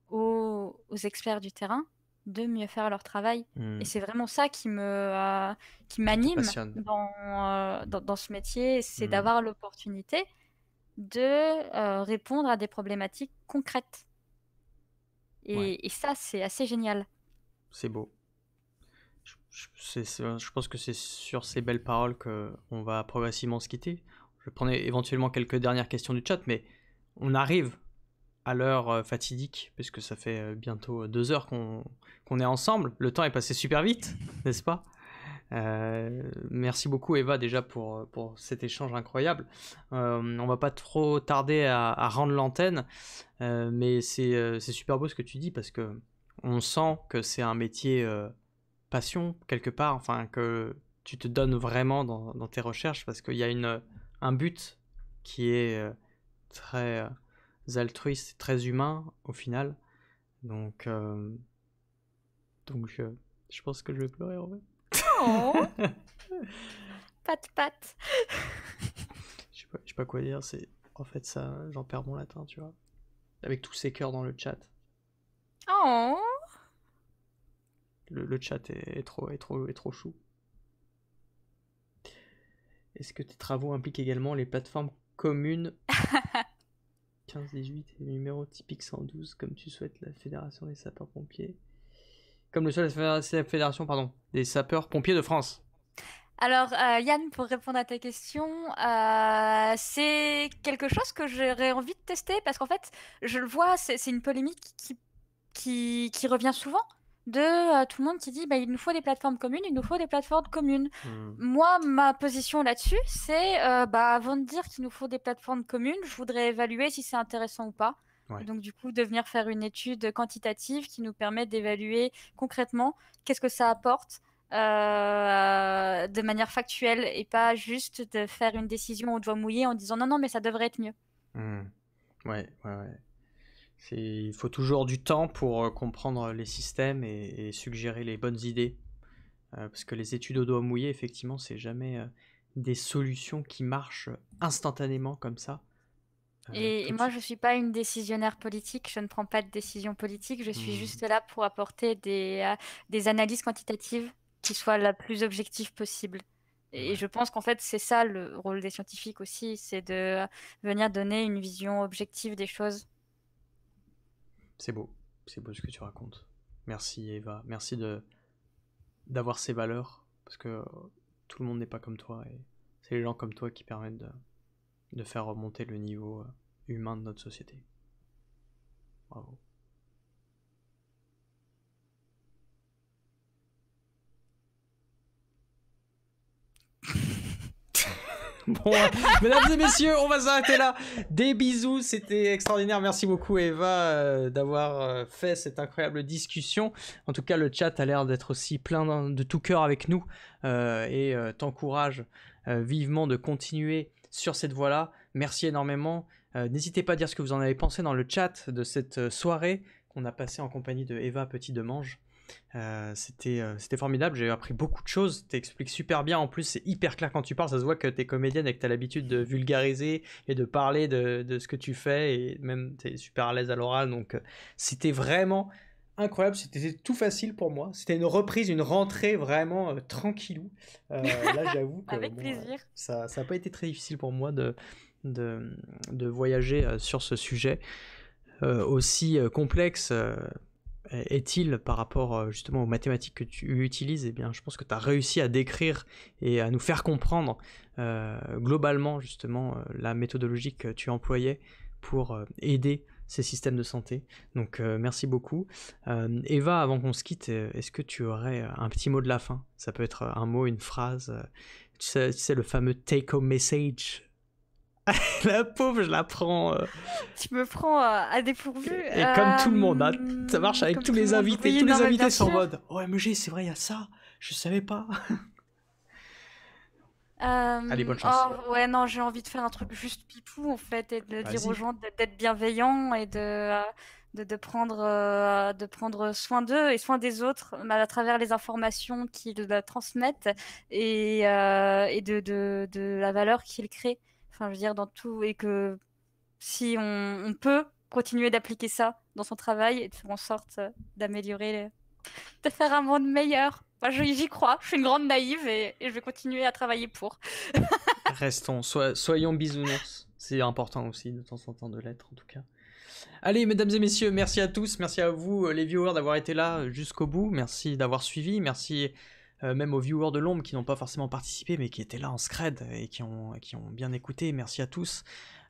aux experts du terrain de mieux faire leur travail. Et c'est vraiment ça qui Qui te m'anime passionne. dans ce métier, c'est Hmm. d'avoir l'opportunité de répondre à des problématiques concrètes. Ouais, Et ça, c'est assez génial. c'est beau. Je pense que c'est sur ces belles paroles qu'on va progressivement se quitter. Je prenais éventuellement quelques dernières questions du chat, mais on arrive à l'heure fatidique, puisque ça fait bientôt 2 heures qu'on est ensemble. Le temps est passé super vite, n'est-ce pas? Merci beaucoup Eva déjà pour cet échange incroyable. On va pas trop tarder à rendre l'antenne, mais c'est super beau ce que tu dis parce que on sent que c'est un métier passion quelque part, enfin que tu te donnes vraiment dans tes recherches parce qu'il y a un but qui est très altruiste, très humain au final. Donc, je pense que je vais pleurer en Oh, vrai. pat. Je sais pas quoi dire, en fait ça, j'en perds mon latin, tu vois. Avec tous ces cœurs dans le chat. Oh. Le chat est trop chou. Est-ce que tes travaux impliquent également les plateformes communes 15-18 et le numéro typique 112 comme tu souhaites la Fédération des sapeurs-pompiers? Comme le souhaite la Fédération pardon, des sapeurs-pompiers de France. Alors, Yann, pour répondre à ta question, c'est quelque chose que j'aurais envie de tester parce qu'en fait, je le vois, c'est une polémique qui revient souvent de tout le monde qui dit bah, il nous faut des plateformes communes, il nous faut des plateformes communes. Moi, ma position là-dessus, c'est bah, avant de dire qu'il nous faut des plateformes communes, je voudrais évaluer si c'est intéressant ou pas. Ouais. Et donc, du coup, de venir faire une étude quantitative qui nous permet d'évaluer concrètement qu'est-ce que ça apporte de manière factuelle et pas juste de faire une décision au doigt mouillé en disant non, non, mais ça devrait être mieux. Ouais. Il faut toujours du temps pour comprendre les systèmes et suggérer les bonnes idées. Parce que les études au doigt mouillé, effectivement, c'est jamais des solutions qui marchent instantanément comme ça. Et Tout de moi, je suite. ne suis pas une décisionnaire politique, je ne prends pas de décision politique, je suis juste là pour apporter des analyses quantitatives qui soient la plus objectives possible. Et Ouais. je pense qu'en fait, c'est ça le rôle des scientifiques aussi, c'est de venir donner une vision objective des choses. C'est beau ce que tu racontes. Merci Eva, merci d'avoir ces valeurs, parce que tout le monde n'est pas comme toi, et c'est les gens comme toi qui permettent de faire remonter le niveau humain de notre société. Bravo. Bon, mesdames et messieurs, on va s'arrêter là. Des bisous, c'était extraordinaire. Merci beaucoup Eva d'avoir fait cette incroyable discussion. En tout cas, le chat a l'air d'être aussi plein de tout cœur avec nous et t'encourage vivement de continuer sur cette voie-là. Merci énormément. N'hésitez pas à dire ce que vous en avez pensé dans le chat de cette soirée qu'on a passée en compagnie de Eva Petit-Demange. C'était formidable, j'ai appris beaucoup de choses, t'expliques super bien, en plus c'est hyper clair quand tu parles, ça se voit que t'es comédienne et que t'as l'habitude de vulgariser et de parler de ce que tu fais et même t'es super à l'aise à l'oral, donc c'était vraiment incroyable, c'était tout facile pour moi, c'était une reprise, une rentrée vraiment tranquillou. Là j'avoue que Avec bon, plaisir. ça a pas été très difficile pour moi de voyager sur ce sujet aussi complexe est-il par rapport justement aux mathématiques que tu utilises. Eh bien, je pense que tu as réussi à décrire et à nous faire comprendre globalement justement la méthodologie que tu employais pour aider ces systèmes de santé. Donc merci beaucoup. Eva, avant qu'on se quitte, est-ce que tu aurais un petit mot de la fin? Ça peut être un mot, une phrase. Tu sais le fameux take-home message. La pauvre, je la prends. Tu me prends à dépourvu. Et comme tout le monde, hein, ça marche avec Comme tous tout le les monde. invités. Oui, Tous les non, mais bien invités sont en sûr. mode OMG, c'est vrai, il y a ça. Je savais pas. Allez, bonne chance. Oh, ouais, non, j'ai envie de faire un truc juste pipou, en fait, et de dire aux Vas-y. gens d'être bienveillants et de prendre soin d'eux et soin des autres à travers les informations qu'ils transmettent et de la valeur qu'ils créent. Enfin, je veux dire, dans tout, et que si on peut continuer d'appliquer ça dans son travail et de faire en sorte d'améliorer, de faire un monde meilleur. Moi, j'y crois, je suis une grande naïve et je vais continuer à travailler pour. Restons, soyons bisounours. C'est important aussi de temps en temps de l'être en tout cas. Allez, mesdames et messieurs, merci à tous, merci à vous les viewers d'avoir été là jusqu'au bout, merci d'avoir suivi, merci même aux viewers de l'ombre qui n'ont pas forcément participé mais qui étaient là en scred et qui ont bien écouté, merci à tous.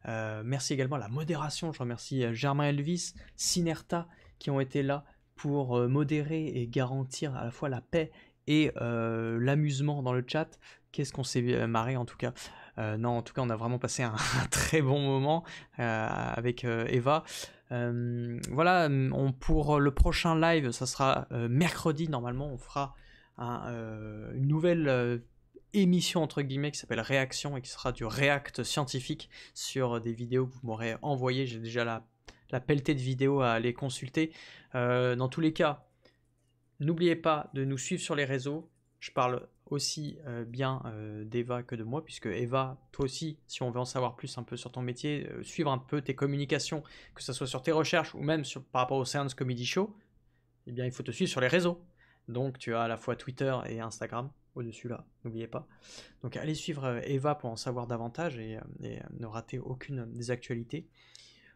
Merci également à la modération, je remercie Germain Elvis, Sinerta qui ont été là pour modérer et garantir à la fois la paix et l'amusement dans le chat. Qu'est-ce qu'on s'est marré en tout cas. Non, en tout cas, on a vraiment passé un très bon moment avec Eva. Voilà, pour le prochain live, ça sera mercredi normalement. On fera une nouvelle émission entre guillemets qui s'appelle Réaction et qui sera du react scientifique sur des vidéos que vous m'aurez envoyées. J'ai déjà la pelletée de vidéos à aller consulter. Dans tous les cas, n'oubliez pas de nous suivre sur les réseaux. Je parle aussi bien d'Eva que de moi, puisque Eva, toi aussi, si on veut en savoir plus un peu sur ton métier, suivre un peu tes communications, que ce soit sur tes recherches ou même par rapport au Science Comedy Show, eh bien il faut te suivre sur les réseaux. Donc tu as à la fois Twitter et Instagram au-dessus là, n'oubliez pas. Donc allez suivre Eva pour en savoir davantage et ne rater aucune des actualités.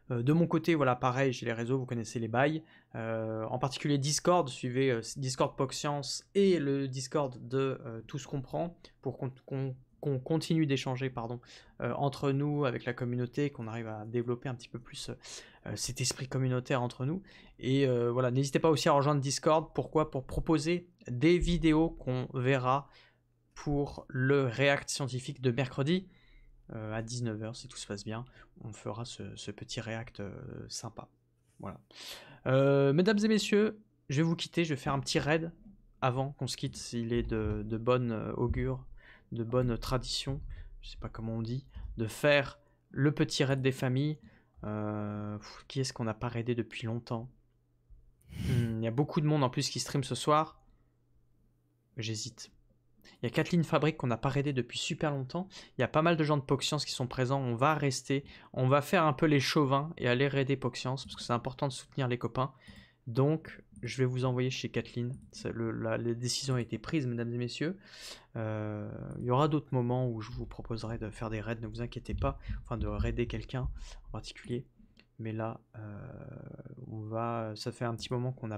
De mon côté, voilà, pareil, j'ai les réseaux, vous connaissez les bails. En particulier Discord, suivez Discord POC Science et le Discord de Tout ce qu'on prend pour qu'on continue d'échanger entre nous, avec la communauté, qu'on arrive à développer un petit peu plus cet esprit communautaire entre nous. Et voilà, n'hésitez pas aussi à rejoindre Discord. Pourquoi ? Pour proposer des vidéos qu'on verra pour le React scientifique de mercredi. À 19h si tout se passe bien, on fera ce petit react sympa. Voilà. Mesdames et messieurs, je vais vous quitter, je vais faire un petit raid avant qu'on se quitte, s'il est de bonne augure, de bonne tradition, je sais pas comment on dit, de faire le petit raid des familles. Qui est-ce qu'on n'a pas raidé depuis longtemps ? Il y a beaucoup de monde en plus qui stream ce soir. J'hésite. Il y a Kathleen Fabrique qu'on n'a pas raidé depuis super longtemps. Il y a pas mal de gens de POC Science qui sont présents. On va rester. On va faire un peu les chauvins et aller raider POC Science parce que c'est important de soutenir les copains. Donc, je vais vous envoyer chez Kathleen. La décision a été prise, mesdames et messieurs. Il y aura d'autres moments où je vous proposerai de faire des raids. Ne vous inquiétez pas. Enfin, de raider quelqu'un en particulier. Mais là, ça fait un petit moment qu'on n'est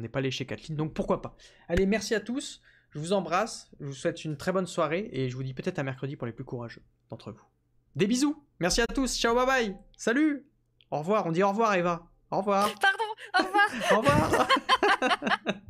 pas allé chez Kathleen. Donc, pourquoi pas. Allez, merci à tous. Je vous embrasse, je vous souhaite une très bonne soirée et je vous dis peut-être à mercredi pour les plus courageux d'entre vous. Des bisous, merci à tous, ciao, bye bye, salut, au revoir, on dit au revoir Eva, au revoir. Pardon, au revoir. Au revoir.